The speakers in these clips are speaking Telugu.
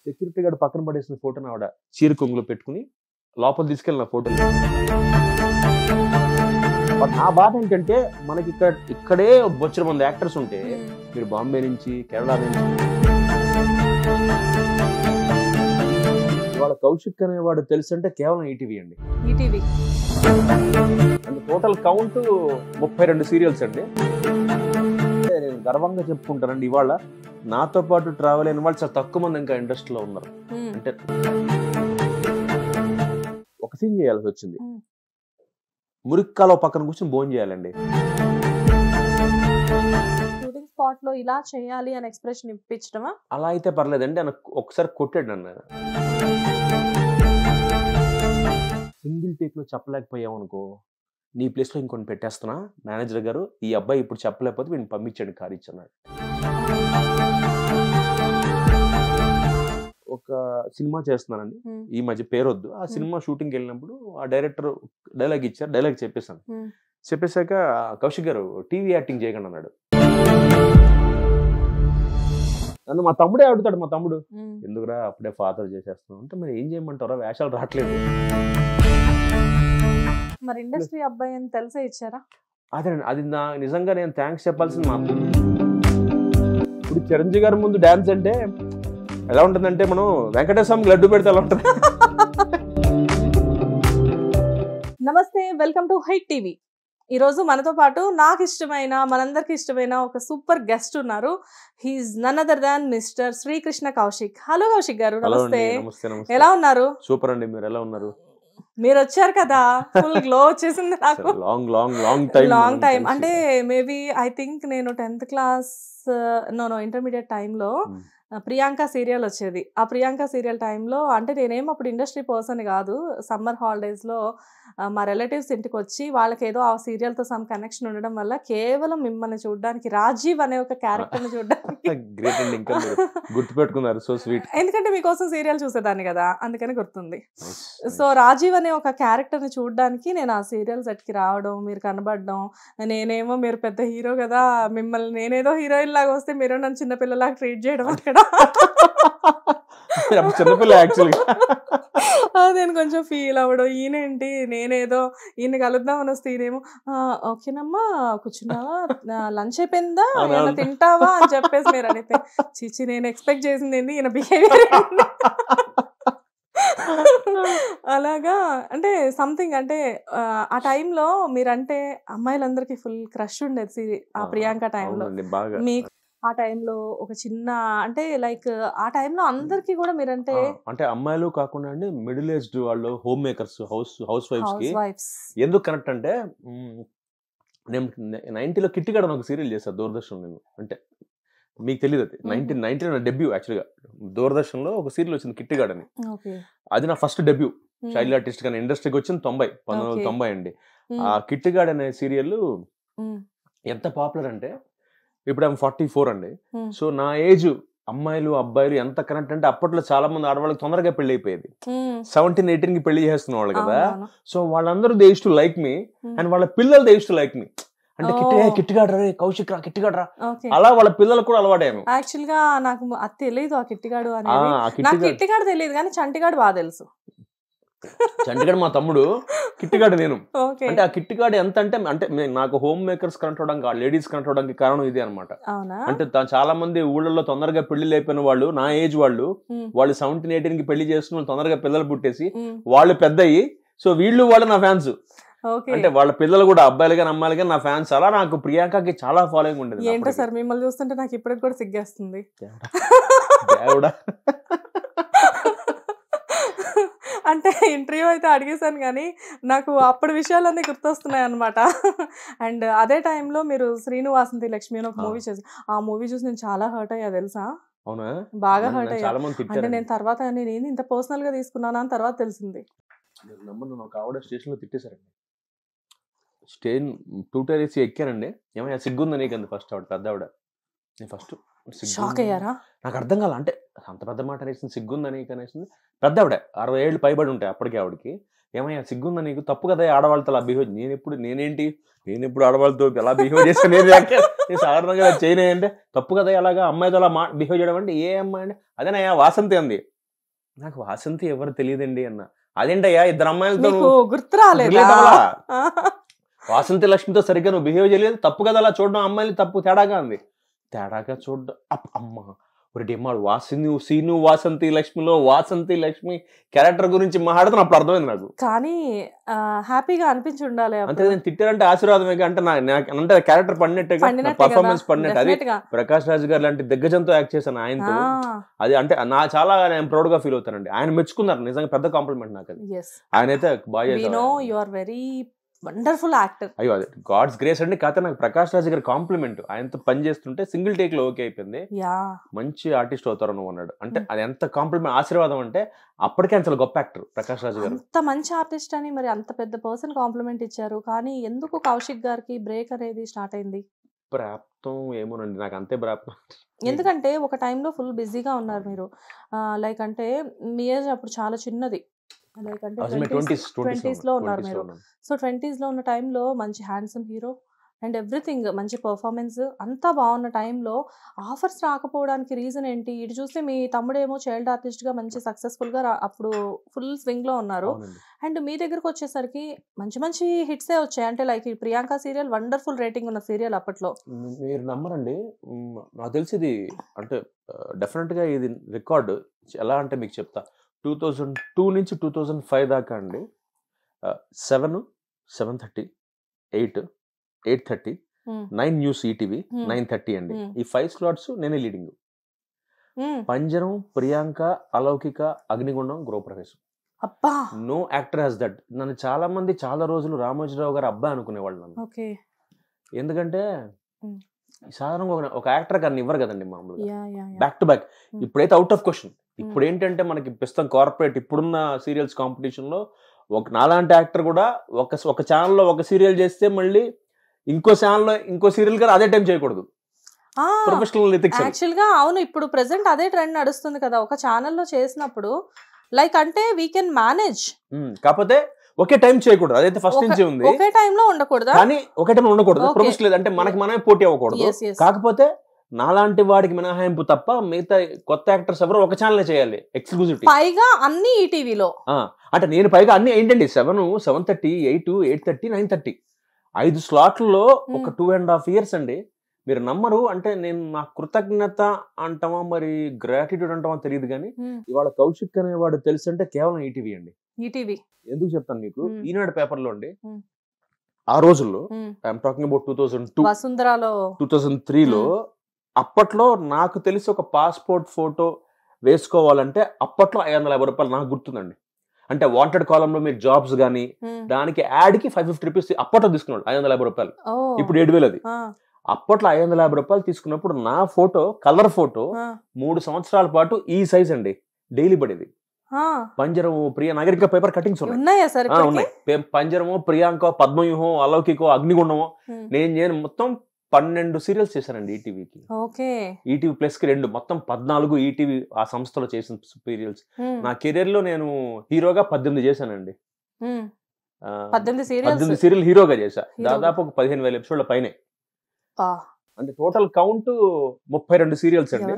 సెక్యూరిటీ గార్డ్ పక్కన పడేసిన ఫోటోని ఆవిడ చీర కొంగులో పెట్టుకుని లోపల తీసుకెళ్ళిన ఫోటోలు. నా బాధ ఏంటంటే మనకి ఇక్కడే బొచ్చర మంది యాక్టర్స్ ఉంటే మీరు బాంబే నుంచి కేరళ నుంచి ఇవాళ కౌశిక్ అనేవాడు తెలుసు అంటే కేవలం ఈటీవీ అండి. ఈటీవీ అంటే టోటల్ కౌంట్ 32 సీరియల్స్ అండి. నేను గర్వంగా చెప్పుకుంటానండి, ఇవాళ నాతో పాటు ట్రావెల్ అయిన వాళ్ళు చాలా తక్కువ మంది ఇంకా ఇండస్ట్రీలో ఉన్నారు. అంటే ఒక సీన్ చేయాల్సి వచ్చింది, మురిక్కాలో పక్కన కూర్చొని భోజనం చేయాలండి. షూటింగ్ స్పాట్ లో ఇలా చేయాలి అని ఎక్స్ప్రెషన్ ఇప్పించడమా? అలా అయితే పర్లేదండి, ఆయన ఒకసారి కొట్టాడు నన్ను. సింగిల్ టేక్ లో చెప్పలేకపోయావు అనుకో, నీ ప్లేస్ లో ఇంకొని పెట్టేస్తున్నా మేనేజర్ గారు, ఈ అబ్బాయి ఇప్పుడు చెప్పలేకపోతే వీడిని పంపించండి కారు ఇచ్చన్నాడు. ఒక సినిమా చేస్తున్నానండి ఈ మధ్య, పేరొద్దు, ఆ సినిమా షూటింగ్ వెళ్ళినప్పుడు ఆ డైరెక్టర్ డైలాగ్ ఇచ్చారు, డైలాగ్ చెప్పేశాను. చెప్పేశాక కౌశిక్ గారు టీవీ యాక్టింగ్ చేయకండి అన్నాడు. నన్ను మా తమ్ముడే అడుగుతాడు, మా తమ్ముడు ఎందుకురా అప్పుడే ఫాదర్ చేసేస్తున్నావు అంటే, మరి ఏం చేయమంటారా వేషాలు రావట్లేదు. మరి ఇండస్ట్రీ అబ్బాయి అని తెలిసే ఇచ్చారా? అదేనండి, అది నిజంగా నేను థ్యాంక్స్ చెప్పాల్సింది మా. ఇప్పుడు చిరంజీవి గారి ముందు డాన్స్ అంటే ఎలా ఉంటుందంటే, మనం వెంకటేశ్వర స్వామికి లడ్డు పెడితే ఎలా ఉంటుంది. నమస్తే, వెల్కమ్ టు హైట్ టీవీ. ఈరోజు మనతో పాటు నాకు ఇష్టమైన, మనందరికి ఇష్టమైన ఒక సూపర్ గెస్ట్ ఉన్నారు. He is none other than mister Srikrishna Kaushik. Hello Kaushik గారు, నమస్తే. ఎలా ఉన్నారు? సూపర్ అండి, మీరు ఎలా ఉన్నారు? మీరు వచ్చారు కదా, ఫుల్ గ్లో వచ్చేసింది నాకు. లాంగ్ టైం అంటే మేబీ ఐ థింక్ నేను 10th క్లాస్ ఇంటర్మీడియట్ టైంలో ప్రియాంక సీరియల్ వచ్చేది. ఆ ప్రియాంక సీరియల్ టైంలో అంటే నేనేం అప్పుడు ఇండస్ట్రీ పర్సన్ కాదు, సమ్మర్ హాలిడేస్లో మా రిలేటివ్స్ ఇంటికి వచ్చి వాళ్ళకి ఏదో ఆ సీరియల్తో సమ్ కనెక్షన్ ఉండడం వల్ల కేవలం మిమ్మల్ని చూడడానికి, రాజీవ్ అనే ఒక క్యారెక్టర్ని చూడడానికి. గుర్తుపెట్టుకున్నారు, సో స్వీట్. ఎందుకంటే మీకోసం సీరియల్ చూసేదాన్ని కదా, అందుకని గుర్తుంది. సో రాజీవ్ అనే ఒక క్యారెక్టర్ని చూడడానికి నేను ఆ సీరియల్ సెట్కి రావడం, మీరు కనబడడం, నేనేమో మీరు పెద్ద హీరో కదా, మిమ్మల్ని నేనేదో హీరోయిన్ లాగా వస్తే మీరు నన్ను చిన్నపిల్లలాగా ట్రీట్ చేయడం అక్కడ. చిన్నపిల్ల యాక్చువల్గా నేను కొంచెం ఫీల్ అవ్వడం, ఈయనేంటి నేనేదో ఈయన కలుద్దామని వస్తే ఈయనేమో ఓకేనమ్మా కూర్చున్నావా, లంచ్ అయిపోయిందా, ఏమైనా తింటావా అని చెప్పేసి మీరు అడిగితే, చీచి నేను ఎక్స్పెక్ట్ చేసింది ఏంటి ఈయన బిహేవియర్. అలాగా అంటే సంథింగ్ అంటే ఆ టైంలో మీరంటే అమ్మాయిలందరికీ ఫుల్ క్రష్ ఉండేది ఆ ప్రియాంక టైంలో. మీకు ఆ టైంలో ఒక చిన్న అంటే లైక్ ఆ టైంలో అందరికి కూడా మీరంటే అంటే అమ్మాయిలు కాకుండా అండి, మిడిల్ ఏజ్డ్ వాళ్ళు, హోమ్ మేకర్స్, హౌస్ వైఫ్స్ ఎందుకు కనెక్ట్ అంటే, నేను 90లో కిట్టిగాడ ఒక సీరియల్ చేశాను దూరదర్శన్. నేను అంటే మీకు తెలియదు, అది 1990 డెబ్యూ. యాక్చువల్గా దూరదర్శన్లో ఒక సీరియల్ వచ్చింది కిట్టిగాడ అని, అది నా ఫస్ట్ డెబ్యూ చైల్డ్ ఆర్టిస్ట్ కానీ. ఇండస్ట్రీకి వచ్చింది 1990 అండి. ఆ కిట్టిగాడ అనే సీరియల్ ఎంత పాపులర్ అంటే, ఇప్పుడు ఆమె 44 అండి. సో నా ఏజ్ అమ్మాయిలు అబ్బాయిలు ఎంత కనెక్ట్ అంటే, అప్పట్లో చాలా మంది ఆడవాళ్ళకి తొందరగా పెళ్లి అయిపోయేది, 17, 18 కి పెళ్లి చేస్తున్న వాళ్ళు కదా. సో వాళ్ళందరూ they used to like me, and వాళ్ళ పిల్లలు దే యూజ్డ్ టు లైక్ మీ. అంటే కిట్టిగాడు రా, కౌశిక్ రా, కిట్టిగాడు రా, అలా వాళ్ళ పిల్లలకు కూడా అలవాటాను. యాక్చువల్ గా నాకు అది తెలియదు, ఆ కిట్టిగాడు అనేది. నాకు కిట్టిగాడు తెలియదు కానీ చంటిగాడు బాగా తెలుసు. చంటిగాడు మా తమ్ముడు, కిట్టిగాడు నేను. అంటే ఆ కిట్టిగాడు ఎంత అంటే, నాకు హోమ్ మేకర్స్ కనెక్ట్ అవడానికి, లేడీస్ కనెక్ట్ అవడానికి కారణం ఇదే అనమాట. అంటే చాలా మంది ఊళ్ళల్లో తొందరగా పెళ్లి అయిపోయిన వాళ్ళు, నా ఏజ్ వాళ్ళు 17, 18 కి పెళ్లి చేసుకుని తొందరగా పిల్లలు పుట్టేసి వాళ్ళు పెద్ద అయ్యి, సో వీళ్ళు వాళ్ళు నా ఫ్యాన్స్. అంటే వాళ్ళ పిల్లలు కూడా అబ్బాయిలు కానీ అమ్మాయిలు కానీ నా ఫ్యాన్స్. అలా నాకు ప్రియాంకకి చాలా ఫాలోయింగ్ ఉండేది. ఏంటో సార్ మిమ్మల్ని చూస్తుంటే నాకు ఇప్పటికి కూడా సిగ్గేస్తుంది. అంటే ఇంటర్వ్యూ అయితే అడిగేశాను కానీ నాకు అప్పటి విషయాలన్నీ గుర్తొస్తున్నాయి అనమాట. అండ్ అదే టైంలో మీరు శ్రీను వాసంతి లక్ష్మి అని ఒక మూవీ చేసి, ఆ మూవీ చూసి నేను చాలా హర్ట్ అయ్యా తెలుసా, బాగా హర్ట్ అయ్యా. అంటే నేను తర్వాత నేను ఏంది ఇంత పర్సనల్ గా తీసుకున్నానా అని తర్వాత తెలిసింది. ఆవిడ స్టేషన్ లో తిట్టేశారండి, స్టేషన్ 2 టైర్స్ ఎక్కానండి. ఏమయ్యా సిగ్గుందా నీకు? ఫస్ట్ ఆవిడ పెద్ద ఆవిడ, నేను ఫస్ట్ షాక్ అయ్యారా? నాకు అర్థం కాల, అంటే అంత పెద్ద మాట అనేసింది, సిగ్గుందని అనేసింది. పెద్ద ఆవిడ 60 ఏళ్ళు పైబడి ఉంటాయి అప్పటికే ఆవిడకి. ఏమయ్యా సిగ్గుందా నీకు? తప్పు కదా ఆడవాళ్ళతో అలా బిహేవ్. నేను ఎప్పుడు ఆడవాళ్ళతో ఎలా బిహేవ్ చేస్తాను, నేను సాధారణంగా చేయనే అంటే తప్పు కదా అలాగా అమ్మాయితో అలా బిహేవ్ చేయడం అంటే, ఏ అమ్మాయి అంటే అదేనయ్యా వాసంతి అంది. నాకు వాసంతి ఎవరు తెలియదండి అన్న. అదేంటయ్యా ఇద్దరు అమ్మాయిలతో గుర్తు రాలేదు, వాసంతి లక్ష్మితో సరిగ్గా నువ్వు బిహేవ్ చేయలేదు, తప్పు కదా అలా చూడడం, అమ్మాయిని తప్పు తేడాగా ఉంది, తేడాగా చూడడం. అమ్మ ఒకటి సీను వాసంతి లక్ష్మిలో వాసంతి లక్ష్మి క్యారెక్టర్ గురించి మాట్లాడుతున్నా అప్పుడు అర్థమైంది నాకు. కానీ హ్యాపీగా అనిపించి ఉండాలి. అంటే నేను తిట్టారంటే ఆశీర్వాదమే, అంటే అంటే క్యారెక్టర్ పడినట్టే, పర్ఫార్మెన్స్ పడినట్టు. అది ప్రకాష్ రాజ్ గారు లాంటి దిగ్గజంతో యాక్ట్ చేశాను ఆయనతో. అది అంటే చాలా నేను ప్రౌడ్ గా ఫీల్ అవుతానండి. ఆయన మెచ్చుకున్నారు, నిజంగా పెద్ద కాంప్లిమెంట్ నాకు అది. ఆయన అయితే బాగా చేశారు, వండర్ఫుల్ యాక్టర్. అయ్యో అది గాడ్స్ గ్రేస్ అండి. కాకపోతే నాకు ప్రకాష్ రాజ్ గారి కాంప్లిమెంట్, ఆయనతో పని చేస్తుంటే సింగిల్ టేక్ లో ఓకే అయిపోయింది, మంచి ఆర్టిస్ట్ అవుతారు నువ్వు అన్నాడు. అంటే అది ఎంత కాంప్లిమెంట్, ఆశీర్వాదం అంటే అప్పటికే అంత గొప్ప యాక్టర్ ప్రకాష్ రాజ్ గారు, అంత మంచి ఆర్టిస్ట్ అని మరి అంత పెద్ద పర్సన్ కాంప్లిమెంట్ ఇచ్చారు. కానీ ఎందుకు కౌశిక్ గారికి బ్రేక్ అనేది స్టార్ట్ అయింది? ప్రాప్తం ఏమోనండి, నాకు అంతే ప్రాప్తం. ఎందుకంటే ఒక టైంలో ఫుల్ బిజీగా ఉన్నారు మీరు, లైక్ అంటే మీ ఏజ్ అప్పుడు చాలా చిన్నది, లైక్ అంటే 20s లో ఉన్నారు మీరు. సో 20s లో ఉన్న టైంలో మంచి హ్యాండ్సమ్ హీరో అండ్ ఎవ్రీథింగ్, మంచి పర్ఫార్మెన్స్ అంతా బాగున్న టైంలో ఆఫర్స్ రాకపోవడానికి రీజన్ ఏంటి? ఇటు చూస్తే మీ తమ్ముడేమో చైల్డ్ ఆర్టిస్ట్ గా మంచి సక్సెస్ఫుల్ గా అప్పుడు ఫుల్ స్వింగ్ లో ఉన్నారు, అండ్ మీ దగ్గరకు వచ్చేసరికి మంచి మంచి హిట్సే వచ్చాయి. అంటే like Priyanka serial wonderful rating ఉన్న సీరియల్ అప్పట్లో. మీరు నమ్మరండి, నాకు తెలిసింది అంటే డెఫినెట్ గా ఇది రికార్డు. ఎలా అంటే మీకు చెప్తా, 2002 నుంచి 2005 దాకా అండి 7, 7:30, 8, 8:30, 9 న్యూస్ ఈటీవీ, 9:30 అండి. ఈ 5 స్లాట్స్ నేనే లీడింగ్. పంజరం, Priyanka, Alaukika, Agnigundam, Gruhapravesam. No actor has that. నన్ను చాలా మంది చాలా రోజులు రామోజీరావు గారు అబ్బాయి అనుకునేవాళ్ళు నన్ను. ఎందుకంటే సాధారణంగా ఒక యాక్టర్ గారిని ఇవ్వరు కదండి మామూలుగా బ్యాక్ టు బ్యాక్. ఇప్పుడైతే అవుట్ ఆఫ్ క్వశ్చన్. ఇప్పుడు ఏంటంటే మనకి ప్రస్తుతం కార్పొరేట్ ఇప్పుడున్న సీరియల్స్ కాంపిటీషన్ లో నాలాంటి యాక్టర్ కూడా ఒక ఛానల్లో ఒక సీరియల్ చేస్తే మళ్ళీ ఇంకో ఛానల్లో ఇంకో సీరియల్ గారు అదే టైం చేయకూడదు. ప్రొఫెషనల్ ఎథిక్స్ యాక్చువల్ గా అవును, ఇప్పుడు ప్రెసెంట్ అదే ట్రెండ్ నడుస్తుంది కదా. ఒక ఛానల్లో చేసినప్పుడు లైక్ అంటే వీ కెన్ మేనేజ్, కాకపోతే ఒకే టైం చేయకూడదు. అదైతే ఫస్ట్ నుంచి ఉంది, ఒకే టైంలో ఉండకూడదు. కానీ ఒకే టైం ఉండకూడదు. ప్రొఫెషనల్ అంటే మనకి మనమే పోటీ అవ్వకూడదు. కాకపోతే నాలాంటి వాడికి మినహాయింపు తప్ప మిగతా కొత్త యాక్టర్స్ ఎవరు ఒక ఛానల్ చేయాలి ఎక్స్క్లూజివిటీ. పైగా అన్ని ఈటీవీలో. అంటే నేను పైగా అన్ని ఏంటండి 7, 7:30, 8, 8:30, 9:30 5 స్లాట్లలో ఒక 2.5 years అండి. మీరు నమ్మరు. అంటే నేను నా కృతజ్ఞత అంటామా మరి గ్రాటిట్యూడ్ అంటామా తెలియదు, కానీ ఇవాళ కౌశిక్ అనేవాడు తెలుసు అంటే కేవలం ఈటీవీ అండి. ఈటీవీ ఎందుకు చెప్తాను మీకు, ఈనాడు పేపర్ లో అండి ఆ రోజుల్లో, ఐఎమ్ టాకింగ్ అబౌట్ 2002, 2003లో, అప్పట్లో నాకు తెలిసి ఒక పాస్పోర్ట్ ఫోటో వేసుకోవాలంటే అప్పట్లో 550 రూపాయలు నాకు గుర్తుందండి. అంటే వాంటెడ్ కాలంలో మీరు జాబ్స్ గానీ దానికి యాడ్ కి 550 రూపీస్ అప్పట్లో తీసుకున్నాడు. 550 రూపాయలు, ఇప్పుడు 7,000 అది. అప్పట్లో 550 రూపాయలు తీసుకున్నప్పుడు నా ఫోటో, కలర్ ఫోటో 3 సంవత్సరాల పాటు ఈ సైజ్ అండి డైలీ పడేది. పంజరము, నాగరిక పేపర్ కటింగ్స్ ఉన్నాయి. పంజరము, ప్రియాంక, పద్మవ్యూహం, అలౌకికో, అగ్నిగుండమో, నేను చేయను మొత్తం 12 సీరియల్స్ చేశానండి ఈటీవీకి. ఈటీవీ ప్లస్ కి 2, మొత్తం 14 ఈటీవీ ఆ సంస్థలో చేసిన సీరియల్స్. నా కెరీర్ లో నేను హీరోగా 18 చేశానండి. 18 సీరియల్ హీరోగా చేశా. దాదాపు ఒక 15,000 ఎపిసోడ్ల పైనే. అంటే టోటల్ కౌంట్ 32 సీరియల్స్ అండి.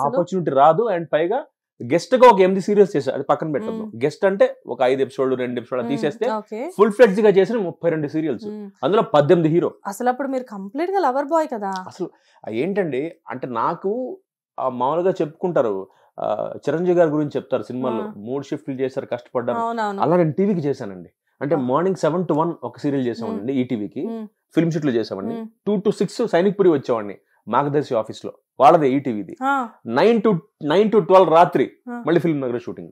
ఆపర్చునిటీ రాదు. అండ్ పైగా గెస్ట్ గా ఒక 8 సీరియల్స్ చేశారు. అది పక్కన పెట్టద్దు. గెస్ట్ అంటే ఒక 5 ఎపిసోడ్లు 2 ఎపిసోడ్లు తీసేస్తే ఫుల్ ఫ్లెడ్జ్ గా చేసిన 32 సీరియల్స్, అందులో 18 హీరో. అసలు అప్పుడు మీరు కంప్లీట్ గా లవర్ బాయ్ కదా. అసలు ఏంటండి అంటే నాకు మామూలుగా చెప్పుకుంటారు, చిరంజీవి గారి గురించి చెప్తారు సినిమాల్లో 3 షిఫ్ట్లు చేశారు, కష్టపడ్డారు. అలా నేను టీవీకి చేశానండి. అంటే మార్నింగ్ 7 to 1 ఒక సీరియల్ చేసామండి ఈటీవీకి, ఫిల్మ్ షూట్లు చేసామండి. 2 to 6 సైనిక్పురి వచ్చేవాడిని మార్గదర్శి ఆఫీస్ లో, వాళ్ళదే ఈటీవీది. 9 to 12 రాత్రి మళ్ళీ ఫిల్మ్ నగర్ షూటింగ్.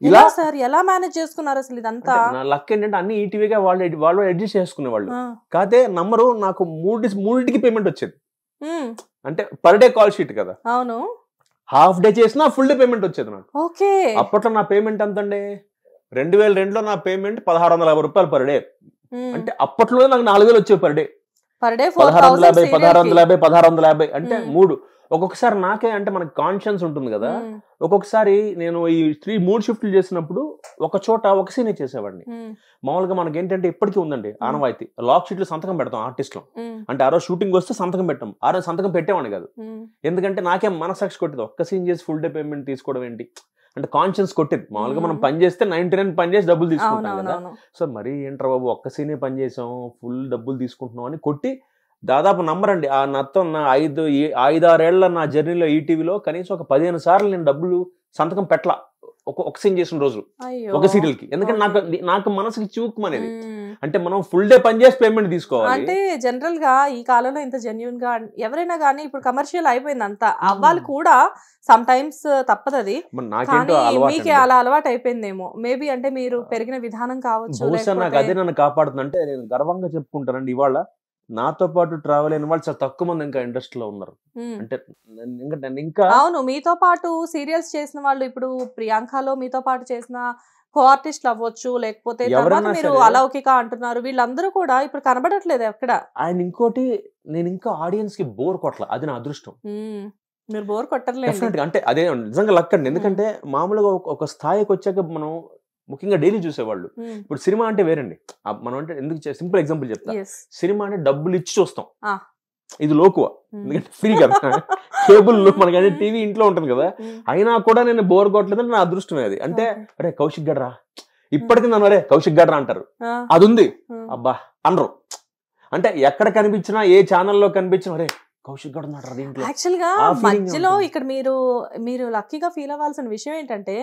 ఇలా సార్ ఎలా మేనేజ్ చేసుకున్నారు అసలు ఇదంతా? నా లక్ ఏంటంటే అన్ని ఈటీవీగా వాళ్ళు అడ్జస్ట్ చేసుకునేవాళ్ళు. కాదే నమ్మరు, నాకు 3 పేమెంట్ వచ్చేది. అంటే పర్ డే కాల్ షీట్ కదా. అవును, హాఫ్ డే చేసినా ఫుల్ డే పేమెంట్ వచ్చేది నాకు. ఓకే. అప్పట్లో నా పేమెంట్ ఎంతండి, 2002లో నా పేమెంట్ 1,650 రూపాయలు పర్ డే. అంటే అప్పట్లో నాకు 4,000 వచ్చేవి పర్ డే. 1,650, 1,650 అంటే 3 ఒక్కొక్కసారి నాకే అంటే మనకి కాన్షియన్స్ ఉంటుంది కదా, ఒక్కొక్కసారి నేను ఈ 3 షిఫ్ట్లు చేసినప్పుడు ఒక చోట ఒక సీనే చేసేవాడిని. మామూలుగా మనకి ఏంటంటే ఇప్పటికీ ఉందండి ఆనవాయితీ, లాక్ షీట్లు సంతకం పెడతాం ఆర్టిస్ట్లో. అంటే ఆ రోజు షూటింగ్ వస్తే సంతకం పెట్టాం, ఆ రోజు సంతకం పెట్టేవాడిని కాదు. ఎందుకంటే నాకేం మనసాక్షి కొట్టేది, ఒక్క సీన్ చేసి ఫుల్ డే పేమెంట్ తీసుకోవడం ఏంటి అంటే కాన్షియన్స్ కొట్టేది. మామూలుగా మనం పని చేస్తే 99 పని చేసి డబ్బులు తీసుకుంటాం కదా. సో మరీ ఏంట్రా బాబు ఒక్క సీనే పని చేసాం ఫుల్ డబ్బులు తీసుకుంటున్నాం అని కొట్టి, దాదాపు నమ్మరండి ఆ మొత్తం నా 5-6 ఏళ్ల నా జర్నీలో ఈటీవీలో కనీసం ఒక 15 సార్లు నేను డబ్బులు సంతకం పెట్టలా ఒక సీన్ చేసిన రోజు ఒక సీరియల్ కి. ఎందుకంటే నాకు మనసుకి చూకుమనేది, అంటే మనం ఫుల్ డే పని చేసి పేమెంట్ తీసుకోవాలి. అంటే జనరల్ గా ఈ కాలంలో ఇంత జెన్యూన్ గా ఎవరైనా గానీ ఇప్పుడు కమర్షియల్ అయిపోయింది అంతా, అవ్వాలి కూడా సమ్ టైమ్స్ తప్పదది. మీకే అలా అలవాటు అయిపోయిందేమో మేబీ, అంటే మీరు పెరిగిన విధానం కావచ్చు. నాకు అదే నన్ను కాపాడుతుంది. అంటే నేను గర్వంగా చెప్పుకుంటానండి, ఇవాళ నాతో పాటు ట్రావెల్ అయిన వాళ్ళు చాలా తక్కువ మంది ఇంకా ఇండస్ట్రీలో ఉన్నారు. అంటే ఇంకా అవును, మీతో పాటు సీరియల్స్ చేసిన వాళ్ళు, ఇప్పుడు ప్రియాంకలో మీతో పాటు చేసిన కో ఆర్టిస్టులు అవ్వచ్చు, లేకపోతే మీరు అలౌకిక అంటున్నారు, వీళ్ళందరూ కూడా ఇప్పుడు కనబడట్లేదు ఎక్కడ. ఆయన ఇంకోటి, నేను ఇంకా ఆడియన్స్ కి బోర్ కొట్టల, అది నా అదృష్టం. మీరు బోర్ కొట్టర్లేదు అంటే అదే నిజంగా లక్ అండి. ఎందుకంటే మామూలుగా ఒక స్థాయికి వచ్చాక మనం ముఖ్యంగా డైలీ చూసేవాళ్ళు, ఇప్పుడు సినిమా అంటే వేరండి. మనం అంటే ఎందుకు సింపుల్ ఎగ్జాంపుల్ చెప్తా, సినిమా అంటే డబ్బులు ఇచ్చి చూస్తాం, ఇది లోకువ, ఎందుకంటే ఫ్రీ కదా, కేబుల్ మనకి టీవీ ఇంట్లో ఉంటుంది కదా. అయినా కూడా నేను బోర్ కొట్టలేదంటే నా అదృష్టమే అది. అంటే అరే కౌశిక్ గడ్రా, ఇప్పటికి నన్ను అరే కౌశిక్ గడ్రా అంటారు, అది ఉంది అబ్బా అనరు. అంటే ఎక్కడ కనిపించినా ఏ ఛానల్లో కనిపించినా అరే కౌశిక్ గడ్ ఉన్నాడు దీంట్లో. యాక్చువల్ గా మధ్యలో ఇక్కడ మీరు లక్కీగా ఫీల్ అవ్వాల్సిన విషయం ఏంటంటే,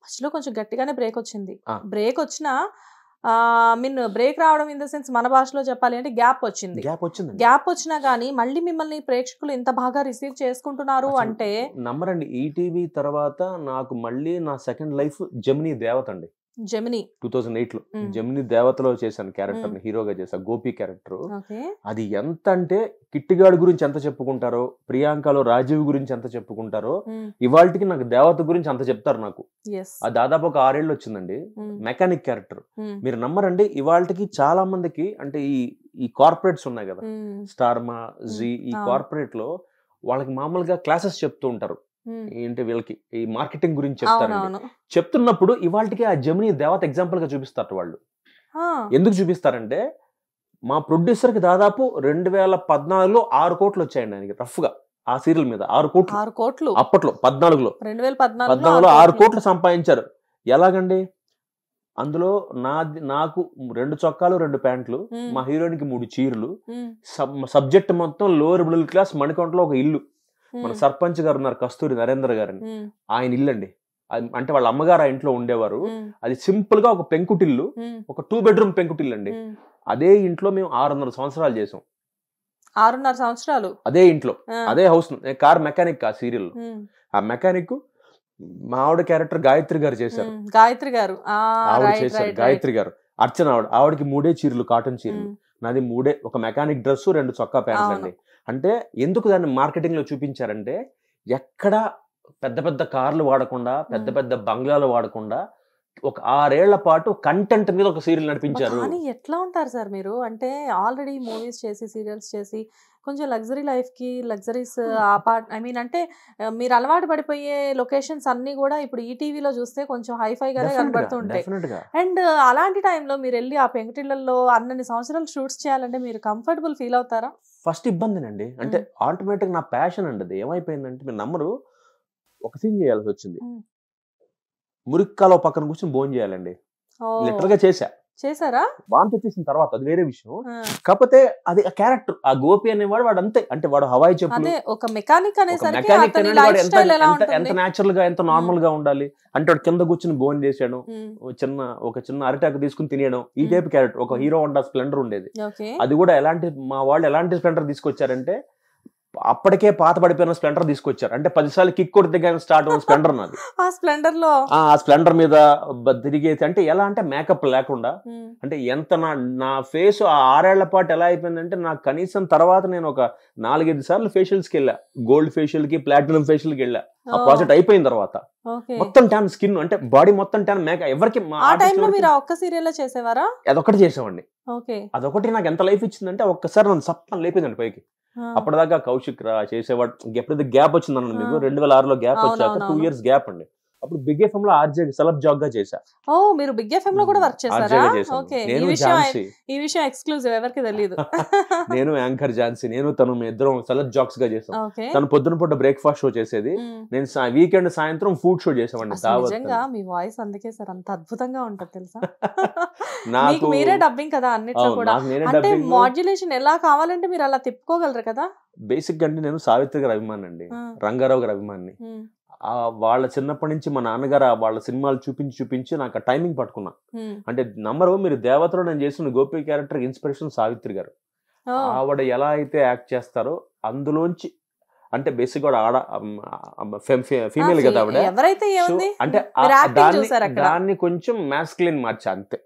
మధ్యలో కొంచెం గట్టిగానే బ్రేక్ వచ్చింది. బ్రేక్ వచ్చినా బ్రేక్ రావడం ఇన్ ద సెన్స్ మన భాషలో చెప్పాలి అంటే గ్యాప్ వచ్చింది. గ్యాప్ వచ్చినా గానీ మళ్ళీ మిమ్మల్ని ప్రేక్షకులు ఇంత బాగా రిసీవ్ చేసుకుంటున్నారు అంటే నమ్మరండి. ఈటీవీ తర్వాత నాకు మళ్ళీ నా సెకండ్ లైఫ్ జెమినీ దేవత అండి. జెమినీ 2008లో జెమినీ దేవతలో చేశాను క్యారెక్టర్, హీరోగా చేశా, గోపి క్యారెక్టర్. అది ఎంత అంటే కిట్టిగాడు గురించి ఎంత చెప్పుకుంటారో, ప్రియాంకలో రాజీవ్ గురించి ఎంత చెప్పుకుంటారో, ఇవాళకి నాకు దేవత గురించి అంత చెప్తారు నాకు. అది దాదాపు ఒక 6 ఏళ్ళు వచ్చిందండి. మెకానిక్ క్యారెక్టర్, మీరు నమ్మరండి, ఇవాళకి చాలా మందికి అంటే ఈ కార్పొరేట్స్ ఉన్నాయి కదా, స్టార్మా, జీ, ఈ కార్పొరేట్ లో వాళ్ళకి మామూలుగా క్లాసెస్ చెప్తూ ఉంటారు ఏంటి, వీళ్ళకి ఈ మార్కెటింగ్ గురించి చెప్తారండి. చెప్తున్నప్పుడు ఇవాళకి ఆ జెమినీ దేవత ఎగ్జాంపుల్ గా చూపిస్తారు వాళ్ళు. ఎందుకు చూపిస్తారంటే, మా ప్రొడ్యూసర్ కి దాదాపు 2014లో 6 కోట్లు వచ్చాయండి ఆయనకి రఫ్ గా ఆ సీరియల్ మీద. 6 కోట్లు అప్పట్లో 2014లో 6 కోట్లు సంపాదించారు. ఎలాగండి, అందులో నాకు 2 చొక్కాలు 2 ప్యాంట్లు, మా హీరోయిన్ కి 3 చీరలు, సబ్జెక్ట్ మొత్తం లోవర్ మిడిల్ క్లాస్, మణికొండలో ఒక ఇల్లు, మన సర్పంచ్ గారు ఉన్నారు కస్తూరి నరేంద్ర గారని, ఆయన ఇల్లు అండి. అంటే వాళ్ళ అమ్మగారు ఆ ఇంట్లో ఉండేవారు. అది సింపుల్ గా ఒక పెంకుటిల్లు, ఒక 2 బెడ్రూమ్ పెంకుటిల్లు అండి. అదే ఇంట్లో మేము 600 సంవత్సరాలు చేసాం. 6.5 సంవత్సరాలు అదే ఇంట్లో, అదే హౌస్. కార్ మెకానిక్ ఆ సీరియల్. ఆ మెకానిక్ మా ఆవిడ క్యారెక్టర్ గాయత్రి గారు చేశారు. ఆవిడ చేశారు గాయత్రి గారు. అర్చన ఆవిడకి 3 చీరలు, కాటన్ చీరలు. నాది 3, ఒక మెకానిక్ డ్రెస్, 2 చొక్కా ప్యాంట్లు అండి. అంటే ఎందుకు దాన్ని మార్కెటింగ్ లో చూపించారంటే, ఎక్కడ పెద్ద పెద్ద కార్లు వాడకుండా, పెద్ద పెద్ద బంగ్లాలు వాడకుండా ఒక 6 ఏళ్ల పాటు కంటెంట్ మీద ఒక సీరియల్ నడిపించారు. ఎట్లా ఉంటారు సార్ మీరు? అంటే ఆల్రెడీ మూవీస్ చేసి, సీరియల్స్ చేసి, కొంచెం లగ్జరీ లైఫ్ కి లగ్జరీస్ అంటే మీరు అలవాటు పడిపోయే లొకేషన్స్ అన్ని కూడా ఇప్పుడు ఈటీవీలో చూస్తే కొంచెం హైఫై గానే కనబడుతుంటాయి. అండ్ అలాంటి టైంలో మీరు వెళ్ళి ఆ పెంకుటిళ్లలో అన్ని సంవత్సరాలు షూట్స్ చేయాలంటే మీరు కంఫర్టబుల్ ఫీల్ అవుతారా? ఫస్ట్ ఇబ్బందినండి. అంటే ఆటోమేటిక్ నా ప్యాషన్ అండి. అది ఏమైపోయిందంటే, మీరు నమ్మరు, ఒక సీన్ చేయాల్సి వచ్చింది. మురిక్కాలో పక్కన కూర్చొని భోజనం చేయాలండి. లిటరల్ గా చేశారా? వాంతి వచ్చేసిన తర్వాత అది వేరే విషయం. కాకపోతే అది ఆ క్యారెక్టర్, ఆ గోపి అనేవాడు వాడు అంతే. అంటే వాడు హవాయి చెప్పులు, ఒక మెకానిక్ ఎంత నేచురల్ గా, ఎంత నార్మల్ గా ఉండాలి అంటే, వాడు కింద కూర్చుని భోజనం చేసాడు, ఒక చిన్న అరిటాకు తీసుకుని తినేయడం, ఈ టైప్ క్యారెక్టర్. ఒక హీరో హోండా స్ప్లెండర్ ఉండేది. అది కూడా మా వాళ్ళు ఎలాంటి స్ప్లెండర్ తీసుకొచ్చారంటే, అప్పటికే పాత పడిపోయిన స్ప్లెండర్ తీసుకొచ్చారు. అంటే 10 సార్లు కిక్ కొడితే కానీ స్టార్ట్ అయిన స్ప్లెండర్ నాది. ఆ స్ప్లెండర్ మీద తిరిగేది. అంటే ఎలా అంటే మేకప్ లేకుండా, అంటే ఎంత నా ఫేస్ ఆ 6 ఏళ్ల పాటు ఎలా అయిపోయిందంటే, నాకు కనీసం తర్వాత నేను ఒక 4-5 సార్లు ఫేషియల్స్ కి వెళ్ళా. గోల్డ్ ఫేషియల్ కి, ప్లాటినం ఫేషియల్ కి వెళ్ళా. ఆ ప్రాజెక్ట్ అయిపోయిన తర్వాత మొత్తం ట్యాన్, స్కిన్ అంటే బాడీ మొత్తం ట్యాన్. మేకప్ ఎవరికి అదొకటి చేసామండి. అదొకటి నాకు ఎంత లైఫ్ ఇచ్చిందంటే, ఒక్కసారి నన్ను సప్పని లేపిందండి పైకి. అప్పటిదాకా కౌశిక్ చేసేవాడు. ఎప్పుడైతే గ్యాప్ వచ్చిందన్న మీకు 2006లో గ్యాప్ వచ్చాక 2 years గ్యాప్ అండి. అప్పుడు బిగ్ ఎఫ్ఎం లో ఆర్జే సెలబ్ జాబ్ గా చేశా. ఓ మీరు బిగ్ ఎఫ్ఎం లో కూడా వర్క్ చేశారా? ఓకే, ఈ విషయం ఎక్స్క్లూజివ్, ఎవరికి తెలియదు. నేను యాంకర్ ఝాన్సీ, నేను తను ఇద్దరం సెలబ్ జాక్స్ గా చేసాం. తను పొద్దున పూట బ్రేక్ఫాస్ట్ షో చేసేది, నేను వీకెండ్ సాయంత్రం ఫుడ్ షో చేసామండి. నిజంగా మీ వాయిస్ అందుకే సార్ అంత అద్భుతంగా ఉంటది తెలుసా. నాకు మీరే డబ్బింగ్ కదా అన్నిట్లో కూడా, అంటే మాడ్యులేషన్ ఎలా కావాలంటే మీరు అలా తిప్పుకోగలరు కదా. బేసిక్ అంటే నేను సావిత్రి గారి అభిమాని అండి, రంగారావు గారి అభిమాని. వాళ్ళ చిన్నప్పటి నుంచి మా నాన్నగారు వాళ్ళ సినిమాలు చూపించి నాకు ఆ టైమింగ్ పట్టుకున్నా. అంటే నంబర్ మీరు దేవతలో నేను చేసిన గోపి క్యారెక్టర్ ఇన్స్పిరేషన్ సావిత్రి గారు. ఆవిడ ఎలా అయితే యాక్ట్ చేస్తారో అందులోంచి, అంటే బేసిక్ కూడా ఫీమేల్ కదా ఆవిడ, అంటే దాన్ని కొంచెం మ్యాస్కులిన్ మార్చా అంతే.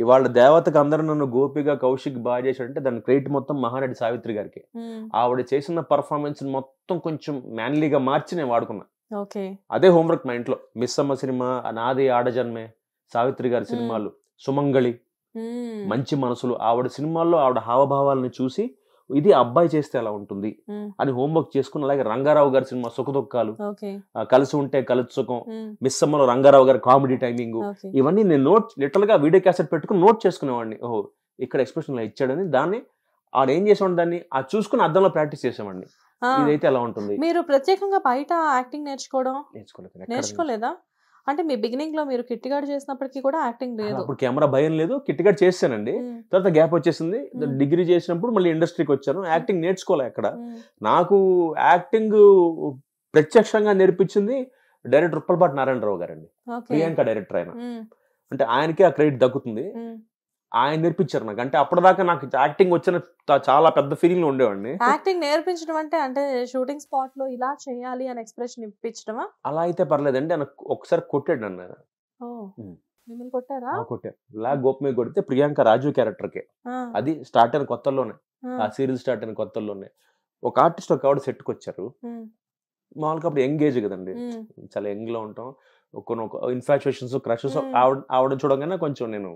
ఇవాళ దేవతకు అందరూ నన్ను గోపిగా కౌశిక్ బాగా చేశాడంటే దాని క్రెడిట్ మొత్తం మహానటి సావిత్రి గారికి. ఆవిడ చేసిన పర్ఫార్మెన్స్ మొత్తం కొంచెం మ్యాన్లీగా మార్చి నేను వాడుకున్నా. అదే హోంవర్క్ మా ఇంట్లో. మిస్ అమ్మ సినిమా, నాది ఆడజన్మే, సావిత్రి గారి సినిమాలు, సుమంగళి, మంచి మనసులు, ఆవిడ సినిమాల్లో ఆవిడ హావభావాలను చూసి ఇది అబ్బాయి చేస్తే ఎలా ఉంటుంది అని హోంవర్క్ చేసుకుని, అలాగే రంగారావు గారి సినిమా సుఖదుఖాలు, కలిసి ఉంటే కలిసి సుఖం, మిస్ అమ్మలో రంగారావు గారి కామెడీ టైమింగ్, ఇవన్నీ నేను లిటరల్ గా వీడియో క్యాసెట్ పెట్టుకుని నోట్ చేసుకునేవాడిని. ఓహో ఇక్కడ ఎక్స్ప్రెషన్ ఇలా ఇచ్చాడని, దాన్ని ఆడ ఏం చేసేవాడిని, దాన్ని అది చూసుకుని అద్దంలో ప్రాక్టీస్ చేసేవాడిని. ఇదైతే ఎలా ఉంటుంది. మీరు ప్రత్యేకంగా బయట యాక్టింగ్ నేర్చుకోలేదా? అంటే మీ బిగినింగ్ లో మీరు కిట్టిగాడు చేసినప్పటికీ కూడా యాక్టింగ్ లేదు. అప్పుడు కెమెరా భయం లేదు, కిట్టిగాడు చేశానండి. తర్వాత గ్యాప్ వచ్చేసింది. డిగ్రీ చేసినప్పుడు మళ్ళీ ఇండస్ట్రీకి వచ్చాను. యాక్టింగ్ నేర్చుకోలే అక్కడ. నాకు యాక్టింగ్ ప్రత్యక్షంగా నేర్పించింది డైరెక్టర్ ఉప్పలపాటి నారాయణరావు గారండి, ప్రియాంక డైరెక్టర్ ఆయన. అంటే ఆయనకే ఆ క్రెడిట్ దక్కుతుంది. ఆయన నేర్పించారు నాకు. అంటే అప్పటిదాకా నాకు యాక్టింగ్ వచ్చిన చాలా పెద్ద ఫీలింగ్ లో ఉండేవాడిని. యాక్టింగ్ నేర్పించడం అంటే షూటింగ్ స్పాట్ లో ఇలా చేయాలి అని ఎక్స్ప్రెషన్ ఇప్పించడమా? అలా అయితే పర్లేదండి. ఆయన ఒకసారి కొట్టాడు నన్ను. మిమ్మల్ని కొట్టారా? కొట్టారు. ఇలా గోపమే కొడితే ప్రియాంక రాజు క్యారెక్టర్ కే, అది స్టార్ట్ అయిన కొత్తల్లోనే, ఆ సీరియల్ స్టార్ట్ అయిన కొత్తల్లోనే ఒక ఆర్టిస్ట్ ఒక ఆవిడ సెట్కి వచ్చారు. మామూలుగా అప్పుడు యంగ్ ఏజ్ కదండి, చాలా యంగ్ లో ఉంటాం. కొన్ని ఇన్ఫాచ్యుయేషన్స్, క్రషెస్. ఆవిడ చూడగానే కొంచెం నేను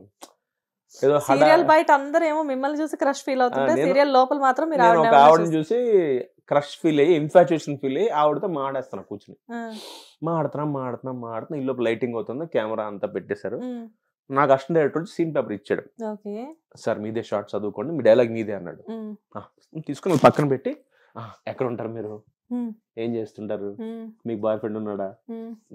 ఏదో సీరియల్ బయట అందరూ ఏమో మిమ్మల్ని చూసి క్రష్ ఫీల్ అవుతుంటే, సీరియల్ లోపల మాత్రం మీరు ఆవిడని చూసి క్రష్ ఫీల్ అయ్యి, ఇన్ఫాచ్యుయేషన్ ఫీల్ అయ్యి ఆవిడతో మాట్లాడుతున్నా, కూర్చుని మాడుతున్నా. ఈ లోపల లైటింగ్ అవుతుంది, కెమెరా అంతా పెట్టేశారు. నాకు అసిస్టెంట్ డైరెక్టర్ వచ్చి సీన్ పేపర్ ఇచ్చాడు. సార్ మీదే షార్ట్ చదువుకోండి, మీ డైలాగ్ మీదే అన్నాడు. తీసుకుని పక్కన పెట్టి, ఎక్కడ ఉంటారు మీరు, ఏం చేస్తుంటారు, మీకు బాయ్ ఫ్రెండ్ ఉన్నాడా,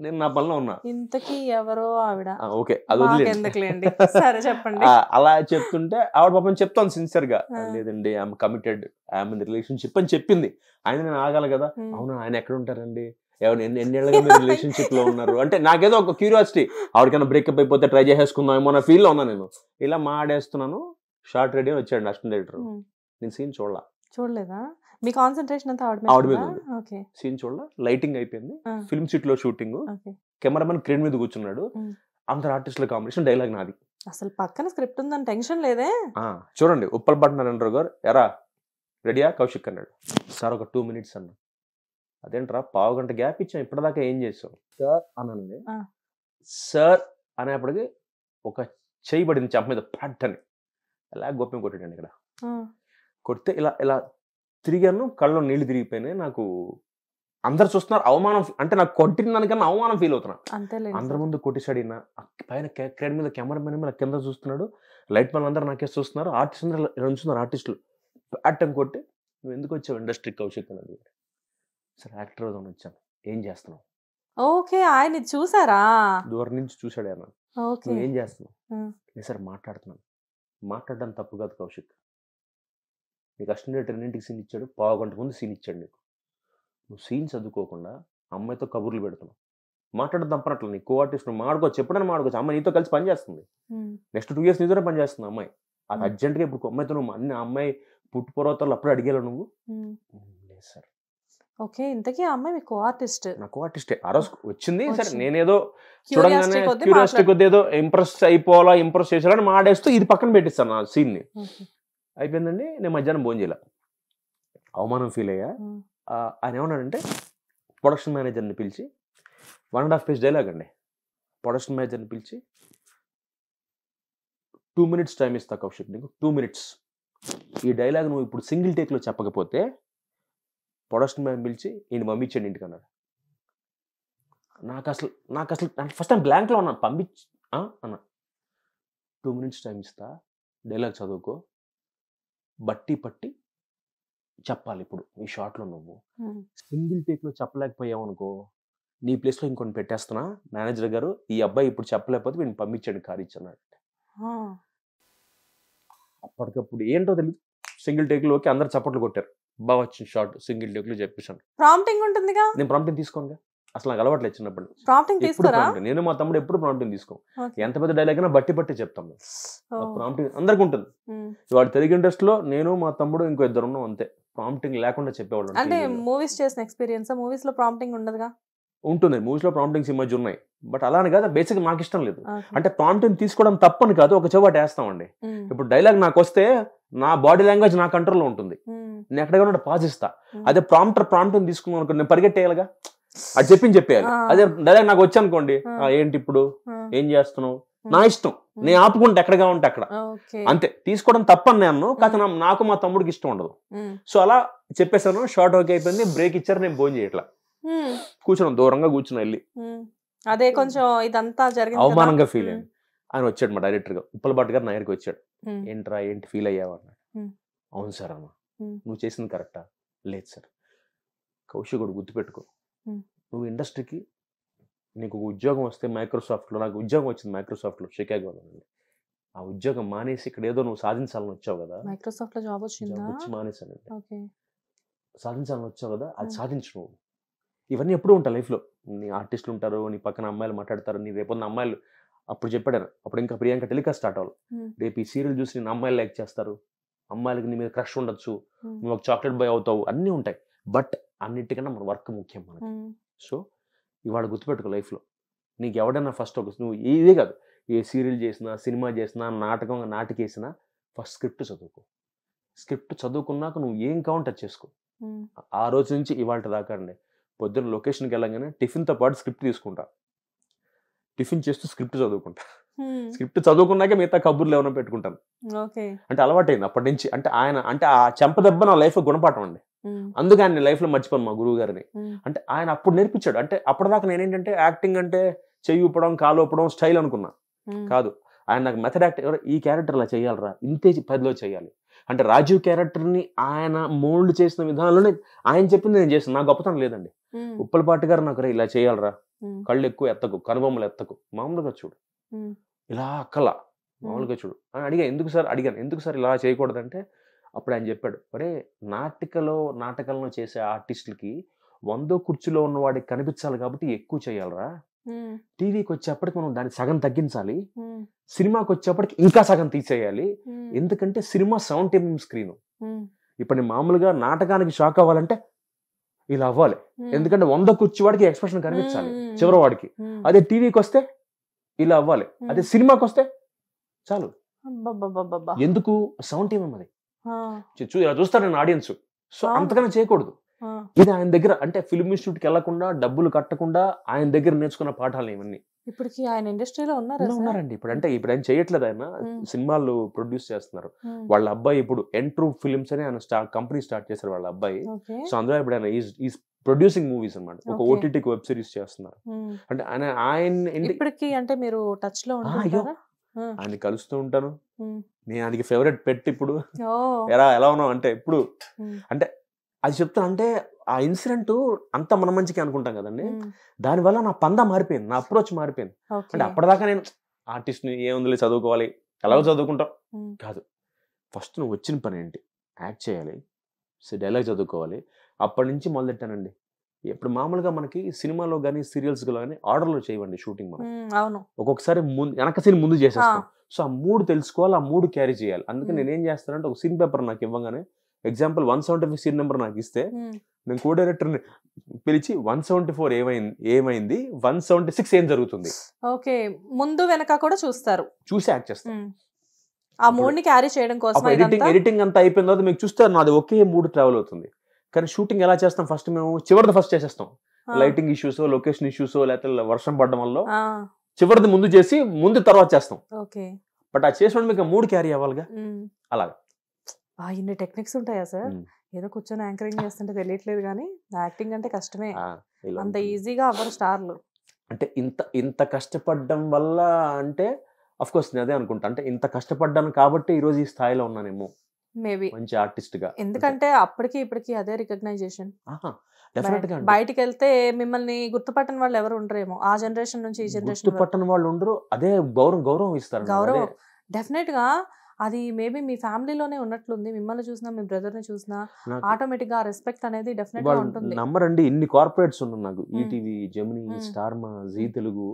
నేను నా పనిలో ఉన్నా, ఇంతకీ ఎవరో ఆవిడ, ఓకే అది వదిలేండి, సరే చెప్పండి. అలా చెప్తుంటే ఆవిడ పాపం చెప్తాను సిన్సియర్ గా, లేదండి I'm committed, I'm in relationship అని చెప్పింది. ఆయన నేను ఆగాలి కదా, అవునా ఆయన ఎక్కడ ఉంటారండి, ఎన్నేళ్ళగా మీరు రిలేషన్షిప్ లో ఉన్నారు అంటే, నాకేదో ఒక క్యూరియాసిటీ, ఆవిడకైనా బ్రేకప్ అయిపోతే ట్రై చేసేసుకుందాం ఏమో నా ఫీల్ లో ఉన్నా. నేను ఇలా మాడేస్తున్నాను, షార్ట్ రెడీ వచ్చాడు అసిస్టెంట్ డైరెక్టర్. నేను సీన్ చూడలేదా? మీ కాన్సంట్రేషన్ అంతా ఆవిడ మీద ఉంది. సీన్ చూడాల, లైటింగ్ అయిపోయింది, ఫిల్మ్ సిటీ లో షూటింగ్, కెమెరామెన్ క్రేన్ మీద కూర్చున్నాడు, అందరు ఆర్టిస్టుల కాంబినేషన్, డైలాగ్ నాది. అసలు పక్కన స్క్రిప్ట్ ఉందని టెన్షన్ లేదే. చూడండి ఉప్పలపాటి నారాయణరావు గారు, ఎరా రెడీయా కౌశిక్ అన్నాడు. సార్ ఒక 2 minutes అన్నా. అదేంట్రా పావు గంట గ్యాప్ ఇచ్చాం, ఇప్పటిదాకా ఏం చేసావు సార్ అనండి. సార్ అనేప్పటికి ఒక చెయ్యి పడింది చెంప మీద, పట్ అని అలా గోప్యం కొట్టాడండి. ఇక్కడ కొడితే ఇలా ఇలా తిరిగాను, కళ్ళలో నీళ్లు తిరిగిపోయినాయి. నాకు అందరు చూస్తున్నారు, అవమానం, అంటే నాకు కొట్టిన దానికన్నా అవమానం ఫీల్ అవుతున్నా. అందరి ముందు కొట్టిసాడిన, పైన క్రేన్ మీద కెమెరామెన్ మీద కింద చూస్తున్నాడు, లైట్ మ్యాన్ అందరూ నాకే చూస్తున్నారు, ఆర్టిస్ట్ అందరూ చూస్తున్నారు, ఆర్టిస్టులు అట్టం కొట్టి, నువ్వు ఎందుకు వచ్చావు ఇండస్ట్రీ కౌశిక్ అని అడిగాడు. సరే యాక్టర్ అవుదామని వచ్చాను, ఏం చేస్తున్నావు. ఓకే, ఆయన చూసారా, దూరం నుంచి చూసాడు ఆయన. నువ్వు ఏం చేస్తున్నావు, సార్ మాట్లాడుతున్నాను. మాట్లాడడం తప్పు కాదు కౌశిక్, నీకు అసిస్టెంట్ రెండింటికి సీన్ ఇచ్చాడు, పావు గంట ముందు సీన్ ఇచ్చాడు నీకు, నువ్వు సీన్ చదువుకోకుండా అమ్మాయితో కబుర్లు పెడుతున్నావు, మాట్లాడడం తప్పనట్లు, నీ కో ఆర్టిస్ట్ మాడుకోవచ్చు, ఎప్పుడైనా మాడుకోవచ్చు, అమ్మాయి నీతో కలిసి పనిచేస్తుంది, నెక్స్ట్ 2 years నీతోనే పనిచేస్తుంది అమ్మాయి, అది అర్జెంట్గా ఇప్పుడు అమ్మాయితో నువ్వు అన్ని అమ్మాయి పుట్టు పూర్వతలు అప్పుడు అడిగేలా నువ్వు. లేదు సార్. ఓకే, ఇంతకీ ఆ అమ్మాయి మీ కో ఆర్టిస్ట్? నా కో ఆర్టిస్టే, ఆ రోజు వచ్చింది. సరే నేనేదో చూడంగానే క్యూరియాసిటీ కొద్ది ఏదో ఇంప్రెస్ అయిపోవాలా, ఇంప్రెస్ చేసేలా మాడేస్తూ ఇది పక్కన పెట్టిస్తాను నా సీన్ని. అయిపోయిందండి, నేను మధ్యాహ్నం భోజనం చేయాల, అవమానం ఫీల్ అయ్యా. ఆయన ఏమన్నాడంటే, ప్రొడక్షన్ మేనేజర్ని పిలిచి 1.5 page డైలాగ్ అండి, ప్రొడక్షన్ మేనేజర్ని పిలిచి 2 minutes టైం ఇస్తా కౌశిక్, నీకు 2 minutes ఈ డైలాగ్ నువ్వు ఇప్పుడు సింగిల్ టేక్లో చెప్పకపోతే ప్రొడక్షన్ మ్యాన్ పిలిచి ఈయన పంపించండి ఇంటికి అన్నాడు. నాకు అసలు ఫస్ట్ టైం బ్లాంక్లో ఉన్నాను. అన్న 2 minutes టైం ఇస్తా, డైలాగ్ చదువుకో, బట్టి పట్టి చెప్పాలి ఇప్పుడు ఈ షార్ట్లో. నువ్వు సింగిల్ టేక్లో చెప్పలేకపోయావు అనుకో, నీ ప్లేస్లో ఇంకొని పెట్టేస్తున్నా, మేనేజర్ గారు ఈ అబ్బాయి ఇప్పుడు చెప్పలేకపోతే వీడిని పంపించండి కారు ఇచ్చన్నాడు. అప్పటికప్పుడు ఏంటో తెలియదు, సింగిల్ టేక్లోకి అందరు చప్పట్లు కొట్టారు. బాగా వచ్చింది షార్ట్, సింగిల్ టేక్లో చెప్పేసాను. ప్రాంప్టింగ్ ఉంటుందిగా. నేను ప్రాంప్టింగ్ తీసుకోనుగా, అసలు నాకు అలవాట్లేదు చిన్నప్పుడు. ప్రాంప్టింగ్ తీసుకోరా? నేను మా తమ్ముడు ఎప్పుడు ప్రాంప్టింగ్ తీసుకోం. ఎంత పెద్ద డైలాగ్ అయినా బట్టి పట్టి చెప్తాం. ప్రాంప్టింగ్ అందరికి ఉంటుంది. వాడు తెలుగు ఇండస్ట్రీలో నేను మా తమ్ముడు ఇంకో 2 ఉన్నాం అంతే, ప్రాంప్టింగ్ లేకుండా చెప్పేవాళ్ళు. అంటే మూవీస్ చేసిన ఎక్స్పీరియన్స్, మూవీస్ లో ప్రాంప్టింగ్ ఉండదుగా? ఉంటుంది, మూవీస్ లో ప్రాంప్టింగ్స్ ఈ మధ్య ఉన్నాయి, బట్ అలానే కాదు, బేసిక్ నాకు ఇష్టం లేదు. అంటే ప్రాంప్టింగ్ తీసుకోవడం తప్పని కాదు, ఒక చెవాట వేస్తామండి. ఇప్పుడు డైలాగ్ నాకు వస్తే నా బాడీ లాంగ్వేజ్ నా కంట్రోల్లో ఉంటుంది, నేను ఎక్కడ పాజ్ ఇస్తా. అదే ప్రాంప్టింగ్ తీసుకున్నాను అనుకో, నేను పరిగెట్టేయాలిగా, అది చెప్పేయాలి. అదే డైలాగ్ నాకు వచ్చి అనుకోండి, ఏంటి ఇప్పుడు ఏం చేస్తున్నావు, నా ఇష్టం, నేను ఆపుకుంటే ఎక్కడగా ఉంటే అక్కడ అంతే. తీసుకోవడం తప్పని నేను కాదు, నాకు మా తమ్ముడికి ఇష్టం ఉండదు. సో అలా చెప్పేసాను, షార్ట్ ఓకే అయిపోయింది. బ్రేక్ ఇచ్చారు, నేను భోజనం చేయట్లా, కూర్చున్నాం దూరంగా కూర్చున్నా వెళ్ళి. అదే కొంచెం ఇదంతా జరిగింది, అవమానంగా ఫీల్ అయ్యాను. ఆయన వచ్చాడు మా డైరెక్టర్ గా, ఉప్పలపాటి గారు నా దగ్గరికి వచ్చాడు. ఏంట్రా ఏంటి ఫీల్ అయ్యావు అన్నాడు. అవును సార్ అన్న, నువ్వు చేసింది కరెక్టా? లేదు సార్. కౌశిక్ కూడా గుర్తుపెట్టుకో, నువ్వు ఇండస్ట్రీకి నీకు ఉద్యోగం వస్తే మైక్రోసాఫ్ట్లో, నాకు ఉద్యోగం వచ్చింది మైక్రోసాఫ్ట్లో షికాగోలో. ఆ ఉద్యోగం మానేసి ఇక్కడ ఏదో నువ్వు సాధించాలని వచ్చావు కదా, మైక్రోసాఫ్ట్లో జాబ్ వచ్చి మానేసానండి. సాధించాలని వచ్చావు కదా, అది సాధించు నువ్వు. ఇవన్నీ ఎప్పుడూ ఉంటాయి లైఫ్లో. నీ ఆర్టిస్టులు ఉంటారు, నీ పక్కన అమ్మాయిలు మాట్లాడతారు, నీ రేపొన్న అమ్మాయిలు. అప్పుడు చెప్పాడు, అప్పుడు ఇంకా ప్రియాంక టెలికాస్ట్ స్టార్ట్ అవ్వాలి. రేపు ఈ సీరియల్ చూసి నేను అమ్మాయిలు లైక్ చేస్తారు, అమ్మాయిలకి నీ మీద క్రష్ ఉండొచ్చు, నువ్వు ఒక చాక్లెట్ బాయ్ అవుతావు, అన్నీ ఉంటాయి. బట్ అన్నిటికన్నా మన వర్క్ ముఖ్యం మనకి. సో ఇవాళ గుర్తుపెట్టుకో, లైఫ్లో నీకు ఎవడైనా ఫస్ట్ నువ్వు ఇదే కాదు, ఏ సీరియల్ చేసినా, సినిమా చేసినా, నాటికేసినా ఫస్ట్ స్క్రిప్ట్ చదువుకో. స్క్రిప్ట్ చదువుకున్నాక నువ్వు ఏం కావాలంటే అది చేసుకో. ఆ రోజు నుంచి ఇవాళ దాకా అండి, పొద్దున్న లొకేషన్కి వెళ్ళగానే టిఫిన్తో పాటు స్క్రిప్ట్ తీసుకుంటా, టిఫిన్ చేస్తూ స్క్రిప్ట్ చదువుకుంటా. స్క్రిప్ట్ చదువుకున్నాకే మిగతా కబుర్లు ఏమైనా పెట్టుకుంటాను. అంటే అలవాటైంది అప్పటి నుంచి. అంటే ఆయన అంటే ఆ చెంపదెబ్బ నా లైఫ్ గుణపాఠం అండి. అందుకే ఆయన లైఫ్ లో మర్చిపోను మా గురువు గారిని. అంటే ఆయన అప్పుడు నేర్పించాడు. అంటే అప్పటిదాకా నేనేంటంటే యాక్టింగ్ అంటే చెయ్యి ఊపడం, కాలు ఊపడం స్టైల్ అనుకున్నా. కాదు, ఆయన నాకు మెథడ్ యాక్టింగ్, ఈ క్యారెక్టర్ ఇలా చేయాలరా, ఇంతే 10లో చేయాలి అంటే రాజీవ్ క్యారెక్టర్ని ఆయన మోల్డ్ చేసిన విధానంలోనే ఆయన చెప్పింది నేను చేస్తాను. నా గొప్పతనం లేదండి. ఉప్పలపాటి గారు నాకు ఇలా చేయాలరా, కళ్ళు ఎక్కువ ఎత్తకు, కనుబొమ్మలు ఎత్తకు, మామూలుగా చూడు, ఇలా అక్కలా మామూలుగా చూడు అని అడిగాను. ఎందుకు సార్ ఇలా చేయకూడదంటే అప్పుడు ఆయన చెప్పాడు, ఒరే నాటకాలను చేసే ఆర్టిస్టులకి 100 కుర్చీలో ఉన్న వాడికి కనిపించాలి కాబట్టి ఎక్కువ చేయాలరా, టీవీకి వచ్చేప్పటికి మనం దాన్ని సగం తగ్గించాలి, సినిమాకి వచ్చేప్పటికి ఇంకా సగం తీసేయాలి, ఎందుకంటే సినిమా 70 mm స్క్రీన్. ఇప్పుడు నేను మామూలుగా నాటకానికి షాక్ అవ్వాలంటే ఇలా అవ్వాలి, ఎందుకంటే 100 కుర్చీ వాడికి ఎక్స్ప్రెషన్ కనిపించాలి చివరి వాడికి. అదే టీవీకి వస్తే ఇలా అవ్వాలి, అదే సినిమాకి వస్తే చాలు. ఎందుకు 70 mm అది ఇలా చూస్తారు నేను ఆడియన్స్. సో అంతకన్నా చేయకూడదు. ఇది ఆయన దగ్గర అంటే ఫిల్మ్ ఇన్స్టిట్యూట్కి వెళ్లకుండా, డబ్బులు కట్టకుండా ఆయన దగ్గర నేర్చుకున్న పాఠాలు ఇవన్నీ. ఇప్పటికి ఆయన ఇండస్ట్రీలో ఉన్నారండి. ఇప్పుడు ఆయన చేయట్లేదు, ఆయన సినిమాలు ప్రొడ్యూస్ చేస్తున్నారు. వాళ్ళ అబ్బాయి ఇప్పుడు ఎంట్రూ ఫిల్మ్స్ అని ఆయన కంపెనీ స్టార్ట్ చేశారు వాళ్ళ అబ్బాయి. సో అందులో ఇప్పుడు ఆయన ఈజ్ ప్రొడ్యూసింగ్ మూవీస్ అన్నమాట. ఒక ఓటీటీకి వెబ్ సిరీస్ చేస్తున్నారు. అంటే ఆయన ఇప్పటికి అంటే మీరు టచ్ లో ఉంటారా? ఆయన కలుస్తూ ఉంటాను. నేను ఆయనకి ఫేవరెట్ పెట్టి ఇప్పుడు ఎలా ఉన్నావు అంటే ఇప్పుడు అంటే అది చెప్తాను. అంటే ఆ ఇన్సిడెంట్ అంతా మన మంచికి అనుకుంటాం కదండి, దానివల్ల నా పందా మారిపోయింది, నా అప్రోచ్ మారిపోయింది. అంటే అప్పటిదాకా నేను ఆర్టిస్ట్ని ఏముంది చదువుకోవాలి, ఎలాగో చదువుకుంటాం కాదు, ఫస్ట్ నువ్వు వచ్చిన పని ఏంటి, యాక్ట్ చేయాలి, డైలాగ్ చదువుకోవాలి. అప్పటి నుంచి మొదలెట్టానండి. ఇప్పుడు మామూలుగా మనకి సినిమాలో కానీ సీరియల్స్లో కానీ ఆర్డర్లో చేయవండి షూటింగ్. మనం ఒక్కొక్కసారి వెనక సీన్ ముందు చేసేస్తాం. సో ఆ 3 తెలుసుకోవాలి, ఆ 3 క్యారీ చేయాలి. అందుకే నేను ఏం చేస్తానంటే ఒక సీన్ పేపర్ నాకు ఇవ్వగానే, ఎగ్జాంపుల్ 175 సీన్ నెంబర్ నాకు ఇస్తే నేను కో డైరెక్టర్ని పిలిచి 174 ఏమైంది 176 ఏం జరుగుతుంది, ఓకే, ముందు వెనక కూడా చూసి యాక్ట్ చేస్తాను. ఆ 3ని క్యారీ చేయడం కోసం ఎడిటింగ్ అంతా అయిపోయిన తర్వాత మీకు చూస్తే నాది ఒకే 3 ట్రావెల్ అవుతుంది. కానీ షూటింగ్ ఎలా చేస్తాం, ఫస్ట్ మేము చివరిది ఫస్ట్ చేసేస్తాం. లైటింగ్ ఇష్యూస్, లొకేషన్ ఇష్యూస్, లేకపోతే వర్షం పడడం వల్ల చివరిది ముందు చేసి తర్వాత చేస్తాం. బట్ ఆ చేసిన మీకు 3 క్యారీ అవ్వాలిగా. అలాగా ఇన్ని టెక్నిక్స్ ఉంటాయా సార్? ఏదో కూర్చొని యాంకరింగ్ చేస్తుంటే తెలియట్లేదు కానీ యాక్టింగ్ అంటే కష్టమే. అంత ఈజీగా అవ్వరు స్టార్లు. అంటే ఇంత కష్టపడడం వల్ల అంటే అఫ్ కోర్స్ నేను అదే అనుకుంటా, అంటే ఇంత కష్టపడ్డాను కాబట్టి ఈ రోజు ఈ స్థాయిలో ఉన్నానేమో మేబీ మంచి ఆర్టిస్ట్ గా. ఎందుకంటే అప్పటికి ఇప్పటికి అదే రికగ్నైజేషన్. డెఫినెట్ గా బయటికి వెళ్తే మిమ్మల్ని గుర్తుపట్టని వాళ్ళు ఎవరు ఉండరేమో, ఆ జనరేషన్ నుంచి ఈ జనరేషన్ గుర్తుపట్టని వాళ్ళు ఉండరు. అదే గౌరవం ఇస్తారు. గౌరవం డెఫినెట్ గా అది మేబీ మీ ఫ్యామిలీలోనే ఉన్నట్లుంది. మిమ్మల్ని చూసినా మీ బ్రదర్ ని చూసినా ఆటోమేటిక్ గా రెస్పెక్ట్ అనేది డెఫినెట్ గా ఉంటుంది. నమ్మరండి, ఇన్ని కార్పొరేట్స్ ఉన్నాయి నాకు. ETV, Gemini, Star Maa, Zee Telugu,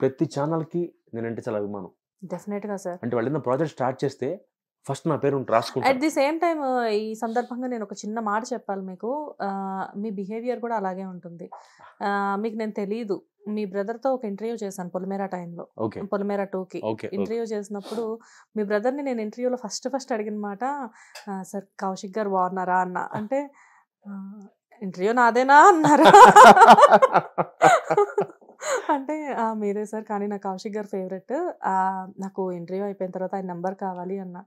ప్రతి ఛానల్ కి నేనంటే చాలా అభిమానం. డెఫినెట్ గా సార్. అంటే వాళ్ళు ఏదైనా ప్రాజెక్ట్ స్టార్ట్ చేస్తే ఫస్ట్ నా పేరు రాసుకుంటా. అట్ ది సేమ్ టైమ్ ఈ సందర్భంగా నేను ఒక చిన్న మాట చెప్పాలి మీకు. మీ బిహేవియర్ కూడా అలాగే ఉంటుంది. మీకు నేను తెలీదు, మీ బ్రదర్తో ఒక ఇంటర్వ్యూ చేశాను పొలిమేరా టైంలో, పొలిమేరా 2కి ఇంటర్వ్యూ చేసినప్పుడు మీ బ్రదర్ని నేను ఇంటర్వ్యూలో ఫస్ట్ అడిగిన మాట, సార్ కౌశిక్ గారు బాగున్నారా అన్న. అంటే ఇంటర్వ్యూ నాదేనా అన్నారా అంటే మీరే సార్, కానీ నాకు కౌశిక్ గారు ఫేవరెట్, నాకు ఇంటర్వ్యూ అయిపోయిన తర్వాత ఆయన నెంబర్ కావాలి అన్న.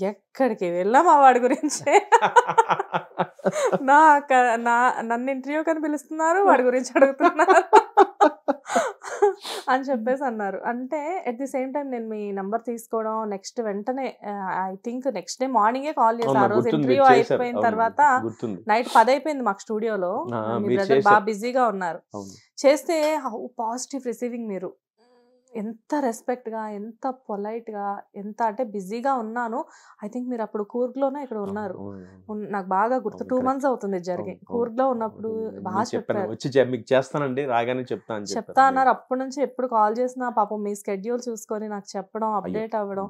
ఎక్కడికి వెళ్ళాం ఆ వాడి గురించి. నన్ను ఇంటర్వ్యూ కని పిలుస్తున్నారు, వాడి గురించి అడుగుతున్నారు అని చెప్పేసి అన్నారు. అంటే అట్ ది సేమ్ టైం నేను మీ నెంబర్ తీసుకోవడం నెక్స్ట్ వెంటనే ఐ థింక్ నెక్స్ట్ డే మార్నింగే కాల్ చేసి, ఆ రోజు ఇంటర్వ్యూ అయిపోయిన తర్వాత నైట్ 10 అయిపోయింది మాకు స్టూడియోలో, మీ బ్రదర్ బాగా బిజీగా ఉన్నారు. చేస్తే హౌ పాజిటివ్ రిసీవింగ్, మీరు ఎంత రెస్పెక్ట్గా, ఎంత పొలైట్గా, ఎంత అంటే బిజీగా ఉన్నాను. ఐ థింక్ మీరు అప్పుడు కూర్గ్లోనే ఇక్కడ ఉన్నారు, నాకు బాగా గుర్తు. 2 months అవుతుంది జరిగి. కూర్గ్లో ఉన్నప్పుడు బాగా చెప్పారు, చెప్తా అన్నారు. అప్పటి నుంచి ఎప్పుడు కాల్ చేసినా పాపం మీ స్కెడ్యూల్ చూసుకొని నాకు చెప్పడం, అప్డేట్ అవ్వడం.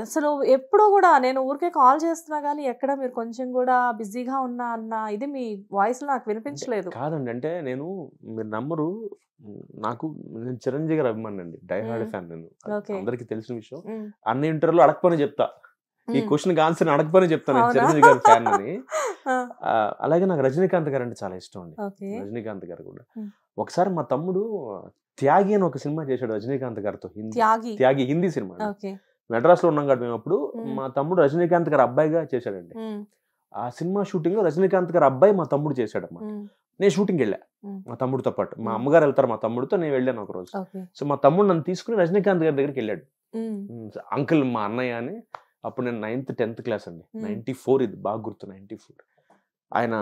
అసలు ఎప్పుడు కూడా నేను ఊరికే కాల్ చేస్తున్నా కానీ ఎక్కడ మీరు కొంచెం కూడా బిజీగా ఉన్నా అన్న ఇది మీ వాయిస్ నాకు వినిపించలేదు. కాదండి, అంటే నేను మీరు నమ్మరు, నాకు నేను చిరంజీవి గారు అభిమాని అండి, డైహార్డ్ ఫ్యాన్. నేను అందరికి తెలిసిన విషయం, అన్ని ఇంటర్వ్యూలో అడగపని చెప్తా, ఈ క్వశ్చన్ ఆన్సర్ అడగపని చెప్తాను చిరంజీవి గారి ఫ్యాన్ అని. అలాగే నాకు రజనీకాంత్ గారు అంటే చాలా ఇష్టం అండి. రజనీకాంత్ గారు కూడా ఒకసారి మా తమ్ముడు త్యాగి అని ఒక సినిమా చేశాడు రజనీకాంత్ గారితో, త్యాగి హిందీ సినిమా. మెడ్రాస్ లో ఉన్నాం కదా మేము అప్పుడు. మా తమ్ముడు రజనీకాంత్ గారు అబ్బాయిగా చేశాడండి. ఆ సినిమా షూటింగ్ లో రజనీకాంత్ గారు అబ్బాయి మా తమ్ముడు చేశాడు అన్నమాట. నేను షూటింగ్ వెళ్ళా మా తమ్ముడితో పాటు, మా అమ్మగారు వెళ్తారు మా తమ్ముడితో, నేను వెళ్ళాను ఒక రోజు. సో మా తమ్ముడు నన్ను తీసుకుని రజనీకాంత్ గారి దగ్గరికి వెళ్ళాడు. అంకుల్ మా అన్నయ్య అని. అప్పుడు నేను 9th 10th క్లాస్ అండి, 94, ఇది బాగా గుర్తు, 94. ఆయన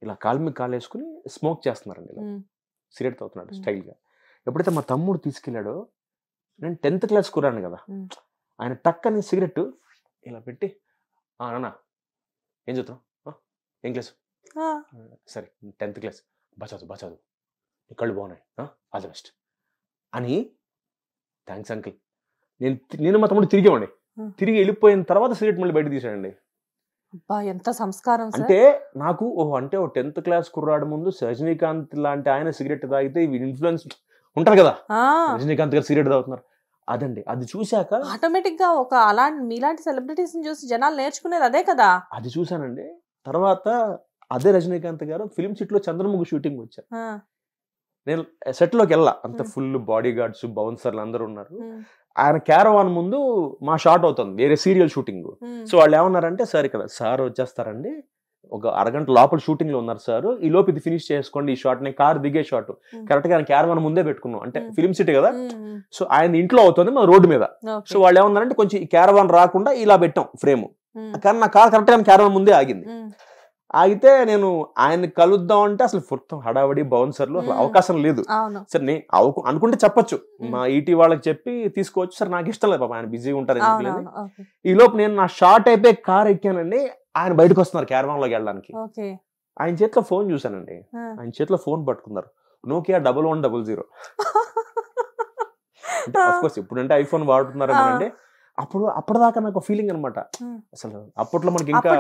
ఇలా కాలు మీద కాలు వేసుకుని స్మోక్ చేస్తున్నారండి, ఇలా సిగరెట్ తాగుతున్నాడు స్టైల్ గా. ఎప్పుడైతే మా తమ్ముడు తీసుకెళ్ళాడో, నేను 10th క్లాస్ కురాను కదా, ఆయన టక్కని సిగరెట్ ఇలా పెట్టి, నాన్న ఏం చదువుతావు, ఏం క్లాసు, సరే 10th క్లాస్, బాచాదు నీ కళ్ళు బాగున్నాయి, ఆల్ ది బెస్ట్ అని. Thanks uncle. నేను మా తమ్ముడు తిరిగేవాడి, తిరిగి వెళ్ళిపోయిన తర్వాత సిగరెట్ మళ్ళీ బయట తీసాడండి. ఎంత సంస్కారం. అంటే నాకు అంటే 10th క్లాస్ కుర్రాడు ముందు రజనీకాంత్ లాంటి ఆయన సిగరెట్ తాగితే ఇన్ఫ్లుయెన్స్ ఉంటారు కదా, రజనీకాంత్ గారు సిగరెట్ తాగుతున్నారు, అదండి. అది చూశాక ఆటోమేటిక్ గా ఒక అలాంటి మీలాంటి సెలబ్రిటీస్ చూసి జనాలు నేర్చుకునేది అదే కదా. అది చూసానండి. తర్వాత అదే రజనీకాంత్ గారు ఫిల్మ్ సిటీ లో చంద్రముఖి షూటింగ్ వచ్చారు. నేను సెట్ లోకి వెళ్ళా, అంత ఫుల్ బాడీ గార్డ్స్, బౌన్సర్లు అందరూ ఉన్నారు. ఆయన క్యారవాన్ ముందు మా షాట్ అవుతుంది, వేరే సీరియల్ షూటింగ్. సో వాళ్ళు ఏమన్నారంటే, సార్ ఇక్కడ సార్ వచ్చేస్తారండి, ఒక అరగంట లోపల షూటింగ్ లో ఉన్నారు సార్, ఈ లోపు ఇది ఫినిష్ చేసుకోండి ఈ షాట్. నేను కార్ దిగే షాట్ కరెక్ట్ గా ఆయన క్యారవాన్ ముందే పెట్టుకున్నాం, అంటే ఫిల్మ్ సిటీ కదా. సో ఆయన ఇంట్లో అవుతుంది, మన రోడ్డు మీద. సో వాళ్ళు ఏమన్నారంటే, కొంచెం ఈ క్యారవాన్ రాకుండా ఇలా పెట్టాం ఫ్రేమ్, కానీ నా కార్ కరెక్ట్ గా క్యారవాన్ ముందే ఆగింది. ఆగితే నేను ఆయన కలుద్దాం అంటే అసలు మొత్తం హడావడి, బౌన్సర్లు, అసలు అవకాశం లేదు. సరే నేను అనుకుంటే చెప్పొచ్చు, మా ఈటీ వాళ్ళకి చెప్పి తీసుకోవచ్చు, సరే నాకు ఇష్టం లేదు పాప, ఆయన బిజీగా ఉంటారు. ఈ లోపు నేను నా షార్ట్ అయిపోయి కార్ ఎక్కానండి, ఆయన బయటకు వస్తున్నారు క్యారవాన్ లోకి వెళ్ళడానికి. ఆయన చేతిలో ఫోన్ చూసానండి, ఆయన చేతిలో ఫోన్ పట్టుకున్నారు, నోకియా 1100. ఇప్పుడంటే ఐఫోన్ వాడుతున్నారేమోనండి, అప్పటిదాకా నాకు ఫీలింగ్ అనమాట. అసలు అప్పట్లో మనకి ఇంకా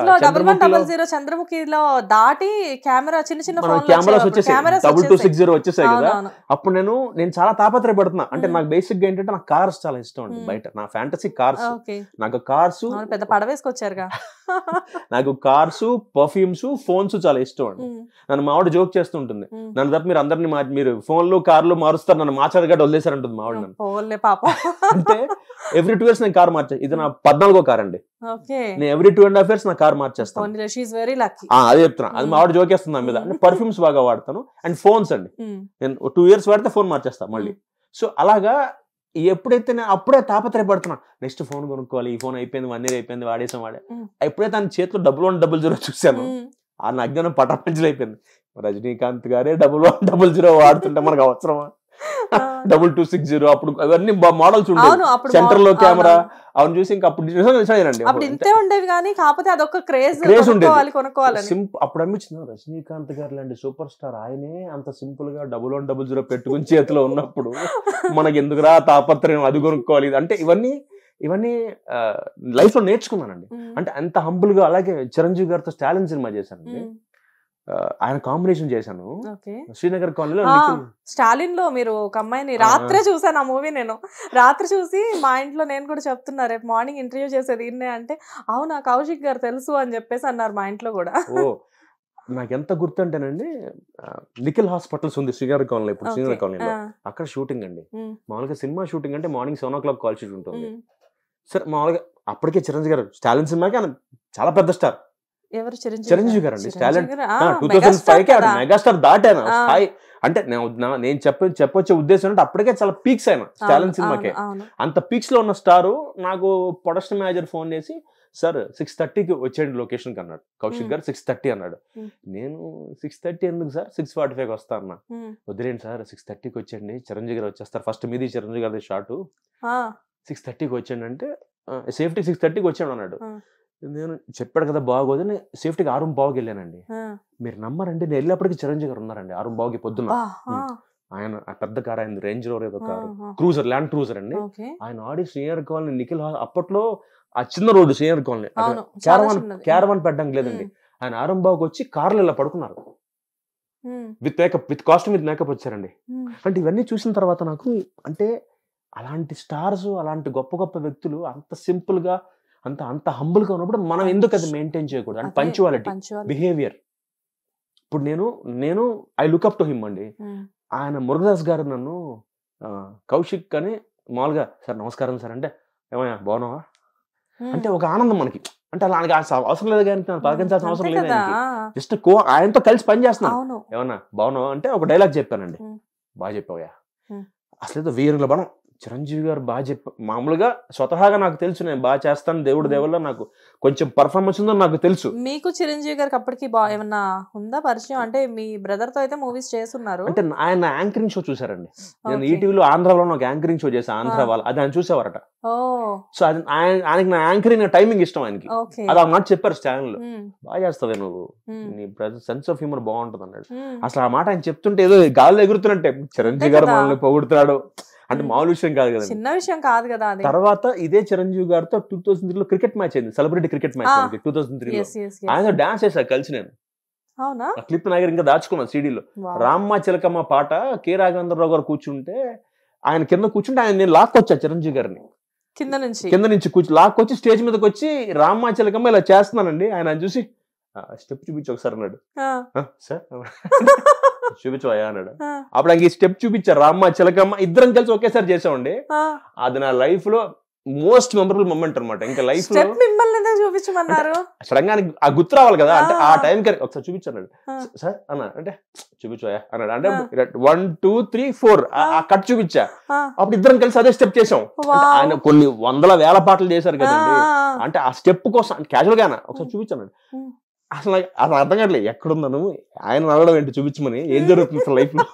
చంద్రముఖిలో దాటి కెమెరా చిన్న కెమెరాస్ వచ్చేసాయి, 2260 వచ్చేసాయి కదా. అప్పుడు నేను చాలా తాపత్రయపడుతున్నా. అంటే నాకు బేసిక్ గా ఏంటంటే, నాకు కార్స్ చాలా ఇష్టం అండి. బయట నా ఫ్యాంటసీ కార్స్, నాకు కార్స్ పెద్ద పడవేసుకొచ్చారుగా. నాకు కార్స్, పర్ఫ్యూమ్స్, ఫోన్స్ చాలా ఇష్టం అండి. నన్ను మావిడ జోక్ చేస్తుంటుంది, నన్ను తప్ప మీరు అందరినీ మీరు ఫోన్లు కార్లు మారుస్తారు, నన్ను మార్చారుగా వదిలేసారంటుంది మావిడ నన్ను. అంటే ఎవ్రీ 2 years నేను కార్ మార్చాను. ఇది నా 14వ కార్ అండి. నేను ఎవ్రీ 2.5 years నా కార్ మార్చేస్తాను. అదే చెప్తున్నా, అది మావిడ జోకేస్తుంది నా మీద. అంటే పర్ఫ్యూమ్స్ బాగా వాడతాను అండ్ ఫోన్స్ అండి. నేను 2 years వాడితే ఫోన్ మార్చేస్తాను మళ్ళీ. సో అలాగా ఎప్పుడైతే నేను అప్పుడే తాపత్రయపడుతున్నా, నెక్స్ట్ ఫోన్ కొనుక్కోవాలి, ఈ ఫోన్ అయిపోయింది, 1 year అయిపోయింది, వాడేసాం ఎప్పుడైతే తన చేతిలో 1100 చూశాను, ఆ అజ్ఞానం పటాపంచలు అయిపోయింది. రజనీకాంత్ గారే 1100 వాడుతుంటే మనకు అవసరమా? 2260 అప్పుడు అవన్నీ మోడల్స్ ఉండేవి, సెంటర్ లో కెమెరా అవన్నీ చూసి ఇంకా అప్పుడు ఉండేవి కానీ కాకపోతే అదొక క్రేజ్ ఉండేది. అప్పుడు అనిపించింది రజనీకాంత్ గారు లాంటి సూపర్ స్టార్ ఆయనే అంత సింపుల్ గా 1100 పెట్టుకుని చేతిలో ఉన్నప్పుడు మనకి ఎందుకురా తాపత్రయం అది కొనుక్కోవాలి అంటే ఇవన్నీ లైఫ్ లో నేర్చుకున్నానండి. అంటే అంత హంబుల్ గా. అలాగే చిరంజీవి గారితో స్టాలిన్ సినిమా చేశానండి, ఆయన కాంబినేషన్ చేశాను శ్రీనగర్ కాలనీలో. స్టాలిన్ లో మీరు ఒక అమ్మాయిని రాత్రే చూసాను, ఆ మూవీ నేను రాత్రి చూసి మా ఇంట్లో నేను కూడా చెప్తున్నా రేపు మార్నింగ్ ఇంటర్వ్యూ చేసేది ఈయనే అంటే, అవునా కౌశిక్ గారు తెలుసు అని చెప్పేసి అన్నారు మా ఇంట్లో కూడా. ఓ నాకు ఎంత గుర్తు అంటేనండి, నిఖిల్ హాస్పిటల్స్ ఉంది శ్రీనగర్ కాలనీ, ఇప్పుడు శ్రీనగర్ కాలనీలో అక్కడ షూటింగ్ అండి. మామూలుగా సినిమా షూటింగ్ అంటే మార్నింగ్ 7 o'clock కాల్ షీట్ ఉంటుంది. సరే మామూలుగా అప్పటికే చిరంజీవి గారు స్టాలిన్ సినిమాకి ఆయన చాలా పెద్ద స్టార్. చిరంజీవి గారు అండి స్టాలిన్ 2005 మెగాస్టార్ దాటాను స్థాయి. అంటే నేను చెప్పొచ్చే ఉద్దేశం అంటే అప్పటికే చాలా పీక్స్ అయినా స్టాలిన్ సినిమాకే. అంత పీక్స్ లో ఉన్న స్టారు నాకు ప్రొడక్షన్ మేనేజర్ ఫోన్ చేసి, సార్ 6:30కి వచ్చేయండి లొకేషన్ కి అన్నాడు. కౌశిక్ గారు 6:30 అన్నాడు. నేను 6:30 ఎందుకు సార్, 6:45 వస్తా అన్నా. వదిలేండి సార్ 6:30కి వచ్చేయండి, చిరంజీవి గారు వచ్చేస్తారు, ఫస్ట్ మీది చిరంజీవి గారి షాటు, 6:30కి వచ్చేయండి అంటే సేఫ్టీ 6:30కి వచ్చాడు అన్నాడు. నేను చెప్పాడు కదా బాగోదని సేఫ్టీకి 6:15కి వెళ్ళానండి. మీరు నమ్మరండి, నేను వెళ్ళేప్పటికి చిరంజీవి గారు ఉన్నారండి 6:15కి పొద్దున్న. ఆయన పెద్ద కార్, ఆయన రేంజ్ రోవర్ ఏదో కారు, క్రూజర్, ల్యాండ్ క్రూజర్ అండి. ఆయన ఆడి శ్రీనగర్ కాలనీ నిఖిల్ అప్పట్లో ఆ చిన్న రోడ్డు శ్రీనగర్ కాలనీ క్యారవాన్ పెట్టడానికి లేదండి. ఆయన 6:15కి వచ్చి కార్లో ఇలా పడుకున్నారు, విత్ కాస్ట్యూమ్ విత్ మేకప్ వచ్చారండి. అంటే ఇవన్నీ చూసిన తర్వాత నాకు అంటే అలాంటి స్టార్స్, అలాంటి గొప్ప గొప్ప వ్యక్తులు అంత సింపుల్ గా అంత హంబుల్ గా ఉన్నప్పుడు మనం ఎందుకు అది మెయింటైన్ చేయకూడదు? అంటే పంక్చువాలిటీ, బిహేవియర్. ఇప్పుడు నేను I look up to him అండి. ఆయన మురుగదాస్ గారు నన్ను కౌశిక్ అని మామూలుగా సార్ నమస్కారం సార్ అంటే, ఏమయ్యా బాగున్నావా అంటే ఒక ఆనందం మనకి. అంటే అలా అవసరం లేదు కానీ పలకించాల్సిన అవసరం లేదు, జస్ట్ ఆయనతో కలిసి పని చేస్తున్నాను. ఏమన్నా బాగున్నావా అంటే ఒక డైలాగ్ చెప్పానండి, బాగా చెప్పావయ్యా. అసలు ఏదో వీరుల బలం. చిరంజీవి గారు బాగా మామూలుగా స్వతహాగా నాకు తెలుసు నేను బాగా చేస్తాను, దేవుడి దేవుళ్ళ నాకు కొంచెం పర్ఫార్మెన్స్ ఉందో నాకు తెలుసు. మీకు చిరంజీవి గారికి అప్పటికి ఏమన్నా ఉందా పరిచయం? అంటే మీ బ్రదర్ తో అయితే మూవీస్ చేస్తున్నారు. అంటే ఆయన యాంకరింగ్ షో చూసారండి. నేను ఈటీవీలో ఆంధ్రాలో ఒక యాంకరింగ్ షో చేశాను, ఆంధ్ర వాళ్ళు, అది ఆయన చూసేవారట. సో అది ఆయనకి నా యాంకరింగ్ టైమింగ్ ఇష్టం ఆయనకి. అది ఆ మాట చెప్పారు స్టాలిన్ లో, బాగా చేస్తావే నువ్వు, నీ సెన్స్ ఆఫ్ హ్యూమర్ బాగుంటుంది అన్నాడు. అసలు ఆ మాట ఆయన చెప్తుంటే ఏదో గాల్లో ఎగురుతున్నట్టే, చిరంజీవి గారు మనల్ని పొగుడుతున్నాడు అంటే మామూలు విషయం కాదు కదా, చిన్న విషయం కాదు కదా. తర్వాత ఇదే చిరంజీవి గారితో 2003లో క్రికెట్ మ్యాచ్ అయింది, సెలబ్రిటీ క్రికెట్ మ్యాచ్ 2003లో. ఆయన డాన్స్ చేశా కలిసి నేను. ఆ క్లిప్ నా దగ్గర ఇంకా దాచుకున్నాను సీడీలో. రామ్మ చిలకమ్మ పాట కె రాఘవేంద్రరావు గారు కూర్చుంటే ఆయన కింద కూర్చుంటే ఆయన నేను లాక్కొచ్చా చిరంజీవి గారిని కింద నుంచి లాక్కొచ్చి స్టేజ్ మీదకి వచ్చి రామ్మ చిలకమ్మ ఇలా చేస్తున్నానండి. ఆయన చూసి స్టెప్ చూపించి ఒకసారి అన్నాడు, సార్ చూపించవయ్యా అన్నాడు. అప్పుడు ఆయన ఈ స్టెప్ చూపించారు, రామ్మ చిలకమ్మ ఇద్దరం కలిసి ఒకేసారి చేసామండి. అది నా లైఫ్ లో మోస్ట్ మెమరబుల్ మూమెంట్ అనమాట. ఇంకా లైఫ్ లో చూపించమన్నారు సడన్గా ఆ గుర్తు రావాలి కదా, అంటే ఆ టైం ఒకసారి చూపించన్నాడు. సార్ అన్నా అంటే చూపించవయ్యా అన్నాడు. అంటే 1 2 3 4 ఆ కట్ చూపించా. అప్పుడు ఇద్దరం కలిసి అదే స్టెప్ చేసాం. ఆయన కొన్ని వందల వేల పాటలు చేశారు కదండి. అంటే ఆ స్టెప్ కోసం క్యాజువల్ గానా ఒకసారి చూపించన్నాడు. అసలు అర్థం కావట్లేదు, ఎక్కడున్నాను ఆయన నడవడం ఏంటి చూపించమని, ఏం జరుగుతుంది లైఫ్ లో.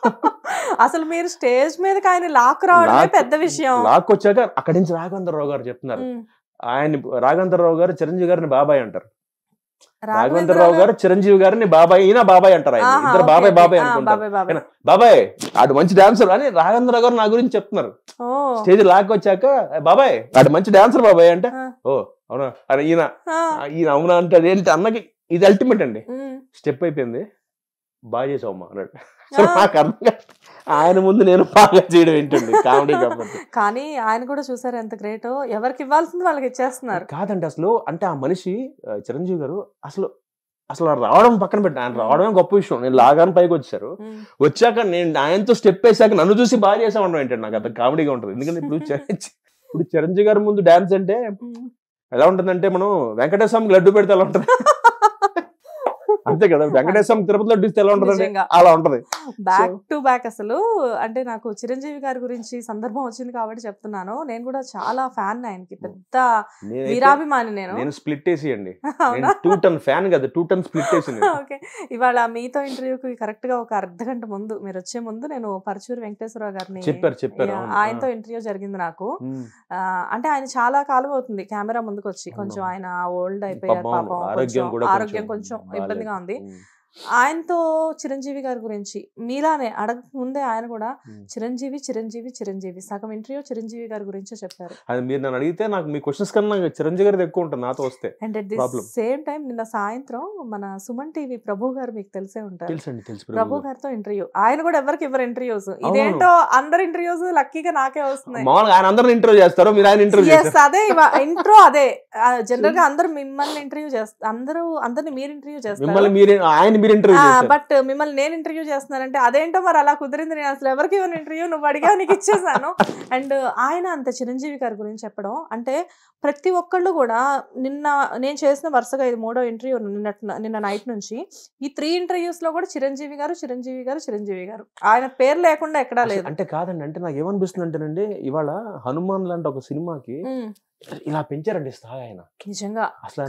అసలు మీరు స్టేజ్ మీదకి ఆయన లాక్ రావడమే పెద్ద విషయం. లాక్ వచ్చాక అక్కడి నుంచి రాఘవేంద్రరావు గారు చెప్తున్నారు, ఆయన రాఘవేంద్రరావు గారు చిరంజీవి గారిని బాబాయ్ అంటారు, రాఘవేంద్రరావు గారు చిరంజీవి గారిని బాబాయ్, ఈయన బాబాయ్ అంటారు. ఆయన ఇద్దరు బాబాయ్ అనుకుంటారు. బాబాయ్ ఆడు మంచి డాన్సర్ అని రాఘవేంద్రరావు గారు నా గురించి చెప్తున్నారు. స్టేజ్ లాక్ వచ్చాక బాబాయ్ ఆడు మంచి డాన్సర్ బాబాయ్ అంటే, ఓ అవునా అరే ఈయన అవునా అంటే అదేంటి అన్నకి ఇది అల్టిమేట్ అండి. స్టెప్ అయిపోయింది, బాగా చేసావమ్మా అన్నాడు. నాకు అర్థం ఆయన ముందు నేను బాగా చేయడం ఏంటండి కామెడీ కాబట్టి. కానీ ఆయన కూడా చూసారు ఎంత గ్రేట్, ఎవరికి ఇవ్వాల్సింది వాళ్ళకి ఇచ్చేస్తున్నారు. కాదండి అసలు అంటే ఆ మనిషి చిరంజీవి గారు అసలు రావడం పక్కన పెట్టి, ఆయన రావడమే గొప్ప విషయం. నేను లాగానే పైకి వచ్చారు, వచ్చాక నేను ఆయనతో స్టెప్ వేసాక నన్ను చూసి బాగా చేసా ఉండడం ఏంటండి, నాకు అంత కామెడీగా ఉంటుంది. ఎందుకంటే ఇప్పుడు చిరంజీవి గారి ముందు డాన్స్ అంటే ఎలా ఉంటుందంటే మనం వెంకటేశ్వర స్వామికి లడ్డు పెడితే ఎలా ఉంటుంది అంతే కదా, వెంకటేశ్వర తిరుపతి లడ్డు ఇస్తే ఎలా ఉంటుంది అలా ఉంటది. బ్యాక్ టు బ్యాక్ అసలు. అంటే నాకు చిరంజీవి గారి గురించి సందర్భం వచ్చింది కాబట్టి చెప్తున్నాను, నేను కూడా చాలా ఫ్యాన్ ఆయనకి, పెద్ద వీరాభిమాని. నేను స్ప్లిట్ వేసి అండి, 2 టన్ ఫ్యాన్ కదా, 2 టన్ స్ప్లిట్ వేసి. ఓకే, ఇవాళ మీతో ఇంటర్వ్యూకి కరెక్ట్ గా ఒక అర్ధగంట ముందు, మీరు వచ్చే ముందు నేను పరచూరి వెంకటేశ్వరరావు గారిని చెప్పారు, ఆయనతో ఇంటర్వ్యూ జరిగింది నాకు. అంటే ఆయన చాలా కాలం అవుతుంది కెమెరా ముందుకు వచ్చి, కొంచెం ఆయన ఓల్డ్ అయిపోయారు పాపం, ఆరోగ్యం కొంచెం ఇబ్బందిగా ఉంది. ఆయనతో చిరంజీవి గారి గురించి మీలానే అడగ ముందే ఆయన కూడా చిరంజీవి చిరంజీవి చిరంజీవి సగం ఇంటర్వ్యూ చిరంజీవి గారి గురించే చెప్పారు. అది మీరు నన్ను అడిగితే నాకు మీ క్వశ్చన్స్ కన్నా చిరంజీవి గారిది ఎక్కువ ఉంటుంది నాతో వస్తే. And at the same time నిన్న సాయంత్రం మన సుమన్ టీవీ ప్రభు గారు మీకు తెలిసే ఉంటారు, ప్రభు గారితో ఇంటర్వ్యూ. ఆయన కూడా ఎవరికి ఇవ్వరు ఇంటర్వ్యూస్, ఇదేంటో అందరు ఇంటర్వ్యూస్ లక్కీగా నాకే వస్తున్నాయి. ఆయన అందరూ ఇంటర్వ్యూ చేస్తారు, మీరు ఆయన ఇంటర్వ్యూ చేస్తారు. అదే ఇంట్రో, అదే జనరల్ గా అందరు మిమ్మల్ని ఇంటర్వ్యూ చేస్తారు, అందరిని మీరు ఇంటర్వ్యూ చేస్తారు, బట్ మిమ్మల్ని నేను ఇంటర్వ్యూ చేస్తున్నానంటే అదేంటో మరి అలా కుదిరింది. నేను అసలు ఎవరికి ఇవ్వను ఇంటర్వ్యూ, నువ్వు అడిగా నీకు ఇచ్చేసాను. అండ్ ఆయన అంత చిరంజీవి గారి గురించి చెప్పడం అంటే ప్రతి ఒక్కళ్ళు కూడా, నిన్న నేను చేసిన వరుసగా ఇది 3వ ఇంటర్వ్యూ నిన్న నైట్ నుంచి, ఈ 3 ఇంటర్వ్యూస్ లో కూడా చిరంజీవి గారు చిరంజీవి గారు చిరంజీవి గారు, ఆయన పేరు లేకుండా ఎక్కడా లేదు. అంటే కాదండి, అంటే నాకు ఏమనిపిస్తుంది అంటేనండి, ఇవాళ హనుమాన్ లాంటి ఒక సినిమాకి ఇలా పెంచారండి స్థాయి ఆయన. నిజంగా అసలు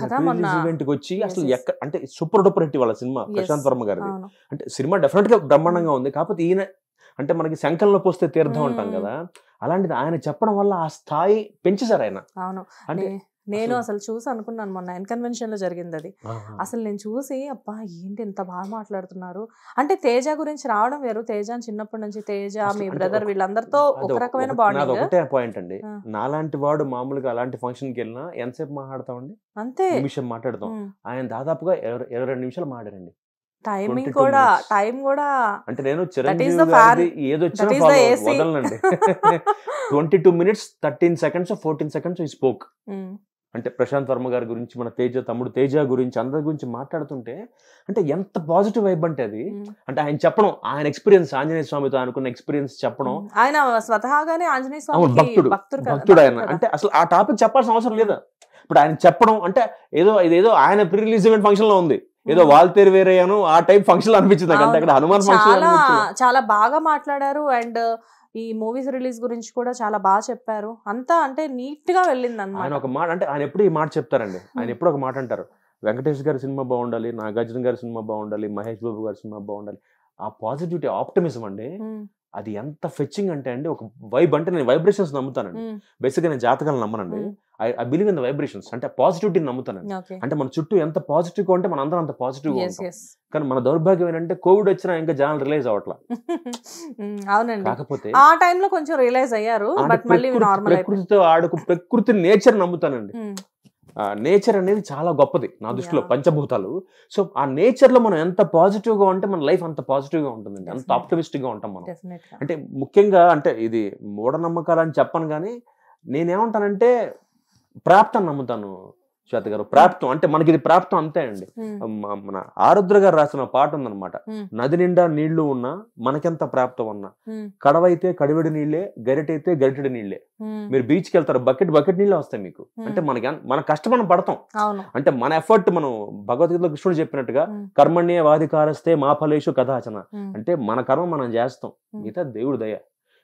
ఈవెంట్ కి వచ్చి అసలు అంటే సూపర్ డూపర్ హిట్ వాళ్ళ సినిమా ప్రశాంత్ వర్మ గారిది. అంటే సినిమా డెఫినెట్ గా బ్రహ్మాండంగా ఉంది, కాకపోతే ఈయన అంటే మనకి శంఖంలో పోస్తే తీర్థం అంటాం కదా, అలాంటిది ఆయన చెప్పడం వల్ల ఆ స్థాయి పెంచేశారు ఆయన. అవును, అంటే నేను అసలు చూసి అనుకున్నాను, మొన్న కన్వెన్షన్ లో జరిగింది అది. అసలు నేను చూసి అబ్బా ఏంటి ఎంత బాగా మాట్లాడుతున్నారు. అంటే తేజ గురించి రావడం వేరు, తేజ చిన్నప్పటి నుంచి తేజ మీ బ్రదర్ వీళ్ళందరితో ఒక రకమైన బాండింగ్. ఒకటే పాయింట్ అండి, నాలాంటి వాడు మామూలుగా అలాంటి ఫంక్షన్ కి వెళ్ళినా ఎంతసేపు మాట్లాడతామండి, అంతే నిమిషం మాట్లాడతాం. ఆయన దాదాపుగా 22 నిమిషాలు మాట్లాడారండి. టైం కూడా అంటే నేను చిరంజీవి గారిది ఏదొచ్చినా వదలనండి. 22 minutes 13 seconds 14 seconds ఈ స్పోక్. అంటే ప్రశాంత్ వర్మ గారి గురించి, మన తమ్ముడు తేజ గురించి, అందరి గురించి మాట్లాడుతుంటే అంటే ఎంత పాజిటివ్ వైబ్ అంటే అది. అంటే ఆయన చెప్పడం, ఆయన ఎక్స్పీరియన్స్, ఆంజనేయ స్వామితో అనుకున్న ఎక్స్పీరియన్స్ చెప్పడం. ఆయన స్వతహాగానే ఆంజనేయ స్వామి భక్తుడు ఆయన. అంటే అసలు ఆ టాపిక్ చెప్పాల్సిన అవసరం లేదా. ఇప్పుడు ఆయన చెప్పడం అంటే ఇదేదో ఆయన ప్రీ రిలీజ్ ఈవెంట్ ఫంక్షన్ లో ఉంది, ఏదో వాల్తేరు వేరేయాను ఆ టైప్ ఫంక్షన్ అనిపించింది నాకు. అంటే అక్కడ హనుమాన్ ఫంక్షన్ చాలా బాగా మాట్లాడారు. అండ్ ఈ మూవీస్ రిలీజ్ గురించి కూడా చాలా బాగా చెప్పారు. అంతా అంటే నీట్ గా వెళ్ళింది అన్నమాట. ఆయన ఒక మాట అంటే ఆయన ఎప్పుడు ఈ మాట చెప్తారండి, ఆయన ఎప్పుడు ఒక మాట అంటారు, వెంకటేష్ గారి సినిమా బాగుండాలి, నాగార్జున గారి సినిమా బాగుండాలి, మహేష్ బాబు గారి సినిమా బాగుండాలి. ఆ పాజిటివిటీ, ఆప్టిమిజం అండి, అది ఎంత ఫెచ్చింగ్ అంటే అండి, ఒక వైబ్. అంటే నేను వైబ్రేషన్స్ నమ్ముతానండి, బేసిక్గా నేను జాతకాలను నమ్మనండి. I believe in the vibrations, అంటే పాజిటివిటీని నమ్ముతానండి. అంటే మన చుట్టూ ఎంత పాజిటివ్గా ఉంటే మన అందరం అంత పాజిటివ్గా ఉంటాం. కానీ మన దౌర్భాగ్యం ఏంటంటే కోవిడ్ వచ్చినా ఇంకా జనాలు రిలైజ్ అవ్వట్లా. అవునండి, కాకపోతే ఆ టైంలో కొంచెం రియలైజ్ అయ్యారు. ప్రకృతితో ఆడుకు, ప్రకృతి నేచర్ నమ్ముతానండి. నేచర్ అనేది చాలా గొప్పది నా దృష్టిలో, పంచభూతాలు. సో ఆ నేచర్ లో మనం ఎంత పాజిటివ్ గా ఉంటే మన లైఫ్ అంత పాజిటివ్ గా ఉంటుందండి, అంత ఆప్టిమిస్టిక్ గా ఉంటాం మనం. అంటే ముఖ్యంగా అంటే ఇది మూఢనమ్మకాలు అని చెప్పను, కానీ నేనేమంటానంటే ప్రాప్తం నమ్ముతాను శ్వేత గారు. ప్రాప్తం అంటే మనకి ఇది ప్రాప్తం అంతే అండి. మన ఆరుద్ర గారు రాసిన పాట ఉందన్నమాట, నది నిండా నీళ్లు ఉన్నా మనకెంత ప్రాప్తం ఉన్నా, కడవైతే కడివెడి నీళ్లే, గరిటైతే గరిటెడి నీళ్లే. మీరు బీచ్కి వెళ్తారు, బకెట్ నీళ్ళే వస్తాయి మీకు. అంటే మన కష్టం మనం పడతాం, అంటే మన ఎఫర్ట్. మనం భగవద్గీతలో కృష్ణుడు చెప్పినట్టుగా కర్మణ్యే వాధికారస్తే మా ఫలేషు కథాచన, అంటే మన కర్మ మనం చేస్తాం, మిగతా దేవుడు దయ.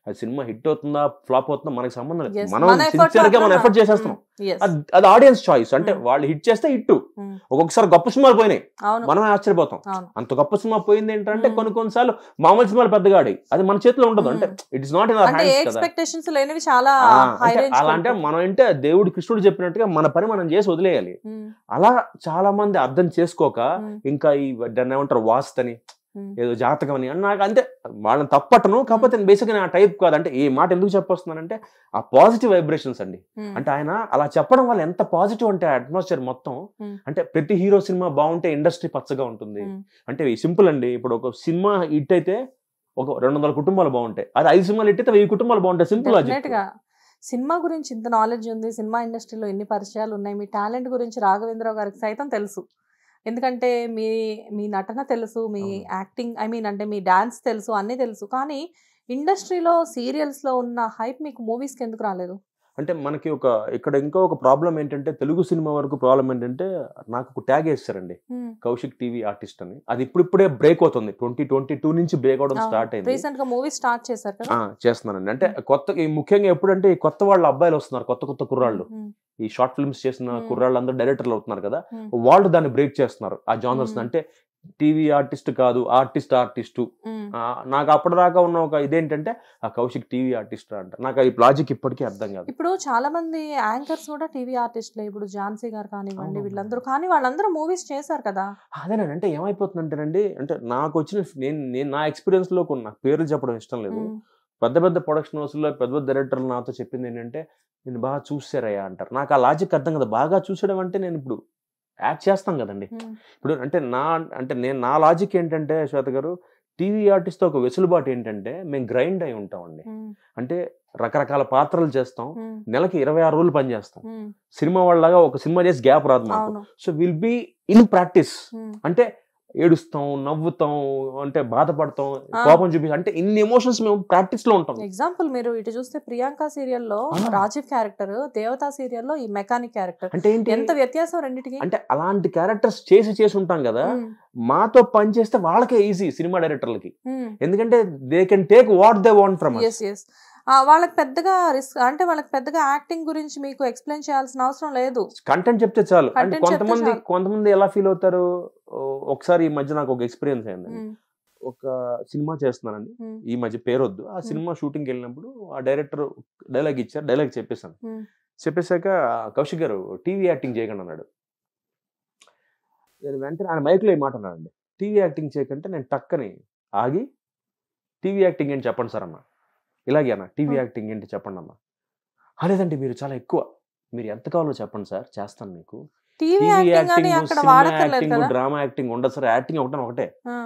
అది సినిమా హిట్ అవుతుందా ఫ్లాప్ అవుతుందా మనకి సంబంధం లేదు, మనం సిన్సియర్ గా మనం ఎఫర్ట్ చేసేస్తాం. అది ఆడియన్స్ చాయిస్. అంటే వాళ్ళు హిట్ చేస్తే హిట్. ఒక్కొక్కసారి గొప్ప సినిమాలు పోయినాయి, మనమే ఆశ్చర్యపోతాం. అంత గొప్ప సినిమా పోయింది ఏంటంటే కొన్నిసార్లు మామూలు సినిమాలు పెద్దగా ఆడి, అది మన చేతిలో ఉండదు. అంటే it is not in our hands కదా. అలా అంటే మనం అంటే దేవుడు కృష్ణుడు చెప్పినట్టుగా మన పని మనం చేసి వదిలేయాలి. అలా చాలా మంది అర్థం చేసుకోక ఇంకా ఈ దాన్ని ఏమంటారు వాస్తని, ఏదో జాతకం అని నాకు, అంతే వాళ్ళని తప్పటను. కాకపోతే బేసిక్గా నా టైప్ కాదు. అంటే ఈ మాట ఎందుకు చెప్పొస్తున్నానంటే ఆ పాజిటివ్ వైబ్రేషన్స్ అండి. అంటే ఆయన అలా చెప్పడం వల్ల ఎంత పాజిటివ్ అంటే అట్మాస్ఫియర్ మొత్తం. అంటే ప్రతి హీరో సినిమా బాగుంటే ఇండస్ట్రీ పచ్చగా ఉంటుంది. అంటే సింపుల్ అండి. ఇప్పుడు ఒక సినిమా హిట్ అయితే ఒక 200 కుటుంబాలు బాగుంటాయి, అది 5 సినిమాలు ఎట్టితే 1000 కుటుంబాలు బాగుంటాయి. Simple logic. సినిమా గురించి ఇంత నాలెడ్జ్ ఉంది, సినిమా ఇండస్ట్రీలో ఎన్ని పరిచయాలు ఉన్నాయి, మీ టాలెంట్ గురించి రాఘవేంద్రరావు గారికి సైతం తెలుసు. ఎందుకంటే మీ నటన తెలుసు, మీ యాక్టింగ్ అంటే మీ డాన్స్ తెలుసు, అన్నీ తెలుసు. కానీ ఇండస్ట్రీలో సీరియల్స్లో ఉన్న హైప్ మీకు మూవీస్కి ఎందుకు రాలేదు? అంటే మనకి ఇక్కడ ఇంకో ఒక ప్రాబ్లం ఏంటంటే, తెలుగు సినిమా వరకు ప్రాబ్లం ఏంటంటే, నాకు ఒక ట్యాగ్ వేస్తారండి, కౌశిక్ టీవీ ఆర్టిస్ట్ అని. అది ఇప్పుడిప్పుడే బ్రేక్ అవుతుంది. 2022 నుంచి బ్రేక్ అవడం స్టార్ట్ అయింది. రీసెంట్ గా మూవీ స్టార్ట్ చేశారు కదా? చేస్తున్నానండి. అంటే ముఖ్యంగా ఎప్పుడంటే ఈ కొత్త వాళ్ళ అబ్బాయిలు వస్తున్నారు, కొత్త కుర్రాళ్ళు, ఈ షార్ట్ ఫిల్మ్స్ చేసిన కుర్రాళ్ళు అందరూ డైరెక్టర్లు అవుతున్నారు కదా, వాళ్ళు దాన్ని బ్రేక్ చేస్తున్నారు ఆ జానర్స్. అంటే టీవీ ఆర్టిస్ట్ కాదు, ఆర్టిస్టు. నాకు అప్పటిదాకా ఉన్న ఒక ఇదేంటంటే ఆ కౌశిక్ టీవీ ఆర్టిస్ట్ అంట. నాకు ఈ లాజిక్ ఇప్పటికీ అర్థం కాదు. ఇప్పుడు చాలా మంది యాంకర్స్ కూడా టీవీ ఆర్టిస్ట్లే. ఇప్పుడు ఝాన్సీ గారు కానివ్వండి, వీళ్ళందరూ, కానీ వాళ్ళందరూ మూవీస్ చేశారు కదా. అదేనండి. అంటే ఏమైపోతుందంటేనండి, అంటే నాకు వచ్చిన నేను నా ఎక్స్పీరియన్స్ లో నాకు పేర్లు చెప్పడం ఇష్టం లేదు. పెద్ద ప్రొడక్షన్ హౌస్లో పెద్ద డైరెక్టర్లు నాతో చెప్పింది ఏంటంటే, నేను బాగా చూసారయ్యా అంటారు. నాకు ఆ లాజిక్ అర్థం కదా. బాగా చూసడం అంటే నేను ఇప్పుడు యాక్ట్ చేస్తాం కదండి. ఇప్పుడు నేను నా లాజిక్ ఏంటంటే శ్వేత గారు, టీవీ ఆర్టిస్ట్ ఒక వెసులుబాటు ఏంటంటే, మేము గ్రైండ్ అయి ఉంటామండి. అంటే రకరకాల పాత్రలు చేస్తాం, నెలకి 26 రోజులు పని చేస్తాం. సినిమా వాళ్ళగా ఒక సినిమా చేసి గ్యాప్ రాదు మాకు. So will be in practice. అంటే ఏడుస్తాం, నవ్వుతాం, అంటే బాధపడతాం, కోపం చూపిస్తాం, అంటే ఇన్ని ఎమోషన్స్ మేము ప్రాక్టీస్ లో ఉంటాం. ఎగ్జాంపుల్ మీరు ఇటు చూస్తే ప్రియాంక సీరియల్లో రాజీవ్ క్యారెక్టర్, దేవతా సీరియల్లో ఈ మెకానిక్ క్యారెక్టర్, అంటే ఎంత వ్యత్యాసం రెండింటికి. అంటే అలాంటి క్యారెక్టర్స్ చేసి ఉంటాం కదా, మాతో పని చేస్తే వాళ్ళకే ఈజీ సినిమా డైరెక్టర్లకి. ఎందుకంటే they can take what they want from us. వాళ్ళకి పెద్దగా రిస్క్, అంటే వాళ్ళకి పెద్దగా యాక్టింగ్ గురించి మీకు ఎక్స్ప్లెయిన్ చేయాల్సిన అవసరం లేదు, కంటెంట్ చెప్తే చాలు. అంటే కొంతమంది ఎలా ఫీల్ అవుతారు, ఒకసారి ఈ మధ్య నాకు ఒక ఎక్స్పీరియన్స్ అయింది. ఒక సినిమా చేస్తున్నానండి, ఈ మధ్య పేరొద్దు, ఆ సినిమా షూటింగ్కి వెళ్ళినప్పుడు ఆ డైరెక్టర్ డైలాగ్ ఇచ్చారు, డైలాగ్ చెప్పేశాను. చెప్పేశాక కౌశిక్ గారు టీవీ యాక్టింగ్ చేయకండి అన్నాడు. నేను వెంటనే ఆయన మైక్లో ఈ మాట అన్నాడండి, టీవీ యాక్టింగ్ చేయకంటే నేను టక్కని ఆగి, టీవీ యాక్టింగ్ ఏంటి చెప్పండి సార్ అన్న. ఇలాగే అన్న, టీవీ యాక్టింగ్ ఏంటి చెప్పండి అన్న. లేదండి మీరు చాలా ఎక్కువ, మీరు ఎంత కావాలో చెప్పండి సార్, చేస్తాను మీకు. TV acting, cinema acting, drama acting ఉండదు సార్. యాక్టింగ్ ఒకటే,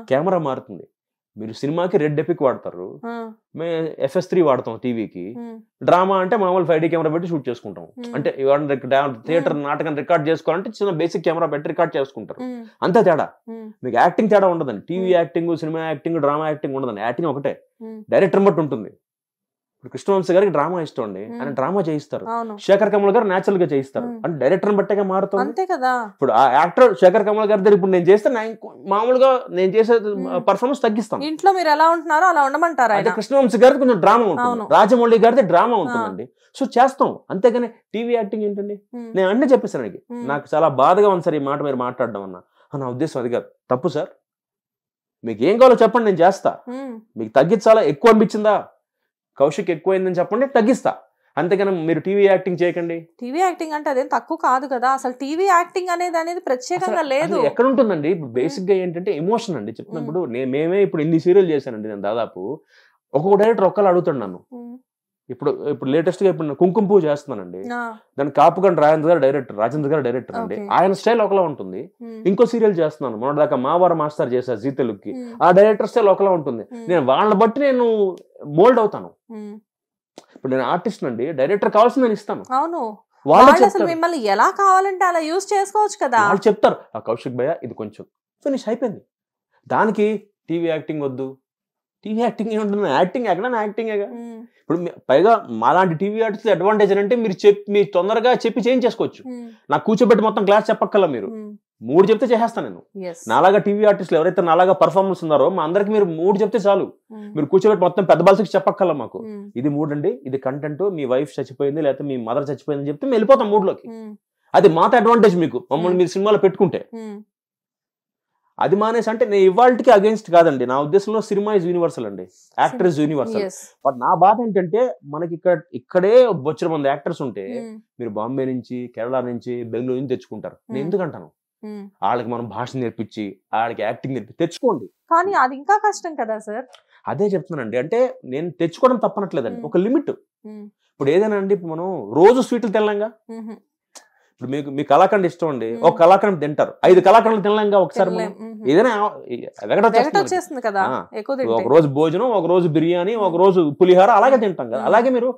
కెమెరా మారుతుంది. మీరు సినిమాకి రెడ్ ఎపిక్ వాడతారు, మేము FS3 వాడతాం టీవీకి. డ్రామా అంటే మామూలు 5D కెమెరా పెట్టి షూట్ చేసుకుంటాం. అంటే థియేటర్ నాటకం రికార్డ్ చేసుకోవాలంటే చిన్న బేసిక్ కెమెరా పెట్టి రికార్డ్ చేసుకుంటారు, అంతే తేడా. మీకు యాక్టింగ్ తేడా ఉండదండి. TV acting, cinema acting, drama acting ఉండదండి. యాక్టింగ్ ఒకటే, డైరెక్టర్ బట్టి ఉంటుంది. ఇప్పుడు కృష్ణవంశీ గారికి డ్రామా ఇష్టం అండి, ఆయన డ్రామా చేయిస్తారు. శేఖర్ కమల్ గారు నేచురల్ గా చేయిస్తారు, అంటే డైరెక్టర్ బట్టే మారుతుంది, అంతే కదా. ఇప్పుడు ఆ యాక్టర్ శేఖర్ కమల్ గారి దగ్గర ఇప్పుడు నేను చేస్తే మామూలుగా నేను చేసే పర్ఫార్మెన్స్ తగ్గిస్తాను. ఇంట్లో మీరు ఎలా ఉంటున్నారో అలా ఉండమంటారు. అంటే కృష్ణవంశీ గారికి కొంచెం డ్రామా ఉంటుంది, రాజమౌళి గారిది డ్రామా ఉంటుందండి. సో చేస్తాం, అంతేగాని టీవీ యాక్టింగ్ ఏంటండి. నేను అన్నీ చెప్పేసాను, నాకు చాలా బాధగా ఉంది సార్ ఈ మాట మీరు మాట్లాడడం అన్న. నా ఉద్దేశం అది కాదు, తప్పు సార్. మీకు ఏం కావాలో చెప్పండి, నేను చేస్తా. మీకు తగ్గించాలా, ఎక్కువ అనిపించిందా, కౌశిక్ ఎక్కువైందని చెప్పండి, తగ్గిస్తా. అంతేగాని మీరు టీవీ యాక్టింగ్ చేయకండి. టీవీ యాక్టింగ్ అంటే అదేం తక్కువ కాదు కదా. అసలు టీవీ యాక్టింగ్ అనేది ప్రత్యేకంగా లేదు. ఎక్కడ ఉంటుందండి. ఇప్పుడు బేసిక్ గా ఏంటంటే ఎమోషన్ అండి. చెప్తున్నప్పుడు మేమే ఇప్పుడు ఇన్ని సీరియల్ చేశానండి నేను. దాదాపు ఒక్కొక్క డైరెక్టర్ ఒక్కళ్ళు అడుగుతాడు నన్ను. ఇప్పుడు లేటెస్ట్ గా ఇప్పుడు కుంకుమ పువ్వు చేస్తున్నానండి, దాని కాపుగండి రాజేంద్ర గారు డైరెక్టర్ అండి. ఆయన స్టైల్ ఒకలా ఉంటుంది. ఇంకో సీరియల్ చేస్తున్నాను, మొన్న దాకా మావార మాస్టర్ చేశారు జీ తెలుగుకి, ఆ డైరెక్టర్ స్టైల్ ఒకలా ఉంటుంది. నేను వాళ్ళని బట్టి నేను మోల్డ్ అవుతాను. ఇప్పుడు నేను ఆర్టిస్ట్ అండి, డైరెక్టర్ కావాల్సింది నేను ఇస్తాను. అవును, వాళ్ళు మిమ్మల్ని ఎలా కావాలంటే అలా యూజ్ చేసుకోవచ్చు కదా. వాళ్ళు చెప్తారు, ఆ కౌశిక్ భయ్య ఇది కొంచెం ఫినిష్ అయిపోయింది, దానికి టీవీ యాక్టింగ్ వద్దు. టీవీ యాక్టింగ్ ఏముంటుంది, యాక్టింగ్ ఎక్కడ యాక్టింగేగా. ఇప్పుడు పైగా మాలాంటి టీవీ ఆర్టిస్ట్ అడ్వాంటేజ్ అంటే మీరు తొందరగా చెప్పి చేంజ్ చేసుకోవచ్చు. నాకు కూర్చోబెట్టి మొత్తం క్లాస్ చెప్పక్కల్లా, మీరు 3 చెప్తే చేసేస్తాను నేను. నాలాగా టీవీ ఆర్టిస్టులు ఎవరైతే నాలాగా పర్ఫార్మెన్స్ ఉన్నారో మా అందరికి మీరు 3 చెప్తే చాలు. మీరు కూర్చోబెట్టి మొత్తం పెద్ద బాల్స్కి చెప్పక్కల్లా మాకు. ఇది 3 అండి, ఇది కంటెంట్, మీ వైఫ్ చచ్చిపోయింది లేకపోతే మీ మదర్ చచ్చిపోయిందని చెప్తే మేము వెళ్ళిపోతాం 3లోకి. అది మాతో అడ్వాంటేజ్ మీకు, మమ్మల్ని మీరు సినిమాలో పెట్టుకుంటే. అది మానేసి అంటే నేను ఇవాళకి అగేన్స్ట్ కాదండి. నా ఉద్దేశంలో సినిమా ఇస్ యూనివర్సల్ అండి, యాక్టర్ ఇస్ యూనివర్సల్. బట్ నా బాధ ఏంటంటే మనకి ఇక్కడే బొచ్చర మంది యాక్టర్స్ ఉంటే మీరు బాంబే నుంచి, కేరళ నుంచి, బెంగళూరు నుంచి తెచ్చుకుంటారు. నేను ఎందుకంటాను, వాళ్ళకి మనం భాష నేర్పించి వాళ్ళకి యాక్టింగ్ నేర్పించి తెచ్చుకోండి. కానీ అది ఇంకా కష్టం కదా సార్. అదే చెప్తున్నానండి, అంటే నేను తెచ్చుకోవడం తప్పనట్లేదండి, ఒక లిమిట్. ఇప్పుడు ఏదైనా అండి, ఇప్పుడు మనం రోజు స్వీట్లు తెల్లంగా, ఇప్పుడు మీ కళాఖండ్ ఇష్టం అండి, ఒక కళాఖండ్ తింటారు, 5 కళాఖండ్లు తినలేంగా ఒకసారి మనం. ఏదైనా వచ్చేస్తుంది కదా, ఒక రోజు భోజనం, ఒక రోజు బిర్యానీ, ఒక రోజు పులిహార అలాగే తింటాం కదా. అలాగే మీరు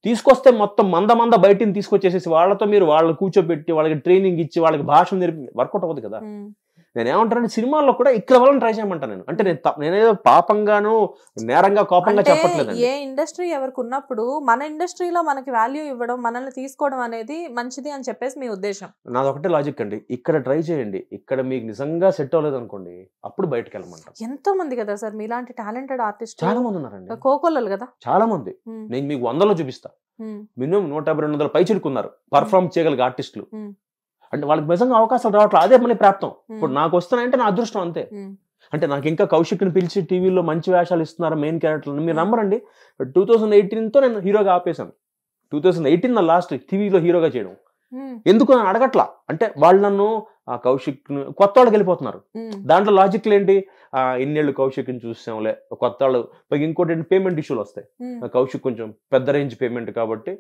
తీసుకొస్తే మొత్తం మంద బయటిని తీసుకొచ్చేసేసి వాళ్ళతో మీరు వాళ్ళని కూర్చోబెట్టి వాళ్ళకి ట్రైనింగ్ ఇచ్చి వాళ్ళకి భాష నేర్పి వర్కౌట్ అవ్వదు కదా. నేను ఏమంటానంటే సినిమాల్లో కూడా ఇక్కడ వాళ్ళని ట్రై చేయమంటాను నేను. అంటే నేనేదో పాపంగాను నేరంగా కోపంగా చెప్పట్లేదు. ఏ ఇండస్ట్రీ ఎవరికి ఉన్నప్పుడు మన ఇండస్ట్రీలో మనకి వాల్యూ ఇవ్వడం, మనల్ని తీసుకోవడం అనేది మంచిది అని చెప్పేసి మీ ఉద్దేశం. నాది ఒకటే లాజిక్ అండి, ఇక్కడ ట్రై చేయండి, ఇక్కడ మీకు నిజంగా సెట్ అవ్వలేదు అనుకోండి అప్పుడు బయటకు వెళ్ళమంటారు. ఎంతో మంది కదా సార్ మీలాంటి టాలెంటెడ్ ఆర్టిస్ట్, చాలా మంది ఉన్నారండి, కోకోళ్ళు కదా చాలా మంది. నేను మీకు 100లో చూపిస్తా, మినిమం 150-200 పై చిలుకున్నారు పర్ఫార్మ్ చేయగలిగే ఆర్టిస్టులు. అంటే వాళ్ళకి నిజంగా అవకాశాలు రావట్లేదు, అదే మళ్ళీ ప్రాప్తం. ఇప్పుడు నాకు వస్తున్నాయంటే నా అదృష్టం అంతే. అంటే నాకు ఇంకా కౌశిక్ని పిలిచి టీవీలో మంచి వేషాలు ఇస్తున్నారు మెయిన్ క్యారెక్టర్లు. మీరు నమ్మరండి, 2018తో నేను హీరోగా ఆపేశాను. 2018 నా లాస్ట్ టీవీలో హీరోగా చేయడం. ఎందుకు అని అడగట్లా, అంటే వాళ్ళు నన్ను కౌశిక్ కొత్త వాళ్ళకి వెళ్ళిపోతున్నారు. దాంట్లో లాజిక్లు ఏంటి, ఇన్నేళ్ళు కౌశిక్ని చూసాంలే, కొత్త వాళ్ళు. ఇంకోటి ఏంటి, పేమెంట్ ఇష్యూలు వస్తాయి. కౌశిక్ కొంచెం పెద్ద రేంజ్ పేమెంట్ కాబట్టి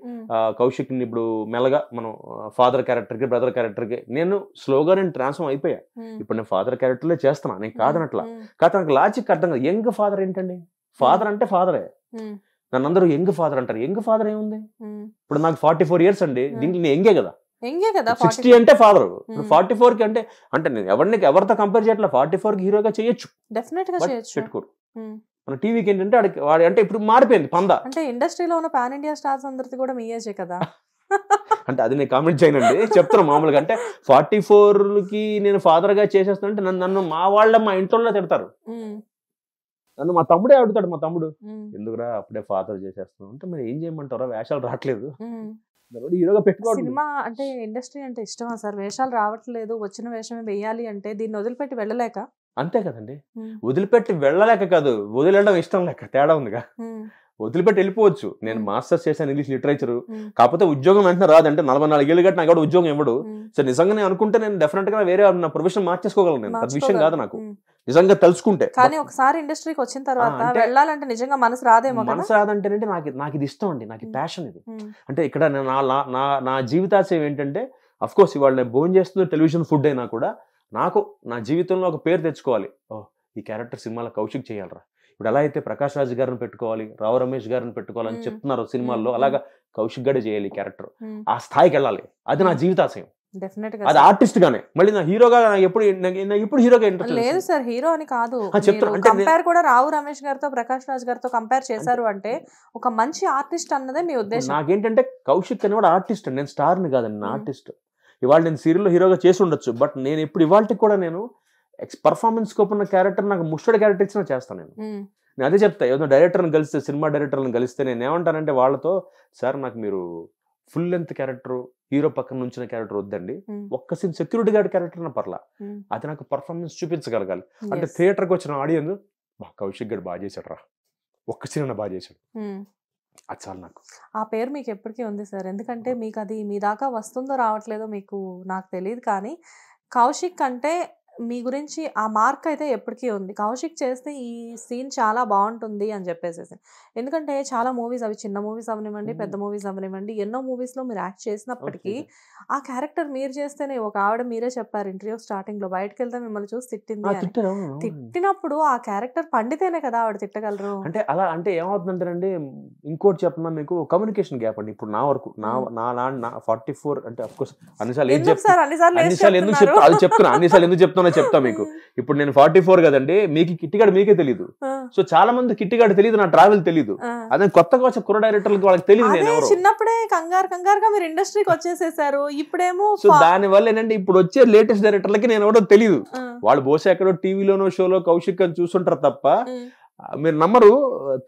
కౌశిక్ని ఇప్పుడు మెల్లగా మనం ఫాదర్ క్యారెక్టర్కి బ్రదర్ క్యారెక్టర్కి నేను స్లోగా ట్రాన్స్ఫార్మ్ అయిపోయా. ఇప్పుడు నేను ఫాదర్ క్యారెక్టర్లే చేస్తున్నా, నేను కాదనట్లా. కాదు నాకు లాజిక్ అర్థం కాదు. యంగ్ ఫాదర్ ఏంటండి, ఫాదర్ అంటే ఫాదరే. నన్ను అందరూ యంగ్ ఫాదర్ అంటారు, యంగ్ ఫాదర్ ఏముంది? ఇప్పుడు నాకు 44 years అండి, దీంట్లో నేను యంగే కదా. 60 అంటే ఫాదర్, 44కి అంటే నేను ఎవరితో కంపేర్ చేయట్లా. 44కి హీరోగా చేయొచ్చు, పెట్టుకోరు. మన టీవీకి ఏంటంటే వాడి అంటే ఇప్పుడు మారిపోయింది పంద. అంటే ఇండస్ట్రీలో ఉన్న పాన్ ఇండియా స్టార్స్ అందరిది కూడా మీ ఏజే కదా. అంటే అది నేను కామెంట్ చేయనండి, చెప్తున్నా మామూలుగా. అంటే 44కి నేను ఫాదర్ గా చేసేస్తున్నా అంటే నన్ను మా ఇంట్లో తిడతారు. నన్ను మా తమ్ముడే అడుగుతాడు, మా తమ్ముడు ఎందుకురా అప్పుడే ఫాదర్ చేసేస్తున్నావు అంటే, మరి ఏం చేయమంటారా, వేషాలు రావట్లేదు, హీరోగా పెట్టుకోవాలి. సినిమా అంటే ఇండస్ట్రీ అంటే ఇష్టమా సార్? వేషాలు రావట్లేదు, వచ్చిన వేషమే వేయాలి అంటే దీన్ని వదిలిపెట్టి వెళ్ళలేక? అంతే కదండి, వదిలిపెట్టి వెళ్ళలేక కాదు, వదిలేయడం ఇష్టం లేక, తేడా ఉందిగా. వదిలిపెట్టి వెళ్ళిపోవచ్చు. నేను మాస్టర్స్ చేశాను ఇంగ్లీష్ లిటరేచర్, కాకపోతే ఉద్యోగం వెంటనే రాదంటే 44 ఏళ్ళు గట్టి నాకు కూడా ఉద్యోగం ఇవ్వడు. సో నిజంగా నేను అనుకుంటే నేను డెఫినెట్ గా వేరే నా ప్రొఫెషన్ మార్చేసుకోగలను. నేను అది విషయం కాదు నాకు నిజంగా తెలుసుకుంటే. కానీ ఒకసారి ఇండస్ట్రీకి వచ్చిన తర్వాత వెళ్ళాలంటే నిజంగా మనసు రాదేమో. మనసు రాదంటేనంటే నాకు ఇది ఇష్టం అండి, నాకు ప్యాషన్ ఇది. అంటే ఇక్కడ నా జీవితాశయం ఏంటంటే, అఫ్ కోర్స్ ఇవాళ నేను భోజనం చేస్తున్న టెలివిజన్ ఫుడ్ అయినా కూడా నాకు నా జీవితంలో ఒక పేరు తెచ్చుకోవాలి. ఈ క్యారెక్టర్ సినిమాలో కౌశిక్ చేయాలరా, ఇప్పుడు ఎలా అయితే ప్రకాష్ రాజ్ గారిని పెట్టుకోవాలి, రావు రమేష్ గారిని పెట్టుకోవాలని చెప్తున్నారు సినిమాల్లో, అలాగా కౌశిక్ గడే చేయాలి క్యారెక్టర్, ఆ స్థాయికి వెళ్ళాలి. అది నా జీవితాశయం. అది ఆర్టిస్ట్ గానే. మళ్ళీ నా హీరోగా ఇప్పుడు హీరోగా ఇంట్రెస్ట్ లేదు సార్. హీరో అని కాదు, కంపేర్ కూడా రావు రమేష్ గారితో ప్రకాష్ రాజ్ గారితో కంపేర్ చేశారు అంటే ఒక మంచి ఆర్టిస్ట్ అన్నదే మీ ఉద్దేశం. నాకేంటంటే కౌశిక్ అని కూడా ఆర్టిస్ట్, నేను స్టార్ని కాదండి, నా ఆర్టిస్ట్. ఇవాళ నేను సీరియల్లో హీరోగా చేసి ఉండొచ్చు, బట్ నేను ఇప్పుడు ఇవాళకి కూడా నేను పర్ఫార్మెన్స్ స్కోప్ ఉన్న క్యారెక్టర్ నాకు ముస్టర్డ్ క్యారెక్టర్ ఇచ్చినా చేస్తాను. నేను అదే చెప్తా, ఏదో డైరెక్టర్ని కలిస్తే, సినిమా డైరెక్టర్ని కలిస్తే నేను ఏమంటానంటే వాళ్ళతో, సార్ నాకు మీరు ఫుల్ లెంత్ క్యారెక్టర్, హీరో పక్కన నుంచిన క్యారెక్టర్ వద్దండి, ఒక్క సీన్ సెక్యూరిటీ గార్డ్ క్యారెక్టర్ నా పర్లా, అది నాకు పర్ఫార్మెన్స్ చూపించగలగాలి. అంటే థియేటర్కి వచ్చిన ఆడియన్స్ కౌశిక్ గారు బాగా చేశాడు రా, ఒక్క సీన్ బాగా చేశాడు, అది చాలు నాకు. ఆ పేరు మీకు ఎప్పటికీ ఉంది సార్. ఎందుకంటే మీకు అది మీ దాకా వస్తుందో రావట్లేదో మీకు నాకు తెలియదు, కానీ కౌశిక్ అంటే మీ గురించి ఆ మార్క్ అయితే ఎప్పటికీ ఉంది. కౌశిక్ చేస్తే ఈ సీన్ చాలా బాగుంటుంది అని చెప్పేసేసి. ఎందుకంటే చాలా మూవీస్, అవి చిన్న మూవీస్ అవనివ్వండి, పెద్ద మూవీస్ అవనివ్వండి, ఎన్నో మూవీస్లో మీరు యాక్ట్ చేసినప్పటికీ ఆ క్యారెక్టర్ మీరు చేస్తేనే, ఒక ఆవిడ మీరే చెప్పారు ఇంటర్వ్యూ స్టార్టింగ్ లో, బయటకు వెళ్తే మిమ్మల్ని చూసి తిట్టింది అని. తిట్టినప్పుడు ఆ క్యారెక్టర్ పండితేనే కదా ఆవిడ తిట్టగలరు. అంటే అలా అంటే ఏమవుతుందంటేనండి, ఇంకోటి చెప్పినా మీకు కమ్యూనికేషన్ గ్యాప్ అండి. ఇప్పుడు నా వరకు నా 44 అంటే అఫ్కోర్స్ అన్నిసార్లు ఎందుకు చెప్తున్నా చెప్తా మీకు. ఇప్పుడు నేను 44 కదండి, మీకు కిట్టిగాడు మీకే తెలియదు. సో చాలా మంది కిట్టిగాడు తెలియదు, నా ట్రావెల్ తెలియదు. అదే కొత్తగా వచ్చే కుర్ర డైరెక్టర్లకి వాళ్ళకి తెలియదు. నేను చిన్నప్పుడే కంగారుగా మీరు ఇండస్ట్రీకి వచ్చేసేసారు, ఇప్పుడేమో. సో దాని వల్ల ఏంటంటే ఇప్పుడు వచ్చే లేటెస్ట్ డైరెక్టర్లకి నేను ఎవడో తెలియదు. వాళ్ళు బహుశా ఎక్కడో టీవీలోనో షోలో కౌశిక్ అని చూస్తుంటారు తప్ప, మీరు నమ్మరు,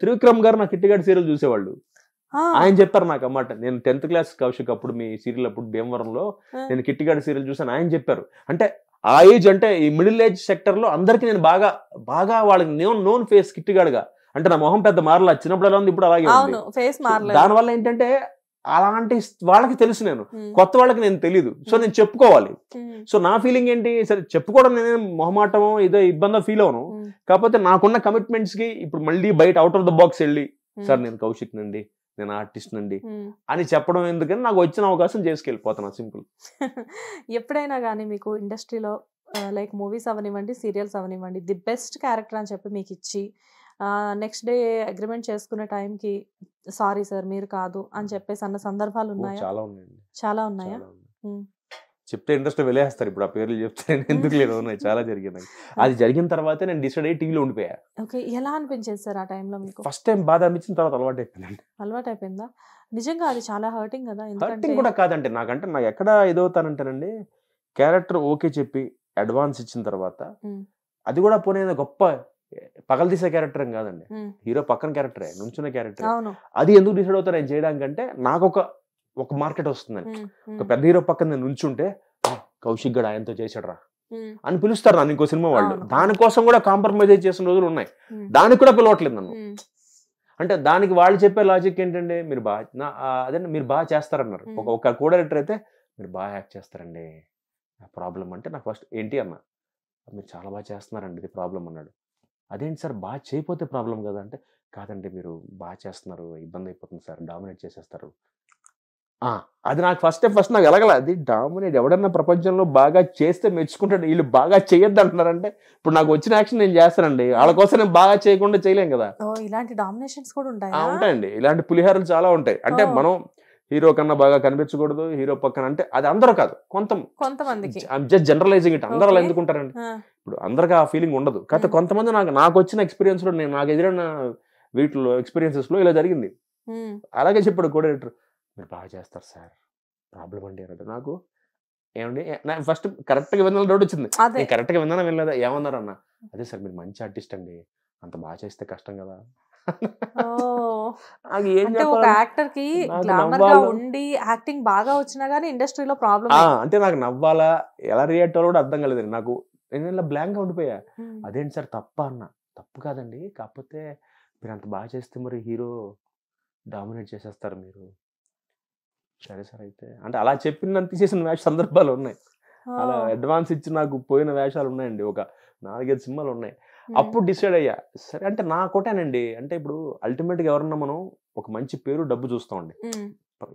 త్రివిక్రమ్ గారు నా కిట్టిగాడు సీరియల్ చూసేవాళ్ళు. ఆయన చెప్పారు నాకు అన్నమాట. నేను 10th క్లాస్ కౌశిక్ అప్పుడు మీ సీరియల్ అప్పుడు భీమవరంలో నేను కిట్టిగాడు సీరియల్ చూసాను. ఆయన చెప్పారు. అంటే ఆ ఏజ్, అంటే ఈ మిడిల్ ఏజ్ సెక్టర్ లో అందరికి నేను బాగా వాళ్ళకి నోన్ ఫేస్ కిట్టిగాడుగా. అంటే నా మొహం పెద్ద మారలా, చిన్నప్పుడు ఎలా ఉంది ఇప్పుడు అలాగే ఉంది. దానివల్ల ఏంటంటే అలాంటి వాళ్ళకి తెలుసు, నేను కొత్త వాళ్ళకి నేను తెలియదు. సో నేను చెప్పుకోవాలి. సో నా ఫీలింగ్ ఏంటి, సరే చెప్పుకోవడం నేను మొహమాటమో ఏదో ఇబ్బందో ఫీల్ అవను. కాకపోతే నాకున్న కమిట్మెంట్స్ కి ఇప్పుడు మళ్ళీ బయట అవుట్ ఆఫ్ ద బాక్స్ వెళ్ళి, సార్ నేను కౌశిక్ నండి, నేను ఆర్టిస్ట్ అండి అని చెప్పడం ఎందుకని నాకు వచ్చిన అవకాశం చేసుకెళ్ళిపోతున్నా, సింపుల్. ఎప్పుడైనా కానీ మీకు ఇండస్ట్రీలో లైక్ మూవీస్ అవనివ్వండి, సీరియల్స్ అవనివ్వండి, ది బెస్ట్ క్యారెక్టర్ అని చెప్పి మీకు ఇచ్చి నెక్స్ట్ డే అగ్రిమెంట్ చేసుకునే టైంకి సారీ సార్ మీరు కాదు అని చెప్పేసి అన్న సందర్భాలు ఉన్నాయా? చాలా ఉన్నాయండి. చాలా ఉన్నాయా? చెప్తే ఇంట్రెస్ట్ వెళ్ళేస్తారు ఇప్పుడు, ఆ పేర్లు చెప్తే ఎందుకు లేదు, ఉన్నాయి చాలా జరిగినాయి. అది జరిగిన తర్వాతే నేను డిసైడ్ అయ్యి టీవీలో ఉండిపోయా. ఓకే, ఎలా అనిపించేది సార్ ఆ టైంలో మీకు? ఫస్ట్ టైం బాధ అనిపించిన తర్వాత అలవాటు అయిపోయిందండి. అలవాటు అయిపోయిందా? నిజంగా అది చాలా హర్టింగ్ కదా. హర్టింగ్ కూడా కాదంటే నాకంటే నాకు ఎక్కడ ఏదవుతానంటేనండి, క్యారెక్టర్ ఓకే చెప్పి అడ్వాన్స్ ఇచ్చిన తర్వాత అది కూడా పోనీ గొప్ప పగలు తీసే క్యారెక్టర్ ఏం కాదండి, హీరో పక్కన క్యారెక్టరే, నుంచున్న క్యారెక్టర్. అది ఎందుకు డిసైడ్ అవుతారు నేను చేయడానికంటే నాకు ఒక మార్కెట్ వస్తుందని. ఒక పెద్ద హీరో పక్కన నేను నుంచుంటే కౌశిక్ గడ్ ఆయనతో చేసాడరా అని పిలుస్తారు నన్ను ఇంకో సినిమా వాళ్ళు. దానికోసం కూడా కాంప్రమైజ్ చేసిన రోజులు ఉన్నాయి, దానికి కూడా పిలవట్లేదు నన్ను. అంటే దానికి వాళ్ళు చెప్పే లాజిక్ ఏంటంటే మీరు బాగా అదే మీరు బాగా చేస్తారన్నారు. ఒక కో డైరెక్టర్ అయితే మీరు బాగా యాక్ట్ చేస్తారండి, ప్రాబ్లం అంటే నాకు ఫస్ట్ ఏంటి అన్న, మీరు చాలా బాగా చేస్తున్నారండి, ఇది ప్రాబ్లం అన్నాడు. అదేంటి సార్ బాగా చేయకపోతే ప్రాబ్లం కదా అంటే, కాదండి మీరు బాగా చేస్తున్నారు, ఇబ్బంది అయిపోతుంది సార్, డామినేట్ చేసేస్తారు. అది నాకు ఫస్ట్ నాకు ఎలాగల, అది డామినేట్ ఎవడన్నా ప్రపంచంలో బాగా చేస్తే మెచ్చుకుంటాడు, వీళ్ళు బాగా చేయొద్దు అంటున్నారంటే ఇప్పుడు నాకు వచ్చిన యాక్షన్ నేను చేస్తానండి, వాళ్ళ కోసం నేను బాగా చేయకుండా చేయలేం కదా. ఇలాంటి డామినేషన్స్ కూడా ఉంటాయండి, ఇలాంటి పులిహారాలు చాలా ఉంటాయి. అంటే మనం హీరో కన్నా బాగా కనిపించకూడదు, హీరో పక్కన అంటే అది అందరూ కాదు, కొంతమందికి. జస్ట్ జనరలైజింగ్ ఇట్, అందరూ అలా ఎందుకుంటారండి, ఇప్పుడు అందరికీ ఆ ఫీలింగ్ ఉండదు. కాకపోతే కొంతమంది నాకు వచ్చిన ఎక్స్పీరియన్స్ లో, నాకు ఎదురైన వీటిలో ఎక్స్పీరియన్సెస్ లో ఇలా జరిగింది. అలాగే చెప్పాడు కో డైరెక్టర్, మీరు బాగా చేస్తారు సార్, ప్రాబ్లం అండి అన్నట్టు. నాకు ఏమండి ఫస్ట్ కరెక్ట్గా విన్నాను డౌట్ వచ్చింది, నేను కరెక్ట్గా విన్నానా వినలేదా, ఏమన్నారు అన్న, అదే సార్ మీరు మంచి ఆర్టిస్ట్ అండి, అంత బాగా చేస్తే కష్టం కదా. ఒక యాక్టర్ కి గ్లామర్ గా ఉండి యాక్టింగ్ బాగా వచ్చినా గానీ ఇండస్ట్రీలో ప్రాబ్లం. అంటే నాకు నవ్వాలా ఎలా రియాక్ట్ అవ్వాలో కూడా అర్థం కాలేదు నాకు, నేను ఇలా బ్లాంక్ గా ఉండిపోయా. అదేంటి సార్ తప్ప అన్న, తప్పు కాదండి, కాకపోతే మీరు అంత బాగా చేస్తే మరి హీరో డామినేట్ చేసేస్తారు మీరు. సరే సార్ అయితే అంటే అలా చెప్పి నన్ను తీసేసిన సందర్భాలు ఉన్నాయి, అలా అడ్వాన్స్ ఇచ్చి నాకు పోయిన వేషాలు ఉన్నాయండి, ఒక 4-5 సినిమాలు ఉన్నాయి. అప్పుడు డిసైడ్ అయ్యా సరే అంటే నాకోటేనండి. అంటే ఇప్పుడు అల్టిమేట్ గా ఎవరన్నా మనం ఒక మంచి పేరు డబ్బు చూస్తామండి,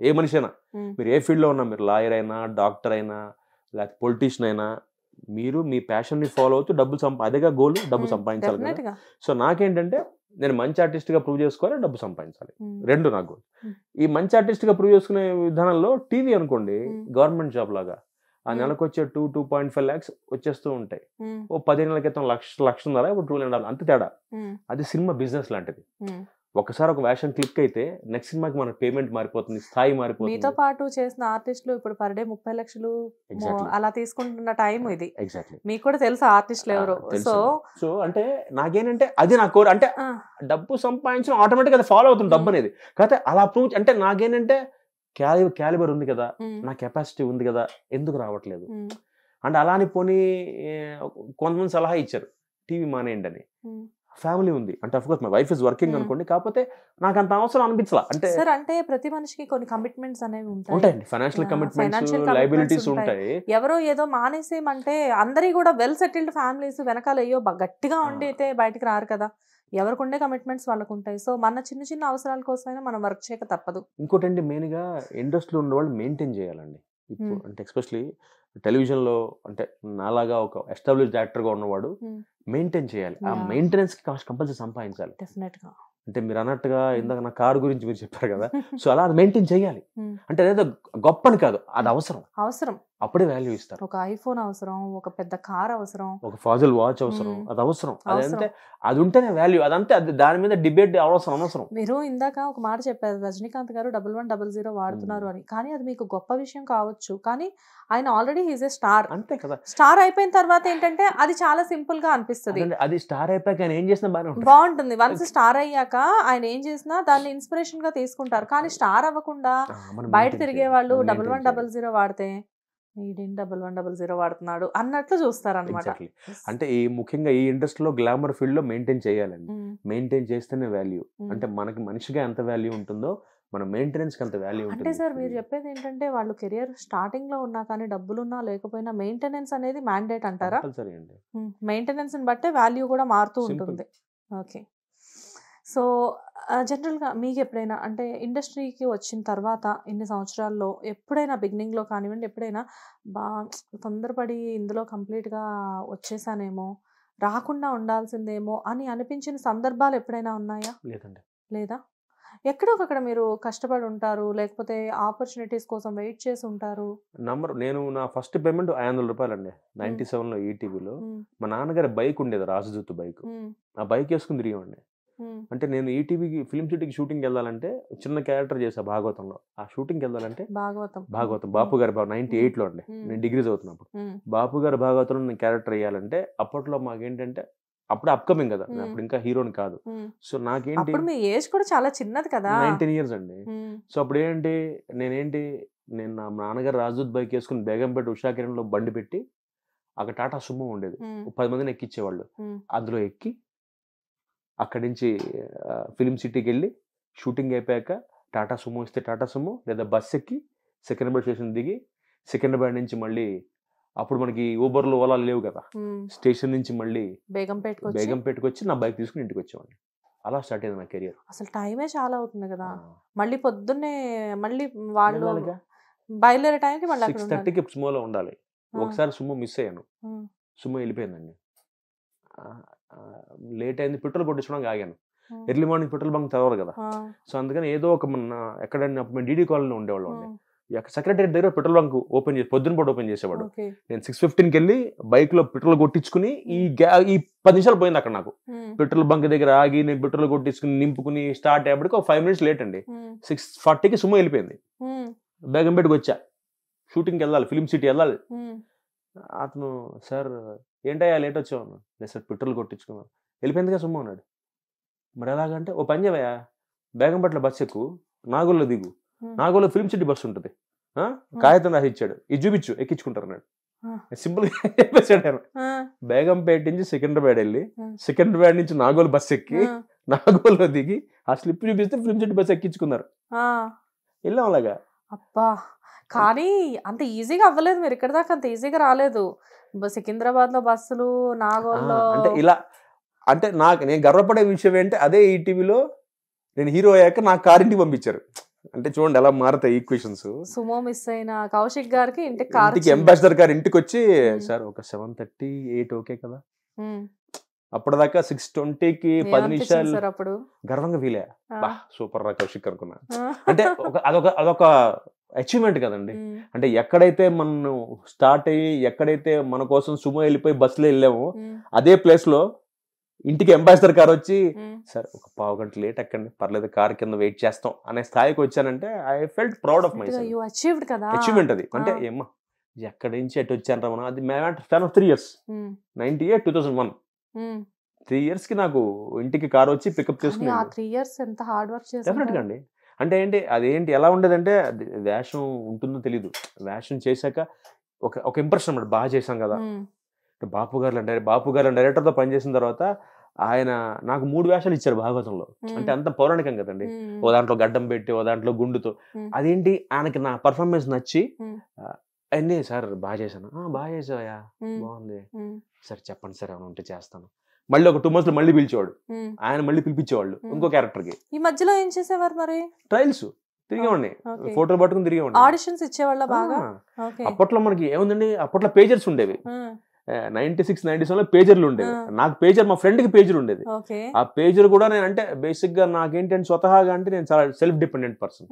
ఏ మనిషి అయినా, మీరు ఏ ఫీల్డ్ లో ఉన్నా, మీరు లాయర్ అయినా, డాక్టర్ అయినా, లేకపోతే పొలిటీషియన్ అయినా, మీరు మీ ప్యాషన్ ని ఫాలో అవుతూ డబ్బు అదేగా గోల్, డబ్బు సంపాదించాలి కదా. సో నాకేంటంటే నేను మంచి ఆర్టిస్ట్ గా ప్రూవ్ చేసుకోవాలి, డబ్బు సంపాదించాలి, రెండు నాకు. ఈ మంచి ఆర్టిస్ట్ గా ప్రూవ్ చేసుకునే విధానంలో టీవీ అనుకోండి గవర్నమెంట్ జాబ్ లాగా, ఆ నెలకు వచ్చే 2.5 lakhs వచ్చేస్తూ ఉంటాయి. ఓ 10 ఏళ్ల క్రితం లక్షన్నర, ఇప్పుడు 2.5 అంత తేడా. అది సినిమా బిజినెస్ లాంటిది. ఒకసారి ఒక వేషం క్లిక్ అయితే నెక్స్ట్ సినిమాకి మన పేమెంట్ మారిపోతుంది, స్థాయి మారిపోతుంది. మీతో పాటు చేసిన ఆర్టిస్టులు ఇప్పుడు పర్ డే 30 లక్షలు అలా తీసుకుంటున్న టైం ఇది. ఎగ్జాక్ట్లీ, మీకు కూడా తెలుసు ఆర్టిస్టులు ఎవరు. సో అంటే నాకేంటంటే అది నా కోర్, అంటే డబ్బు సంపాదించడం ఆటోమేటిక్ అది ఫాలో అవుతుంది డబ్బు అనేది. కాకపోతే అలా ప్రూవ్ అంటే నాకేంటంటే క్యాలిబర్ ఉంది కదా, నా కెపాసిటీ ఉంది కదా, ఎందుకు రావట్లేదు అంటే అలా అని పోనీ కొంతమంది సలహా ఇచ్చారు టీవీ మానేయండి అని. ఫ్యామిలీ ఉంది అంటే of course my wife is working అనుకోండి, కాకపోతే నాకు అంత అవసరం అనిపించలా. అంటే సార్ అంటే ప్రతి మనిషికి కొన్ని కమిట్మెంట్స్ అనేవి ఉంటాయండి, ఫైనాన్షియల్ కమిట్మెంట్స్, లయబిలిటీస్ ఉంటాయి. ఎవరో ఏదో మానేసేమంటే అందరి కూడా వెల్ సెటిల్డ్ ఫ్యామిలీస్ వెనకాల అయ్యో గట్టిగా ఉండి అయితే బయటకు రారు కదా, ఎవరికి ఉండే కమిట్మెంట్స్ వాళ్ళకు ఉంటాయి. సో మన చిన్న చిన్న అవసరాల కోసమైనా మనం వర్క్ చేయక తప్పదు. ఇంకోటండి మెయిన్ గా ఇండస్ట్రీలో ఉన్న వాళ్ళు మెయింటైన్ చేయాలండి. ఇప్పుడు అంటే ఎస్పెషలీ టెలివిజన్ లో అంటే నాలాగా ఒక ఎస్టాబ్లిష్డ్ యాక్టర్ గా ఉన్నవాడు మెయింటైన్ చేయాలి, ఆ మెయింటెనెన్స్ కి కంపల్సరీ సంపాదించాలి. డెఫినెట్ గా అంటే మీరు అన్నట్టుగా ఇందాక నా కారు గురించి మీరు చెప్పారు కదా, సో అలా మెయింటైన్ చేయాలి. అంటే అదేదో గొప్పని కాదు, అది అవసరం, అప్పుడే వాల్యూ ఇస్తారు. ఒక ఐఫోన్ అవసరం, ఒక పెద్ద కార్ అవసరం, ఒక ఫాజిల్ వాచ్ అవసరం, అది అవసరం. అదంటే అది ఉంటేనే వాల్యూ, అదంతే, అది దాని మీద డిబేట్ అవసరం. మీరు ఇందాక ఒక మాట చెప్పారు, రజనీకాంత్ గారు 1100 వాడుతున్నారు అని. కానీ అది మీకు గొప్ప విషయం కావచ్చు, కానీ ఆయన ఆల్రెడీ హీజ్ ఏ స్టార్, అంతే కదా. స్టార్ అయిపోయిన తర్వాత ఏంటంటే అది చాలా సింపుల్ గా అనిపిస్తుంది. అది స్టార్ అయిపోయాక ఆయన ఏం చేసినా బాగుంటుంది. వన్స్ స్టార్ అయ్యాక ఆయన ఏం చేసినా దాన్ని ఇన్స్పిరేషన్ గా తీసుకుంటారు. కానీ స్టార్ అవ్వకుండా బయట తిరిగే వాళ్ళు 1100 వాడితే 1100 వాడుతున్నాడు అన్నట్లు చూస్తారు అనమాట. అంటే ఈ ముఖ్యంగా ఈ ఇండస్ట్రీలో గ్లామర్ ఫీల్డ్ లో మెయింటైన్ చేయాలండి, మెయింటైన్ చేస్తేనే వాల్యూ. అంటే మనకి మనిషిగా ఎంత వాల్యూ ఉంటుందో మన మెయింటెనెన్స్ కి అంత వాల్యూ ఉంటుంది. అంటే సార్ మీరు చెప్పేది ఏంటంటే వాళ్ళు కెరియర్ స్టార్టింగ్ లో ఉన్నా కానీ డబ్బులున్నా లేకపోయినా మెయింటెనెన్స్ అనేది మ్యాండేట్ అంటారా? సరే అండి, మెయింటెనెన్స్ ని బట్టే వాల్యూ కూడా మారుతూ ఉంటుంది. ఓకే సో జనరల్గా మీకు ఎప్పుడైనా అంటే ఇండస్ట్రీకి వచ్చిన తర్వాత ఇన్ని సంవత్సరాల్లో ఎప్పుడైనా బిగినింగ్లో కానివ్వండి ఎప్పుడైనా బా తొందరపడి ఇందులో కంప్లీట్గా వచ్చేసానేమో రాకుండా ఉండాల్సిందేమో అని అనిపించిన సందర్భాలు ఎప్పుడైనా ఉన్నాయా? లేదండి. లేదా? ఎక్కడో ఒకక్కడ మీరు కష్టపడి ఉంటారు, లేకపోతే ఆపర్చునిటీస్ కోసం వెయిట్ చేసి ఉంటారు. నేను నా ఫస్ట్ పేమెంట్ ₹500 అండి 97లో ఈటీవీలో. మా నాన్నగారి బైక్ ఉండేది, రాజదూత్ బైక్. ఆ బైక్ వేసుకుని తిరిగేవాడిని. అంటే నేను ఈటీవీకి ఫిల్మ్ సిటీకి షూటింగ్కి వెళ్ళాలంటే చిన్న క్యారెక్టర్ చేసా భాగవతంలో. ఆ షూటింగ్కి వెళ్ళాలంటే భాగవతం బాపు గారి 98లో అండి, నేను డిగ్రీ చదువుతున్నప్పుడు. బాపు గారి భాగవతంలో నేను క్యారెక్టర్ వేయాలంటే అప్పట్లో మాకేంటంటే అప్పుడే అప్కమింగ్ కదా, అప్పుడు ఇంకా హీరోని కాదు. సో నాకేంటి మీ ఏజ్ కూడా చాలా చిన్నది కదా, 19 years అండి. సో అప్పుడు నేను నా నాన్నగారు రాజదూత్ బైక్ వేసుకుని బేగంపేట ఉషా కిరణ్లో బండి పెట్టి అక్కడ టాటా సుమో ఉండేది, 10 మందిని ఎక్కించేవాళ్ళు. అందులో ఎక్కి అక్కడి నుంచి ఫిల్మ్ సిటీకి వెళ్ళి షూటింగ్ అయిపోయాక టాటా సుమో ఇస్తే టాటా సుమో లేదా బస్ ఎక్కి సికింద్రాబాద్ స్టేషన్ దిగి సికింద్రాబాద్ నుంచి మళ్ళీ అప్పుడు మనకి ఊబర్లు ఓలాలు లేవు కదా, స్టేషన్ నుంచి మళ్ళీ బేగంపేటకి వచ్చి నా బైక్ తీసుకుని ఇంటికి వచ్చేవాడిని. అలా స్టార్ట్ అయింది నా కెరియర్. అసలు టైమే చాలా అవుతుంది కదా, మళ్ళీ పొద్దున్నే మళ్ళీ వాళ్ళు బయలుదేరే టైంకి మళ్ళీ 6:30కి సుమోలో ఉండాలి. ఒకసారి సుమో మిస్ అయ్యాను, సుమో వెళ్ళిపోయిందండి. లేట్ అయింది, పెట్రోల్ కొట్టించడానికి ఆగాను. ఎర్లీ మార్నింగ్ పెట్రోల్ బంక్ తెరవరు కదా, సో అందుకని ఏదో ఒక ఎక్కడైనా మేము డీడీ కాలనీ ఉండేవాళ్ళం అండి. సెక్రటరీ దగ్గర పెట్రోల్ బంక్ పొద్దున పూట ఓపెన్ చేసేవాడు. నేను 6:15కి వెళ్ళి బైక్ లో పెట్రోల్ కొట్టించుకుని ఈ 10 నిమిషాలు పోయింది అక్కడ నాకు. పెట్రోల్ బంక్ దగ్గర ఆగి నేను పెట్రోల్ కొట్టించుకుని నింపుకుని స్టార్ట్ అయ్యేప్పటికి ఒక 5 minutes లేట్ అండి. 6:40కి సుమో వెళ్ళిపోయింది. బేగంపేటకి వచ్చా, షూటింగ్కి వెళ్ళాలి, ఫిల్మ్ సిటీ వెళ్ళాలి. అతను సార్ ఏంటయ్యా లేట్ వచ్చావు అన్నాడు. లేదు సార్ పెట్రోల్ కొట్టించుకున్నాను. వెళ్ళిపోయిందిగా సుమో అన్నాడు. మరి ఎలాగంటే ఓ పని చేయవయ్యా, బేగంపేటలో బస్సు ఎక్కువ, నాగోల్లో దిగు, నాగోల్లో ఫిల్మ్ సిటీ బస్సు ఉంటుంది, కాగితం రాసి ఇచ్చాడు, ఇది చూపించు ఎక్కించుకుంటారు అన్నాడు. సింపుల్ గా చెప్పేసాడు. బేగంపేట నుంచి సికింద్రాబాద్ వెళ్ళి సికింద్రాబాద్ నుంచి నాగోల్ బస్సు ఎక్కి నాగోల్లో దిగి ఆ స్లిప్ చూపిస్తే ఫిల్మ్ సిటీ బస్సు ఎక్కించుకున్నారు. వెళ్ళాం అలాగా. అబ్బా, కానీ అంత ఈజీగా అవ్వలేదు, మీరు ఇక్కడ దాకా అంత ఈజీగా రాలేదు. సికింద్రాబాద్ లో బస్సులు, నాగోల్లో అంటే ఇలా అంటే నేను గర్వపడే విషయం ఏంటంటే అదే ఈటీవీలో నేను హీరో అయ్యాక నాకు కారింటికి పంపించారు. అంటే చూడండి ఎలా మారుతాయి ఈక్వేషన్స్. సుమో మిస్ అయిన కౌశిక్ గారికి ఇంటికి అంబాసిడర్ గారు ఇంటికి వచ్చి సార్ ఒక 7:30, 8 ఓకే కదా, అప్పటిదాకా 6:20కి 10 నిమిషాలు అప్పుడు గర్వంగా ఫీల్ అయ్యా. సూపర్ రా కౌశిక్ అనుకున్నా. అంటే అదొక అచీవ్మెంట్ కదండి. అంటే ఎక్కడైతే మనం స్టార్ట్ అయ్యి ఎక్కడైతే మన కోసం సుమో వెళ్ళిపోయి బస్సులో వెళ్ళామో అదే ప్లేస్ లో ఇంటికి అంబాసిడర్ కార్ వచ్చి సార్ ఒక 1/2 గంట లేట్ ఎక్కండి పర్లేదు, కార్ కింద వెయిట్ చేస్తాం అనే స్థాయికి వచ్చానంటే I felt proud of my self. Achievement అది. అంటే ఏమ్మా ఎక్కడి నుంచి ఎటు వచ్చాను రా మనం. అది స్పాన్ ఆఫ్ 3 years, 98, 2001, 3 years కి నాకు ఇంటికి కార్ వచ్చి పికప్ చేసుకుని. 3 years ఎంత హార్డ్ వర్క్ చేశారు. డెఫినెట్గా అండి. అంటే ఏంటి అదేంటి ఎలా ఉండేదంటే వేషం ఉంటుందో తెలీదు, వేషం చేశాక ఒక ఇంప్రెషన్ అన్నమాట, బాగా చేశాం కదా. బాపు గారు డైరెక్టర్తో పనిచేసిన తర్వాత ఆయన నాకు 3 వేషాలు ఇచ్చారు భాగవతంలో. అంటే అంత పౌరాణికం కదండి, ఓ దాంట్లో గడ్డం పెట్టి ఓ దాంట్లో గుండుతో. అదేంటి ఆయనకి నా పర్ఫార్మెన్స్ నచ్చి అన్నీ సార్ బాగా చేశాను, బాగా చేసావా, బాగుంది సార్, చెప్పండి సార్ ఏమైనా ఉంటే చేస్తాను. మళ్ళీ ఒక 2 months మళ్ళీ పిలిచేవాడు ఆయన, మళ్ళీ పిలిపించేవాళ్ళు ఇంకో క్యారెక్టర్ కి. ఈ మధ్యలో ఏం చేసేవారు మరి? ట్రయల్స్ తిరిగేవాడిని, ఫోటోలు పట్టుకుని తిరిగేవాడిని. ఆడిషన్స్ ఇచ్చేవాళ్ళ బాగా? అప్పట్లో మనకి ఏముందండి, అప్పట్లో పేజర్స్ ఉండేవి. 96, 97లో పేజర్లు ఉండేవి. నాకు పేజర్, మా ఫ్రెండ్ కి పేజర్ ఉండేది. ఆ పేజర్ కూడా నేను అంటే బేసిక్ గా నాకేంటంటే స్వతహాగా అంటే నేను చాలా సెల్ఫ్ డిపెండెంట్ పర్సన్.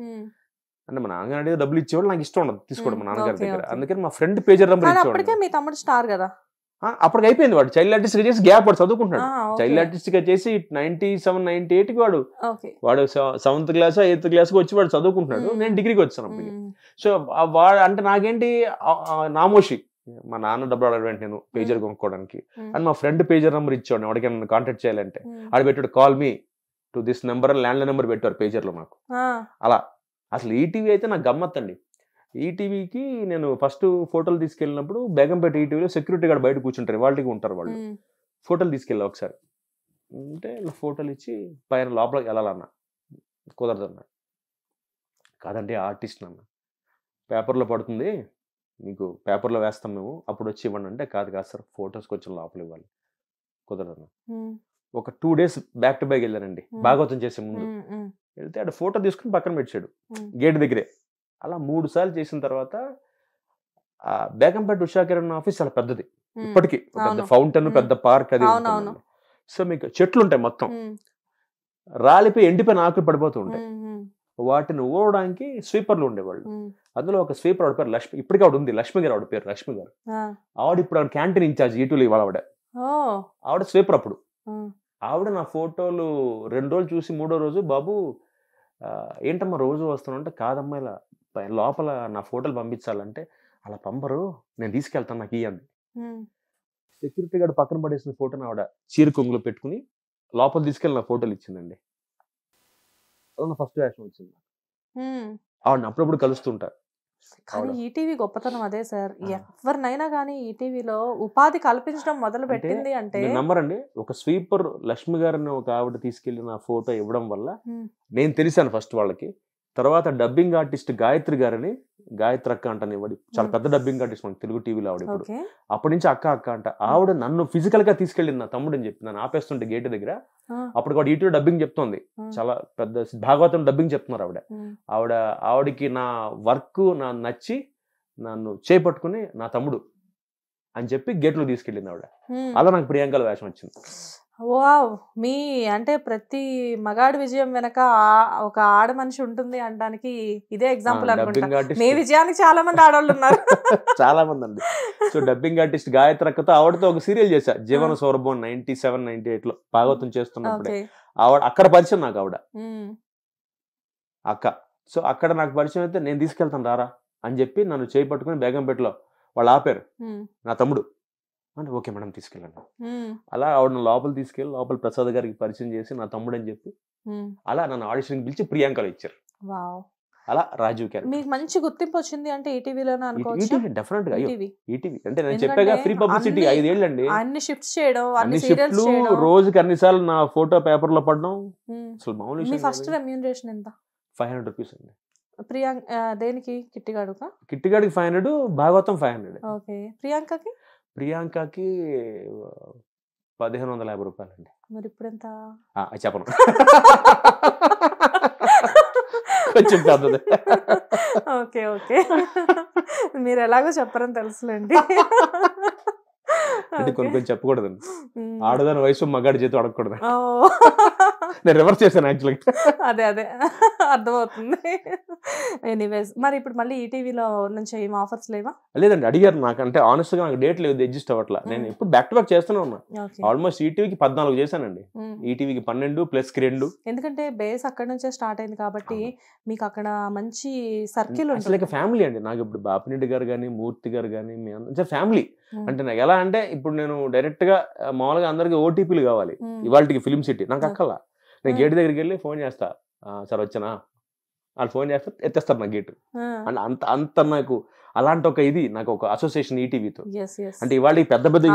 అంటే మా నాన్నగారు అడిగితే డబ్బులు ఇచ్చేవాళ్ళు, నాకు ఇష్టం ఉండదు తీసుకోవడం మా నాన్నగారి దగ్గర. అందుకని మా ఫ్రెండ్ పేజర్ నెంబర్ ఇచ్చేవాడు. మీ తమ్ముడు స్టార్ కదా అప్పటికి అయిపోయింది, వాడు చైల్డ్ ఆర్టిస్ట్ గా చేసి గ్యాప్ వాడు చదువుకుంటున్నాడు. చైల్డ్ ఆర్టిస్ట్ గా చేసి 97, 98 కి వాడు 7th class, 8th class కి వచ్చి వాడు చదువుకుంటున్నాడు. నేను డిగ్రీకి వచ్చాను అప్పటికి. సో వాడు అంటే నాకేంటి నామోషి, మా నాన్న డబ్బులు అడగడానికి నేను పేజర్ కొనుక్కోవడానికి. అండ్ మా ఫ్రెండ్ పేజర్ నెంబర్ ఇచ్చాడు, వాడికి నన్ను కాంటాక్ట్ చేయాలంటే ఆడ పెట్టాడు call me to this number, land line number పెట్టారు పేజర్ లో నాకు. అలా అసలు ఈటీవీ అయితే నాకు గమ్మత్ అండి. ఈటీవీకి నేను ఫస్ట్ ఫోటోలు తీసుకెళ్ళినప్పుడు బేగంపేట ఈటీవీలో సెక్యూరిటీ గార్డ్ బయట కూర్చుంటారు, వాళ్ళకి ఉంటారు వాళ్ళు. ఫోటోలు తీసుకెళ్ళా ఒకసారి, అంటే ఫోటోలు ఇచ్చి పైన లోపలికి వెళ్ళాలన్నా కుదరదన్నా. కాదండి ఆర్టిస్ట్ అన్న, పేపర్లో పడుతుంది మీకు, పేపర్లో వేస్తాం మేము, అప్పుడు వచ్చి ఇవ్వండి అంటే కాదు సార్ ఫొటోస్కి వచ్చి లోపల ఇవ్వాలి, కుదరదన్నా. ఒక 2 days బ్యాక్ టు బ్యాక్ వెళ్ళానండి భాగవతం చేసే ముందు. వెళ్తే ఆడ ఫోటో తీసుకుని పక్కన పెట్టాడు గేట్ దగ్గరే. అలా 3 సార్లు చేసిన తర్వాత బేగంపేట ఉషా కిరణ్ ఆఫీస్ చాలా పెద్దది ఇప్పటికీ, పెద్ద ఫౌంటైన్, పెద్ద పార్క్ అది. సో మీకు చెట్లు ఉంటాయి మొత్తం, రాలిపోయి ఎండిపోయిన ఆకులు పడిపోతూ ఉంటాయి. వాటిని ఊడడానికి స్వీపర్లు ఉండేవాళ్ళు. అందులో ఒక స్వీపర్ ఆవిడ పేరు లక్ష్మి, ఇప్పటికీ ఆవిడ ఉంది, లక్ష్మి గారు ఆవిడ పేరు, లక్ష్మి గారు. ఆవిడ ఇప్పుడు ఆవిడ క్యాంటీన్ ఇన్ఛార్జ్ ఈటూలు ఇవాళ. ఆవిడ స్వీపర్ అప్పుడు. ఆవిడ నా ఫోటోలు 2 రోజులు చూసి 3వ రోజు, బాబు ఏంటమ్మా రోజు వస్తున్నావు అంటే, కాదమ్మా ఇలా లోపల నా ఫోటోలు పంపించాలంటే, అలా పంపరు, నేను తీసుకెళ్తాను, నాకు ఇయ్యండి. సెక్యూరిటీ గార్డు పక్కన పడేసిన ఫోటోని ఆవిడ చీర కొంగులో పెట్టుకుని లోపల తీసుకెళ్ళి నా ఫోటోలు ఇచ్చిందండి. అలా నా ఫస్ట్ వేషం వచ్చింది. ఆవిడని అప్పుడప్పుడు కలుస్తుంటారు. కానీ ఈటీవీ గొప్పతనం అదే సార్, ఎవరినైనా కానీ ఈటీవీలో ఉపాధి కల్పించడం మొదలు పెట్టింది అంటే నమ్మరండి. ఒక స్వీపర్ లక్ష్మి గారిని ఒక ఆవిడ తీసుకెళ్లి నా ఫోటో ఇవ్వడం వల్ల నేను తెలిసాను ఫస్ట్ వాళ్ళకి. తర్వాత డబ్బింగ్ ఆర్టిస్ట్ గాయత్రి గారిని, గాయత్రి అక్క అంటాను, చాలా పెద్ద డబ్బింగ్ ఆర్టిస్ట్ మనకి తెలుగు టీవీలో ఆవిడ. ఇప్పుడు అప్పటి నుంచి అక్క అక్క అంట. ఆవిడ నన్ను ఫిజికల్ గా తీసుకెళ్ళింది నా తమ్ముడు అని చెప్పి, నన్ను ఆపేస్తుంటే గేట్ దగ్గర. అప్పుడు కూడా ఈటీవీ డబ్బింగ్ చెప్తోంది, చాలా పెద్ద భాగవతం డబ్బింగ్ చెప్తున్నారు ఆవిడకి నా వర్క్ నా నచ్చి నన్ను చేపట్టుకుని నా తమ్ముడు అని చెప్పి గేట్ లో తీసుకెళ్ళింది ఆవిడ. అలా నాకు ప్రియాంకల వేషం వచ్చింది. వావ్! మీ అంటే ప్రతి మగాడి విజయం వెనక ఒక ఆడ మనిషి ఉంటుంది అనడానికి ఇదే ఎగ్జాంపుల్ అనుకుంటా. మీ విజయానికి చాలా మంది ఆడవాళ్ళు ఉన్నారు. చాలా మంది అండి. సో డబ్బింగ్ ఆర్టిస్ట్ గాయత్రి అక్కతో ఆవిడతో ఒక సీరియల్ చేశా, జీవన సౌరభం 97-98 లో భాగవతం చేస్తున్నప్పుడే. ఆవిడ అక్కడ పరిచయం నాకు, ఆవిడ అక్క. సో అక్కడ నాకు పరిచయం అయితే, నేను తీసుకెళ్తాను రారా అని చెప్పి నన్ను చేయి పట్టుకుని బేగంపేటలో వాళ్ళు ఆపారు. నా తమ్ముడు అంటే ఓకే మేడం తీసుకెళ్ళండి. అలా ఆవిడ లోపల తీసుకెళ్ళి లోపల ప్రసాద్ గారికి పరిచయం చేసి నా తమ్ముడు అని చెప్పి అలా నన్ను ఆడిషన్ పిలిచి ప్రియాంకలో ఇచ్చారు. అలా రాజీవ్ క్యారెక్టర్. మీకు మంచి గుర్తింపు వచ్చింది అంటే ఈటీవీలోనే అనుకోవచ్చు. డెఫినెట్ గా ఈటీవీ అంటే నేను చెప్పాగా ఫ్రీ పబ్లిసిటీ. 5 ఏళ్ళు అండి, అన్ని షిఫ్ట్స్ చేయడం, అన్ని షిఫ్ట్లు, రోజుకి అన్నిసార్లు నా ఫోటో పేపర్ లో పడడం. అసలు మామూలు. మీ ఫస్ట్ రెమ్యూనరేషన్ ఎంత? 500 రూపీస్ అండి. దేనికి? కిట్టిగాడుకా? కిట్టిగాడికి 500, భాగవతం 500. ఓకే. ప్రియాంకకి? ప్రియాంకకి 1550 రూపాయలండి. మరి ఇప్పుడు ఎంత? చెప్పను, కొంచెం పెద్దది. ఓకే ఓకే, మీరు ఎలాగో చెప్పరని తెలుసులేండి. అంటే కొన్ని కొన్ని చెప్పకూడదండి, ఆడదాని వయసు మగాడి చేతి అడగకూడదు. నేను రివర్స్ చేశాను యాక్చువల్గా. అదే అర్థమవుతుంది. ఎనీవేస్, మరి ఇప్పుడు మళ్ళీ ఈటీవీలో నుంచి ఏం ఆఫర్స్ లేవా? లేదండి, అడిగారు నాకు. అంటే ఆనెస్ట్ గా నాకు డేట్ లేదు, అడ్జస్ట్ అవ్వట్లా. నేను ఇప్పుడు బ్యాక్ టు బ్యాక్ చేస్తూనే ఉన్నా. ఆల్మోస్ట్ ఈటీవీకి 14 చేశానండి, ఈటీవీకి 12 ప్లస్ 2. ఎందుకంటే బేస్ అక్కడ నుంచే స్టార్ట్ అయింది కాబట్టి మీకు అక్కడ మంచి సర్కిల్ ఉంటుంది. అసలు ఫ్యామిలీ అండి నాకు. ఇప్పుడు బాపిరెడ్డి గారు కానీ, మూర్తి గారు కానీ, మీ అందరూ ఫ్యామిలీ. అంటే నాకు ఎలా అంటే, ఇప్పుడు నేను డైరెక్ట్ గా మామూలుగా అందరికి ఓటీపీలు కావాలి ఇవాళకి ఫిలిం సిటీ, నాకు అక్కలా. నేను గేట్ దగ్గరికి వెళ్ళి ఫోన్ చేస్తా, సార్ వచ్చానా, వాళ్ళు ఫోన్ చేస్తే ఎత్తేస్తారు నా గేటు. అండ్ అంత నాకు అలాంటి ఒక ఇది, నాకు ఒక అసోసియేషన్ ఈటీవీతో. అంటే ఇవాళ పెద్ద పెద్ద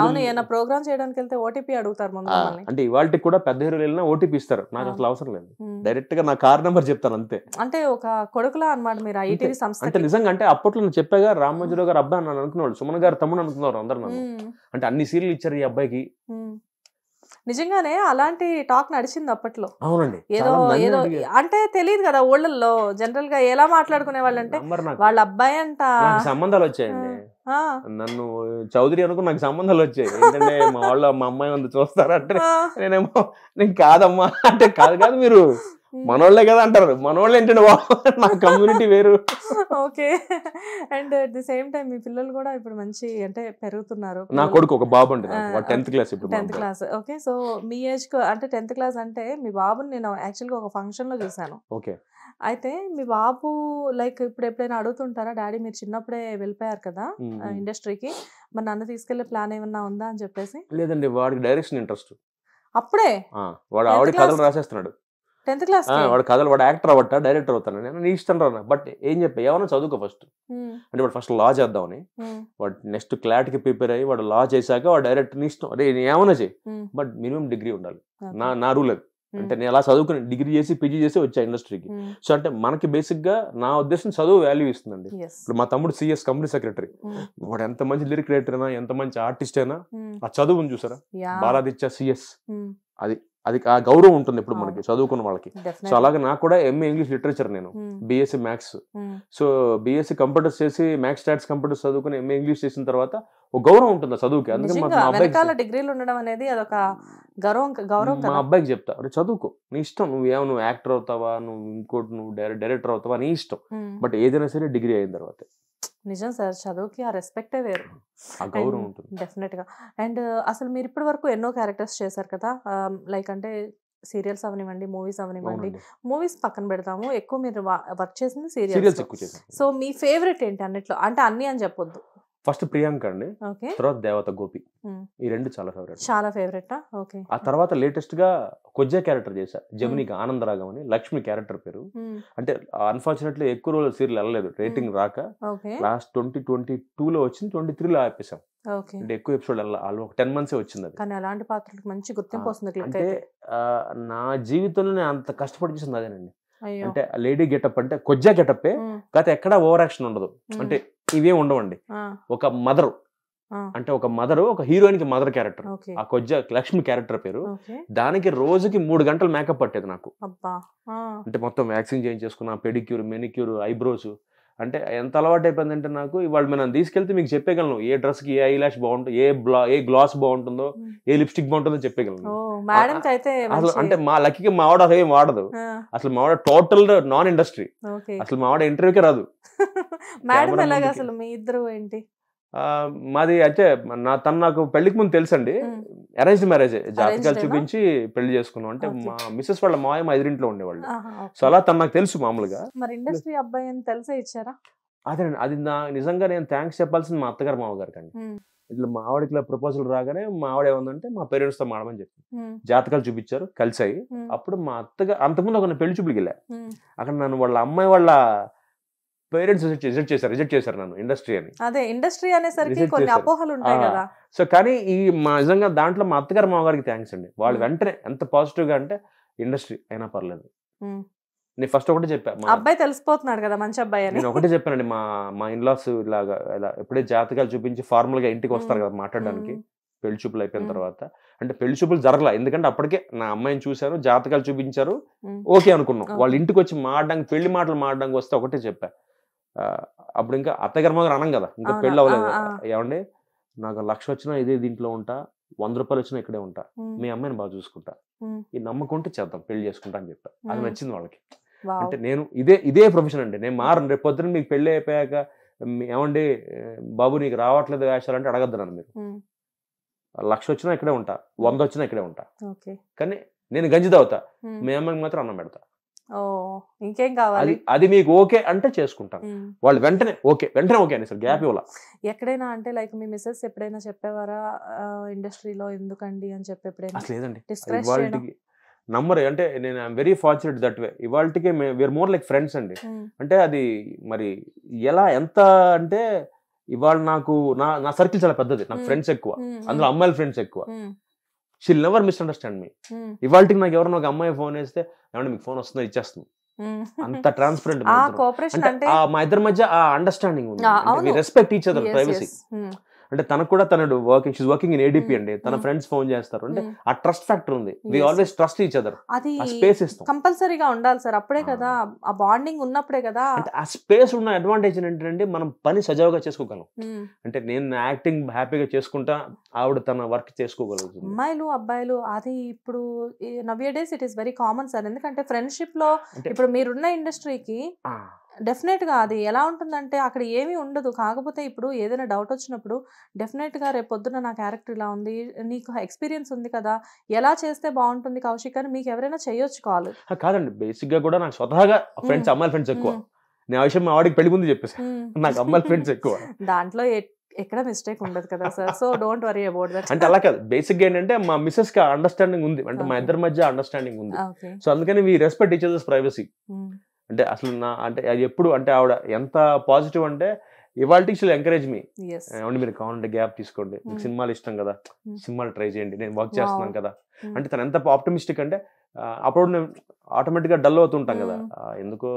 ప్రోగ్రామ్ చేయడానికి వెళ్తే ఓటీపీ అడుగుతారు. అంటే ఇవాళ కూడా పెద్ద హీరోలు వెళ్ళినా ఓటీపీ ఇస్తారు, నాకు అసలు అవసరం లేదు. డైరెక్ట్ గా నా కార్ నెంబర్ చెప్తాను అంతే. అంటే ఒక కొడుకులా అన్నమాట మీరు ఈటీవీ సంస్థ. అంటే నిజంగా, అంటే అప్పట్లో నేను చెప్పాగా, రామోజీరావు గారు అబ్బాయి నన్ను అనుకునేవాళ్ళు, సుమన్ గారు తమ్ముడు అనుకున్నారు అందరు నన్ను. అంటే అన్ని సీరియల్ ఇచ్చారు ఈ అబ్బాయికి. నిజంగానే అలాంటి టాక్ నడిచింది అప్పట్లో. అవునండి. ఏదో అంటే తెలియదు కదా ఊళ్ళల్లో జనరల్ గా ఎలా మాట్లాడుకునే వాళ్ళు అంటే, వాళ్ళ అబ్బాయి అంట. సంబంధాలు వచ్చాయండి, నన్ను చౌదరి అనుకుని నాకు సంబంధాలు వచ్చాయి. ఏంటంటే మా వాళ్ళు మా అమ్మాయి ఉంది చూస్తారంటే, నేనేమో నేను కాదమ్మా అంటే, కాదు మీరు మనోళ్లే కదా అంటారు. మనోళ్ళు ఏంటంటే నా కమ్యూనిటీ వేరు. Okay. And at the same time మీ పిల్లలు కూడా ఇప్పుడు మంచి అంటే పెరుగుతున్నారు. నా కొడుకు ఒక బాబు అండి, 10th క్లాస్ ఇప్పుడు. 10th class. ఓకే. సో మీ ఏజ్ అంటే 10th క్లాస్ అంటే మీ బాబుని నేను యాక్చువల్గా ఒక ఫంక్షన్ లో చూసాను. ఓకే. అయితే మీ బాబు లైక్ ఇప్పుడు ఎప్పుడైనా అడుగుతుంటారా, డాడీ మీరు చిన్నప్పుడే వెళ్ళిపోయారు కదా ఇండస్ట్రీకి, మరి నన్ను తీసుకెళ్లే ప్లాన్ ఏమన్నా ఉందా అని చెప్పేసి? లేదండి, వాడికి డైరెక్షన్ ఇంట్రెస్ట్. అప్పుడే వాడు ఆవిడ కథలు రాసేస్తున్నాడు. 10th క్లాస్ వాడు కథలు, వాడు యాక్టర్ అవ్వట, డైరెక్టర్ అవుతాను. నేను నీ ఇష్టం రా. బట్ ఏం చెప్పా, ఏమన్నా చదువుకో ఫస్ట్ అంటే, వాడు ఫస్ట్ లా చేద్దామని. వాడు నెక్స్ట్ క్లాట్కి ప్రిపేర్ అయ్యి వాడు లా చేశాక వాడు డైరెక్టర్ నీ ఇష్టం, అదే ఏమన్నా చేయి, బట్ మినిమం డిగ్రీ ఉండాలి. నా రూల్ అది. అంటే నేను అలా చదువుకుని డిగ్రీ చేసి పీజీ చేసి వచ్చా ఇండస్ట్రీకి. సో అంటే మనకి బేసిక్ గా నా ఉద్దేశం చదువు వాల్యూ ఇస్తుందండి. ఇప్పుడు మా తమ్ముడు CS కంపెనీ సెక్రటరీ, వాడు ఎంత మంచి లిరిక్ రైటర్ అయినా, ఎంత మంచి ఆర్టిస్ట్ అయినా, ఆ చదువుని చూసారా, బాలాదిత్య CS అది అది ఆ గౌరవం ఉంటుంది ఇప్పుడు మనకి చదువుకున్న వాళ్ళకి. సో అలాగే నాకు కూడా ఎంఏ ఇంగ్లీష్ లిటరేచర్, నేను BSc maths. So BSc computers చేసి మ్యాథ్స్ స్టాట్స్ కంప్యూటర్స్ చదువుకుని ఎంఏ ఇంగ్లీష్ చేసిన తర్వాత ఒక గౌరవం ఉంటుంది చదువుకి. అందుకే మా అబ్బాయికి చెప్తా, అరే చదువుకో, నీ ఇష్టం, నువ్వు యాక్టర్ అవుతావా, నువ్వు ఇంకోటి, నువ్వు డైరెక్టర్ అవుతావా, నీ ఇష్టం, బట్ ఏదైనా సరే డిగ్రీ అయిన తర్వాత. నిజం సార్, చదువుకి ఆ రెస్పెక్టే వేరు, ఆ గౌరవం ఉంటుంది డెఫినెట్ గా. అండ్ అసలు మీరు ఇప్పటి వరకు ఎన్నో క్యారెక్టర్స్ చేశారు కదా, లైక్ అంటే సీరియల్స్ అవనివ్వండి, మూవీస్ అవనివ్వండి. మూవీస్ పక్కన పెడతాము, ఎక్కువ మీరు వర్క్ చేసింది సీరియల్స్. సో మీ ఫేవరెట్ ఏంటి అన్నిట్లో? అంటే అన్ని అని చెప్పొద్దు. ఫస్ట్ ప్రియాంక అండి, తర్వాత దేవత గోపి, ఈ రెండు చాలా ఫేవరెట్. ఓకే. ఆ తర్వాత లేటెస్ట్ గా కొజ్జా క్యారెక్టర్ చేశా, జమినికి ఆనందరాగం అని, లక్ష్మి క్యారెక్టర్ పేరు. అంటే అన్ఫార్చునేట్లీ ఎక్కువ రోజులు సీరియల్ వెళ్ళలేదు, రేటింగ్ రాక. లాస్ట్ 2022లో వచ్చింది, 23లో ఆపేసాం. అంటే ఎక్కువ ఎపిసోడ్ వెళ్ళాలి, 10 months వచ్చింది అది. కానీ అలాంటి పాత్రలకు మంచి గుర్తింపు వస్తుంది. అంటే నా జీవితంలో నేను అంత కష్టపడి చేసింది అదేనండి. అంటే లేడీ గెటప్, అంటే కొజ్జా గెటప్పే, కాకపోతే ఎక్కడ ఓవర్ యాక్షన్ ఉండదు, అంటే ఇవేం ఉండవండి. ఒక మదర్, అంటే ఒక మదర్, ఒక హీరోయిన్ కి మదర్ క్యారెక్టర్, ఆ కొజ్జా లక్ష్మి క్యారెక్టర్ పేరు. దానికి రోజుకి 3 గంటలు మేకప్ పట్టేది నాకు. అంటే మొత్తం వ్యాక్సిన్ చేయించేసుకున్నా, పెడిక్యూర్, మెనిక్యూర్, ఐబ్రోస్. అంటే ఎంత అలవాటు అయిపోయిందంటే నాకు, ఇవాళ మనం తీసుకెళ్తే మీకు చెప్పగలను ఏ డ్రెస్ కి ఏ ఐ లాష్ బాగుంటుంది, ఏ గ్లాస్ బాగుంటుందో, ఏ లిప్స్టిక్ బాగుంటుందో చెప్పగలను. అసలు అంటే మా లక్కీకి మా ఆవిడ అసలు ఏం వాడదు, అసలు మా ఆవిడ టోటల్ నాన్ ఇండస్ట్రీ, అసలు మా ఆవిడ ఇంటర్వ్యూకే రాదు. అసలు మీ ఇద్దరు ఏంటి? మాది అంటే తను నాకు పెళ్లికి ముందు తెలుసండి, అరేంజ్డ్ మ్యారేజ్, జాతకాలు చూపించి పెళ్లి చేసుకున్నాం. అంటే మా మిస్సెస్ వాళ్ళ మాయ మా ఎదురింట్లో ఉండేవాళ్ళు. సో అలా తను నాకు తెలుసు మామూలుగా. మరి ఇండస్ట్రీ అబ్బాయి అని తెలిసే ఇచ్చారా? అదేనండి, అది నిజంగా నేను థ్యాంక్స్ చెప్పాల్సింది మా అత్తగారు మామగారికి అండి. ఇట్లా మా ఆవిడకి ఇలా ప్రపోజల్ రాగానే మా ఆవిడ ఏమందంటే మా పేరెంట్స్ తో మాడమని చెప్పి జాతకాలు చూపించారు, కలిసాయి. అప్పుడు మా అత్తగారు అంతకుముందు ఒక పెళ్లి చూపులకి వెళ్ళా, అక్కడ నన్ను వాళ్ళ అమ్మాయి వాళ్ళ పేరెంట్స్ రిజెక్ట్ చేశారు నన్ను ఇండస్ట్రీ అని. అదే ఇండస్ట్రీ అనేసరికి కొన్ని అపోహలు ఉంటాయి కదా. సో కానీ ఈ మా నిజంగా దాంట్లో మా అత్తగారు మామగారికి థ్యాంక్స్ అండి. వాళ్ళు వెంటనే ఎంత పాజిటివ్ గా అంటే ఇండస్ట్రీ అయినా పర్లేదు. నేను ఫస్ట్ ఒకటే చెప్పా, అబ్బాయి తెలిసిపోతున్నాడు కదా మంచి అబ్బాయి అని. నేను ఒకటే చెప్పానండి, మా ఇన్లాస్ ఇలాగా ఇలా ఎప్పుడే జాతకాలు చూపించి ఫార్మల్ గా ఇంటికి వస్తారు కదా మాట్లాడడానికి, పెళ్లి చూపులు అయిపోయిన తర్వాత. అంటే పెళ్లి చూపులు జరగలా, ఎందుకంటే అప్పటికే నా అమ్మాయిని చూశారు, జాతకాలు చూపించారు, ఓకే అనుకున్నాం. వాళ్ళ ఇంటికి వచ్చి మాట్లాడడానికి, పెళ్లి మాటలు మాట్లాడడానికి వస్తే ఒకటే చెప్పా, అప్పుడు ఇంకా అత్తగారు మాత్రం అనం కదా, ఇంకా పెళ్ళి అవ్వలేదు. ఏమండి నాకు 1,00,000 వచ్చినా ఇదే దీంట్లో ఉంటా, 100 రూపాయలు వచ్చినా ఇక్కడే ఉంటా, మీ అమ్మాయిని బాగా చూసుకుంటా, ఈ నమ్మకం ఉంటే చేద్దాం, పెళ్లి చేసుకుంటా అని చెప్పా. అది నచ్చింది వాళ్ళకి. అంటే నేను ఇదే ప్రొఫెషన్ అండి, నేను మారను. రేపు పొద్దున మీకు పెళ్లి అయిపోయాక ఏమండి బాబు నీకు రావట్లేదు వేషాలంటే అడగద్దు నన్ను మీరు. 1,00,000 వచ్చినా ఇక్కడే ఉంటా, 100 వచ్చినా ఇక్కడే ఉంటా, కానీ నేను గంజి తాగుతా, మీ అమ్మాయికి మాత్రం అన్నం పెడతా. ఇంకేం కావాలి, అది మీకు ఓకే అంటే చేసుకుంటాను. వాళ్ళు వెంటనే ఓకే అని సార్ గ్యాప్ ఇవ్వాల. ఎక్కడైనా అంటే లైక్ మీ మిస్సెస్ ఎప్పుడైనా చెప్పేవారా ఇండస్ట్రీలో ఎందుకండి అని చెప్పి? ఎప్పుడైనా లేదండి, ఇవాళకి నంబర్. అంటే నేను I'm very fortunate that way. ఇవాళకి వీఆర్ మోర్ లైక్ ఫ్రెండ్స్ అండి. అంటే అది మరి ఎలా ఎంత అంటే ఇవాళ నాకు నా సర్కిల్ చాలా పెద్దది, నాకు ఫ్రెండ్స్ ఎక్కువ, అందులో అమ్మాయిల ఫ్రెండ్స్ ఎక్కువ. షీల్ నెవర్ మిస్అండర్స్టాండ్ మీ. ఇవాళకి నాకు ఎవరైనా ఒక అమ్మాయి ఫోన్ వేస్తే ఏమంటే మీకు ఫోన్ వస్తుందో ఇచ్చేస్తుంది, అంత ట్రాన్స్పరెంట్. మా ఇద్దరి మధ్య ఆ అండర్స్టాండింగ్ ఉంది, రెస్పెక్ట్ ఈచ్ అదర్, ప్రైవసీ. అంటే తనకు కూడా తనడు వర్కింగ్ ఇన్ ఏడీపీ అండి, తన ఫ్రెండ్స్ ఫోన్ చేస్తారు, అంటే ఆ ట్రస్ట్ ఫ్యాక్టర్ ఉంది. We always trust each other. అది స్పేస్ ఇస్తాం, కంపల్సరీగా ఉండాలి సార్, అప్పుడే కదా ఆ బాండింగ్ ఉన్నప్పుడే కదా. అంటే ఆ స్పేస్ ఉన్న అడ్వాంటేజ్ ఏంటంటే మనం పని సజావుగా చేసుకోగలం. అంటే నేను యాక్టింగ్ హ్యాపీగా చేసుకుంటా, ఆవిడ తన వర్క్ చేసుకోగలుగుతుంది. అమ్మాయిలు అబ్బాయిలు అది ఇప్పుడు nowadays it is very common sir. ఎందుకంటే ఫ్రెండ్షిప్ లో ఇప్పుడు మీరున్న ఇండస్ట్రీకి డెఫినెట్ గా అది ఎలా ఉంటుందంటే అక్కడ ఏమీ ఉండదు. కాకపోతే ఇప్పుడు ఏదైనా డౌట్ వచ్చినప్పుడు డెఫినెట్ గా రేపు పొద్దున నా క్యారెక్టర్ ఇలా ఉంది, నీకు ఎక్స్పీరియన్స్ ఉంది కదా, ఎలా చేస్తే బాగుంటుంది కౌశిక్ అని మీకు ఎవరైనా చేయొచ్చు కాల్. కాదండి, బేసిక్ గా కూడా నాకు స్వతహాగా ఫ్రెండ్స్, అమ్మాయిల ఫ్రెండ్స్ ఎక్కువ. నేను ఆ విషయం మా వాడికి పెళ్లి ముందు చెప్పేసి, నాకు అమ్మాయిల ఫ్రెండ్స్ ఎక్కువ. దాంట్లో ఎక్కడ మిస్టేక్ ఉండదు కదా sir, so don't worry about that. అంటే అలా కాదు, బేసిక్ గా ఏంటంటే మా మిస్సెస్ కి అండర్స్టాండింగ్ ఉంది, అంటే మా ఇద్దరి మధ్య అండర్స్టాండింగ్ ఉంది. సో అందుకని we respect each others privacy. అంటే అసలు అంటే అది ఎప్పుడు అంటే ఆవిడ ఎంత పాజిటివ్ అంటే ఇవాళ షీల్ ఎంకరేజ్ మీ, ఏమంటే మీరు కావాలంటే గ్యాప్ తీసుకోండి, మీకు సినిమాలు ఇష్టం కదా, సినిమాలు ట్రై చేయండి, నేను వర్క్ చేస్తున్నాను కదా. అంటే తను ఎంత ఆప్టమిస్టిక్ అంటే అప్పుడు నేను ఆటోమేటిక్ గా డల్ అవుతుంటాం కదా, ఎందుకో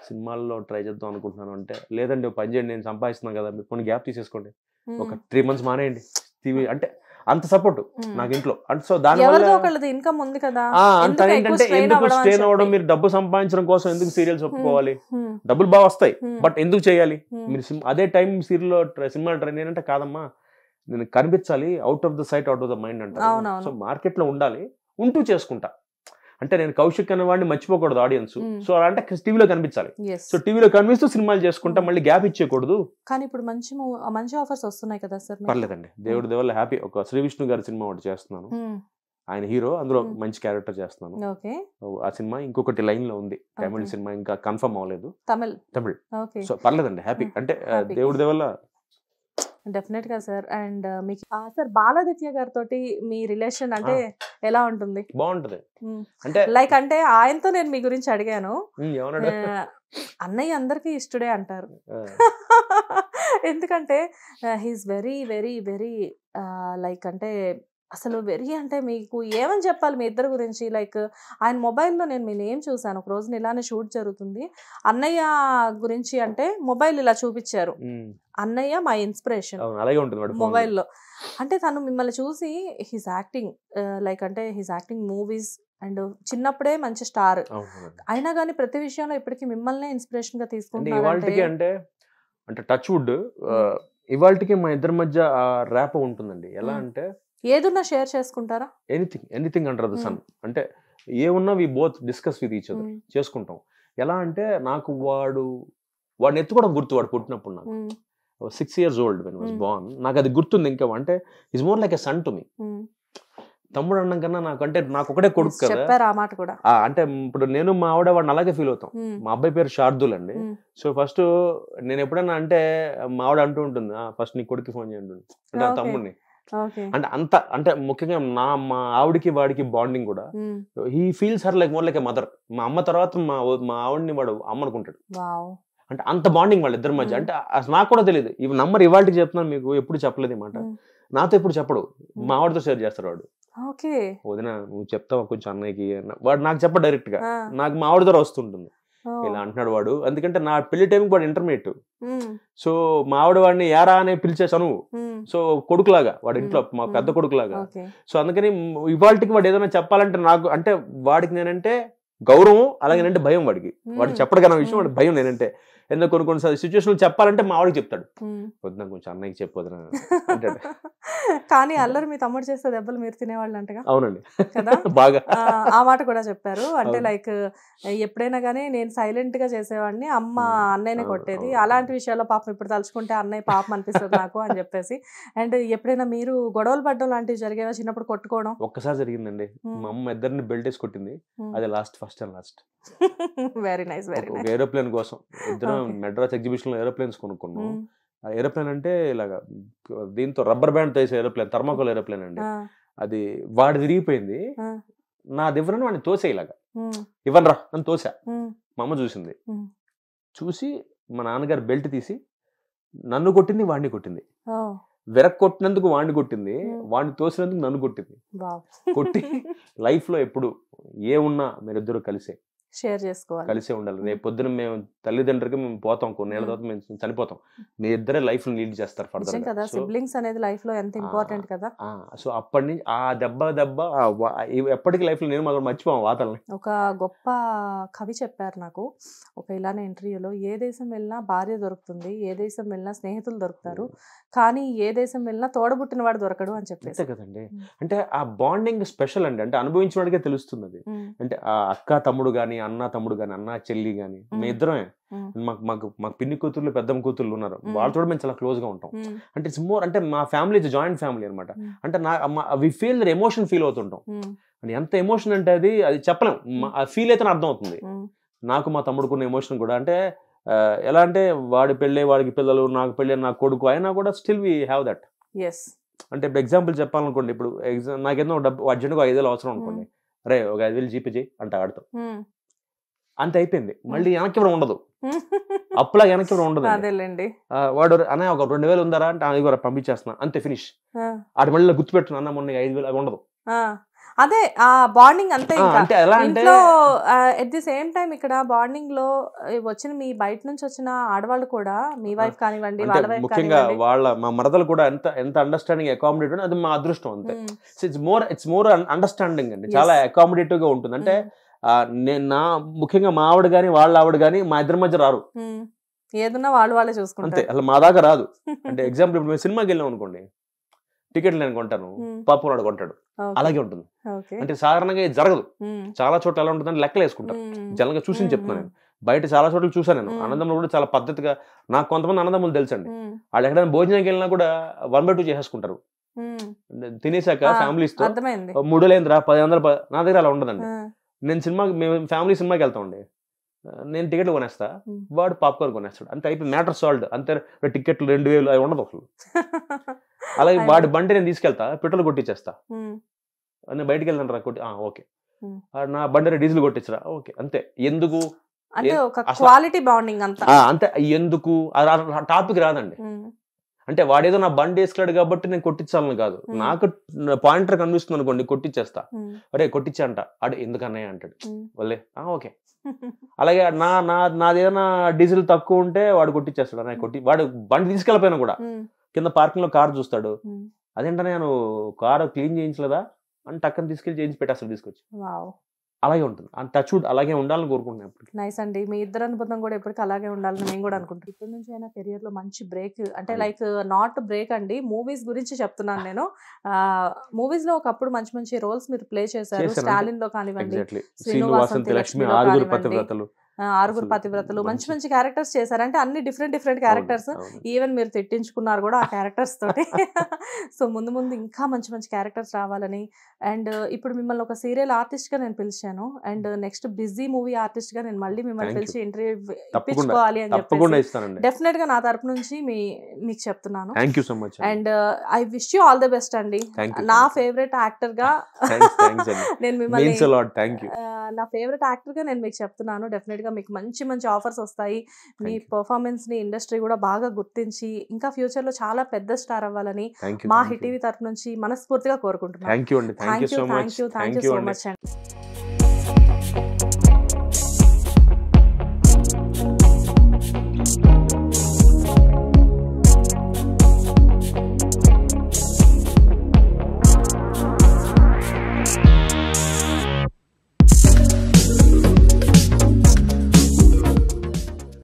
సినిమాల్లో ట్రై చేద్దాం అనుకుంటున్నాను అంటే, లేదండి పని చేయండి, నేను సంపాదిస్తున్నాను కదా, మీరు కొన్ని గ్యాప్ తీసేసుకోండి, ఒక 3 months మానేయండి. అంటే అంత సపోర్ట్ నాకు ఇంట్లో. అంటే సో దానివల్ల ఇన్కమ్ ఉంది కదా, ఏంటంటే ఎందుకు స్ట్రెయిన్ అవ్వడం, మీరు డబ్బు సంపాదించడం కోసం ఎందుకు సీరియల్స్ ఒప్పుకోవాలి, డబ్బులు బాగా వస్తాయి బట్ ఎందుకు చేయాలి మీరు అదే టైం సినిమా ట్రైన్ ఏంటంటే కాదమ్మా నేను కనిపించాలి, out of the site out of the mind అంటారు. సో మార్కెట్ లో ఉండాలి, ఉంటూ చేసుకుంటా. అంటే నేను కౌశిక్ అనే వాడిని మర్చిపోకూడదు ఆడియన్స్. సో అలా అంటే టీవీలో కనిపించాలి. సో టీవీలో కనిపిస్తూ సినిమాలు చేసుకుంటా, మళ్ళీ గ్యాప్ ఇచ్చేయకూడదు. కానీ ఇప్పుడు మంచి ఆఫర్స్ వస్తున్నాయి కదా సార్. పర్లేదండి, దేవుడి దేవల్ల హ్యాపీ. ఒక శ్రీ విష్ణు గారి సినిమా ఒకటి చేస్తున్నాను, ఆయన హీరో, అందులో మంచి క్యారెక్టర్ చేస్తున్నాను. ఆ సినిమా ఇంకొకటి లైన్ లో ఉంది, తమిళ సినిమా, ఇంకా కన్ఫర్మ్ అవ్వలేదు. తమిళ్. సో పర్లేదండి, హ్యాపీ. అంటే దేవుడి దేవల్ల డెఫినెట్ గా సార్. అండ్ మీకు సార్ బాలాదిత్య గారితో మీ రిలేషన్ అంటే ఎలా ఉంటుంది? బాగుంటది. అంటే లైక్ అంటే ఆయనతో నేను మీ గురించి అడిగాను, అన్నయ్య అందరికీ ఇష్టడే అంటారు. ఎందుకంటే he is very very very like అంటే అసలు వెరీ అంటే మీకు ఏమని చెప్పాలి మీ ఇద్దరు గురించి. లైక్ ఆయన మొబైల్లో నేను మీ నేమ్ చూసాను, ఒక రోజున ఇలానే షూట్ జరుగుతుంది, అన్నయ్య గురించి అంటే మొబైల్ ఇలా చూపించారు, అన్నయ్య మా ఇన్స్పిరేషన్ మొబైల్లో. అంటే తను మిమ్మల్ని చూసి హీస్ యాక్టింగ్ లైక్ అంటే హీస్ యాక్టింగ్ మూవీస్ అండ్ చిన్నప్పుడే మంచి స్టార్ అయినా కానీ ప్రతి విషయంలో ఇప్పటికీ మిమ్మల్ని ఇన్స్పిరేషన్ గా తీసుకుంటున్నారు. అంటే టచ్ వుడ్ ఇవాళకి మా ఇద్దరి మధ్య ర్యాప్ ఉంటుందండి. ఎలా అంటే ఏదున్నా షేర్ చేసుకుంటారా? Anything under the sun. అంటే ఏమున్నా we both discuss with each other, చేసుకుంటాం. ఎలా అంటే నాకు వాడిని ఎత్తుకోవడం గుర్తు, వాడు పుట్టినప్పుడు నాకు 6 years old when I was born. నాకు అది గుర్తుంది ఇంకా. అంటే is more like a son to me. తమ్ముడు అన్నం కన్నా నాకు అంటే నాకు ఒకటే కొడుకు కదా. అంటే ఇప్పుడు నేను మా ఆవిడ వాడిని అలాగే ఫీల్ అవుతాం. మా అబ్బాయి పేరు శార్దుల్ అండి. సో ఫస్ట్ నేను ఎప్పుడన్నా అంటే మా ఆవిడ అంటూ ఉంటుంది, ఫస్ట్ నీ కొడుకు ఫోన్ చేయండి అంటే తమ్ముడిని. అంటే అంత అంటే ముఖ్యంగా మా ఆవిడకి వాడికి బాండింగ్ కూడా, he feels her like more like a mother. మా అమ్మ తర్వాత మా ఆవిడని వాడు అమ్మ అనుకుంటాడు. అంటే అంత బాండింగ్ వాళ్ళిద్దరి మధ్య. అంటే నాకు కూడా తెలియదు, ఇవి నంబర్ ఇవాళకి చెప్తున్నాను మీకు, ఎప్పుడు చెప్పలేదు ఈ మాట. నాతో ఎప్పుడు చెప్పడు, మా ఆవిడతో షేర్ చేస్తాడు వాడు. వదిన నువ్వు చెప్తావా కొంచెం అన్నయ్యకి, వాడు నాకు చెప్ప డైరెక్ట్ గా, నాకు మా ఆవిడ ద్వారా వస్తుంటుంది ఇలా అంటున్నాడు వాడు. ఎందుకంటే నా పెళ్లి టైంకి వాడు ఇంటర్మీడియట్. సో మా ఆవిడ వాడిని యారా అనే పిలిచేసాను. సో కొడుకులాగా వాడు ఇంట్లో మా పెద్ద కొడుకులాగా. సో అందుకని ఇవాళకి వాడు ఏదైనా చెప్పాలంటే నాకు అంటే వాడికి నేనంటే గౌరవం, అలాగేనంటే భయం వాడికి. వాడు చెప్పడగల విషయం వాడికి భయం నేనంటే. ఎందుకు కొన్ని సిచ్యువేషన్ చెప్పాలంటే మా వాడికి చెప్తాడు, వద్దు కొంచెం అన్నయ్యకి చెప్పొద్దు అంటాడు. కానీ అల్లరి మీ తమ్ముడు చేస్తే దెబ్బలు మీరు తినేవాళ్ళు అంటగా? అవునండి కదా, బాగా ఆ మాట కూడా చెప్పారు. అంటే లైక్ ఎప్పుడైనా కానీ నేను సైలెంట్ గా చేసేవాడిని, అమ్మ అన్నయ్యనే కొట్టేది. అలాంటి విషయాల్లో పాపం ఇప్పుడు తలుచుకుంటే అన్నయ్య పాపం అనిపిస్తుంది నాకు అని చెప్పేసి. అండ్ ఎప్పుడైనా మీరు గొడవలు పడ్డం లాంటివి జరిగేవా చిన్నప్పుడు, కొట్టుకోవడం? ఒక్కసారి జరిగిందండి. మా అమ్మ ఇద్దరిని బెల్ట్ వేసి కొట్టింది, అది first and last. Very nice, very nice. Aeroplane కోసం ఇద్దరం మెడ్రాస్ ఎగ్జిబిషన్ లో ఏరోప్లేన్స్ కొనుక్కున్నాం. ఆ ఏరోప్లేన్ అంటే ఇలాగా దీంతో రబ్బర్ బ్యాండ్ తో వేసే ఏరోప్లేన్, థర్మాకోల్ ఏరోప్లేన్ అండి. అది వాడి విరిగిపోయింది, నా దివ్వరని వాడిని తోసే, ఇలాగా ఇవ్వనరా అని తోసా. మా అమ్మ చూసింది, చూసి మా నాన్నగారు బెల్ట్ తీసి నన్ను కొట్టింది, వాడిని కొట్టింది. వెరక్ కొట్టినందుకు వాడిని కొట్టింది, వాడిని తోసినందుకు నన్ను కొట్టింది. కొట్టి లైఫ్ లో ఎప్పుడు ఏమున్నా మీరిద్దరు షేర్ చేసుకోవాలి, కలిసే ఉండాలి. రేపు పొద్దున మేము తల్లిదండ్రులకి మేము పోతాం, కొన్నేళ్ల తర్వాత మేము చనిపోతాం, మీ ఇద్దరే లైఫ్ లీడ్ చేస్తారు ఫర్దర్ గా. సిబ్లింగ్స్ అనేది లైఫ్ లో ఎంత ఇంపార్టెంట్ కదా. సో అప్పటి నుంచి ఆ దెబ్బ ఎప్పటికీ లైఫ్ లో నేను మాత్రం మర్చిపోయాం వాతల్ని. ఒక గొప్ప కవి చెప్పారు నాకు ఒక ఇలానే ఇంటర్వ్యూలో, ఏ దేశం వెళ్ళినా భార్య దొరుకుతుంది, ఏ దేశం వెళ్ళినా స్నేహితులు దొరుకుతారు, కానీ ఏ దేశం వెళ్ళినా తోడబుట్టిన వాడు దొరకడు అని చెప్పేసి కదండి. అంటే ఆ బాండింగ్ స్పెషల్ అండి. అంటే అనుభవించిన వాడికే తెలుస్తుంది. అంటే ఆ అక్క తమ్ముడు గాని, అన్న తమ్ముడు గాని, అన్న చెల్లి గాని, మీ ఇద్దరమే. మాకు పిన్ని కూతుర్లు పెద్దమ్మ కూతుర్లు ఉన్నారు, వాళ్ళతో మేము చాలా క్లోజ్ గా ఉంటాం. అంటే ఇట్స్ మోర్ అంటే మా ఫ్యామిలీ జాయింట్ ఫ్యామిలీ అనమాట. అంటే we feel that emotion feel అవుతుంటాం. అంటే ఎంత ఎమోషన్ అంటే అది చెప్పలేం, ఫీల్ అయితే అర్థం అవుతుంది. నాకు మా తమ్ముడుకున్న ఎమోషన్ కూడా అంటే ఎలా అంటే వాడి పెళ్ళే వాడికి పిల్లలు, నాకు పెళ్ళే నాకు కొడుకు అయినా కూడా స్టిల్ వి హ్యావ్ దట్. అంటే ఇప్పుడు ఎగ్జాంపుల్ చెప్పాలనుకోండి, ఇప్పుడు నాకేదో డబ్బు అర్జెంట్గా 5,000 అవసరం అనుకోండి, అరే ఒక 5,000 జీపే చేయి అంటే ఆడతాం, అంత అయిపోయింది. మళ్ళీ వెనక్కి ఇవ్వడం ఉండదు, అప్పులా వెనక్కి ఇవ్వడం ఉండదు. వాడు అనే ఒక 2,000 ఉందారా అంటే పంపించేస్తున్నా, అంతే ఫినిష్. ఆడ మళ్ళీ గుర్తుపెట్టును అన్న మొన్న 5,000 అవి ఉండదు. అదే ఆ బాండింగ్ అంతే. అంటే ఎలా అంటే ఇంట్లో ఎట్ ది సేమ్ టైం ఇక్కడ బాండింగ్ లో వచ్చిన మీ బయట నుంచి వచ్చిన ఆడవాళ్ళు కూడా మీ వైఫ్ కానివ్వండి, వాళ్ళ వైఫ్ ముఖ్యంగా మా మరదలు కూడా ఎంత అండర్స్టాండింగ్ అకామిడేటివ్ అది మా అదృష్టం అంతే. ఇట్స్ మోర్ అండర్స్టాండింగ్ అండి, చాలా అకామిడేటివ్ గా ఉంటుంది. అంటే నేను ముఖ్యంగా మా ఆవిడ గానీ వాళ్ళ ఆవిడ గానీ మా ఇద్దరి మధ్య రారు, ఏదన్నా వాళ్ళే చూసుకుంటారు అంతే. అసలు మా దాకా రాదు. అంటే ఎగ్జాంపుల్ ఇప్పుడు మేము సినిమాకి వెళ్ళాం అనుకోండి, టికెట్లు నేను కొంటాను, పాపం వాడు కొంటాడు, అలాగే ఉంటుంది. అంటే సాధారణంగా ఇది జరగదు. చాలా చోట్ల ఎలా ఉంటుందని లెక్కలు వేసుకుంటారు. జనరల్గా చూసి చెప్తున్నాను నేను, బయట చాలా చోట్ల చూసాను నేను. అన్నదమ్ములు కూడా చాలా పద్ధతిగా, నాకు కొంతమంది అన్నదమ్ములు తెలుసండి, వాళ్ళు ఎక్కడైనా భోజనానికి వెళ్ళినా కూడా 1/2 చేసేసుకుంటారు. తినేసాక ఫ్యామిలీస్ తో 3,000 10,000 నా దగ్గర అలా ఉండదండి. నేను మేము ఫ్యామిలీ సినిమాకి వెళ్తామండి, నేను టికెట్లు కొనేస్తా, వాడు పాప్కార్న్ కొనేస్తాడు, అంతే అయిపోయి మ్యాటర్ సాల్వ్డ్. అంతే. టికెట్లు 2,000 అవి ఉండదు అసలు. అలాగే వాడి బండి నేను తీసుకెళ్తా, పెట్రోల్ కొట్టించేస్తా, నేను బయటకు వెళ్తాను రా కొట్టి, ఓకే. నా బండి డీజిల్ కొట్టించరా, ఓకే, అంతే. ఎందుకు అంతే, ఎందుకు టాపిక్ రాదండి. అంటే వాడేదో నా బండి వేసుకున్నాడు కాబట్టి నేను కొట్టించాలని కాదు, నాకు పాయింటర్ కనిపిస్తుంది అనుకోండి, కొట్టించేస్తా. అరే కొట్టించా అంట, అడే ఎందుకన్నయ్య అంటాడు, వాళ్ళే ఓకే. అలాగే నాదేదైనా డీజిల్ తక్కువ ఉంటే వాడు కొట్టించేస్తాడు, అన్నయ్య కొట్టి. వాడు బండి తీసుకెళ్ళిపోయినా కూడా కింద పార్కింగ్ లో కార్ చూస్తాడు, అదేంటనే నేను కారు క్లీన్ చేయించలేదా అని టక్కని తీసుకెళ్ళి చేయించి పెట్టేస్తాడు తీసుకొచ్చి. అలాగే ఉంటుంది. అంత టచ్వుడ్ అలాగే ఉండాలని కోరుకుంటున్నాను. నైస్ అండి, మీ ఇద్దరు అనుబంధం కూడా ఎప్పటికీ అలాగే ఉండాలని మేము కూడా అనుకుంటున్నాం. ఇప్పటి నుంచి అయినా కెరియర్ లో మంచి బ్రేక్, అంటే లైక్ నాట్ బ్రేక్ అండి, మూవీస్ గురించి చెప్తున్నాను నేను. మూవీస్ లో ఒకప్పుడు మంచి మంచి రోల్స్ మీరు ప్లే చేశారు. స్టాలిన్ లో కానివ్వండి, శ్రీనివాసంతి లక్ష్మి, ఆరుగురు పతివ్రతలు, మంచి మంచి క్యారెక్టర్స్ చేశారు. అంటే అన్ని డిఫరెంట్ క్యారెక్టర్స్. ఈవెన్ మీరు తిట్టించుకున్నారు కూడా ఆ క్యారెక్టర్స్ తోటి. సో ముందు ముందు ఇంకా మంచి మంచి క్యారెక్టర్స్ రావాలని. అండ్ ఇప్పుడు మిమ్మల్ని ఒక సీరియల్ ఆర్టిస్ట్ గా నేను పిలిచాను, and next busy movie artist గా నేను మళ్ళీ మిమ్మల్ని పిలిచి ఇంటర్వ్యూ ఇప్పించుకోవాలి అని చెప్పి డెఫినెట్ గా నా తరపు నుంచి మీకు చెప్తున్నాను. And I wish you all the best అండి. నా ఫేవరెట్ యాక్టర్ గా నేను మిమ్మల్ని, నా ఫేవరెట్ యాక్టర్ గా నేను మీకు చెప్తున్నాను. డెఫినెట్ గా మీకు మంచి మంచి ఆఫర్స్ వస్తాయి. మీ పర్ఫార్మెన్స్ ని ఇండస్ట్రీ కూడా బాగా గుర్తించి ఇంకా ఫ్యూచర్ లో చాలా పెద్ద స్టార్ అవ్వాలని మా హిట్ టీవీ తరపు నుంచి మనస్ఫూర్తిగా కోరుకుంటున్నాను. థ్యాంక్ యూ సో మచ్ అండి.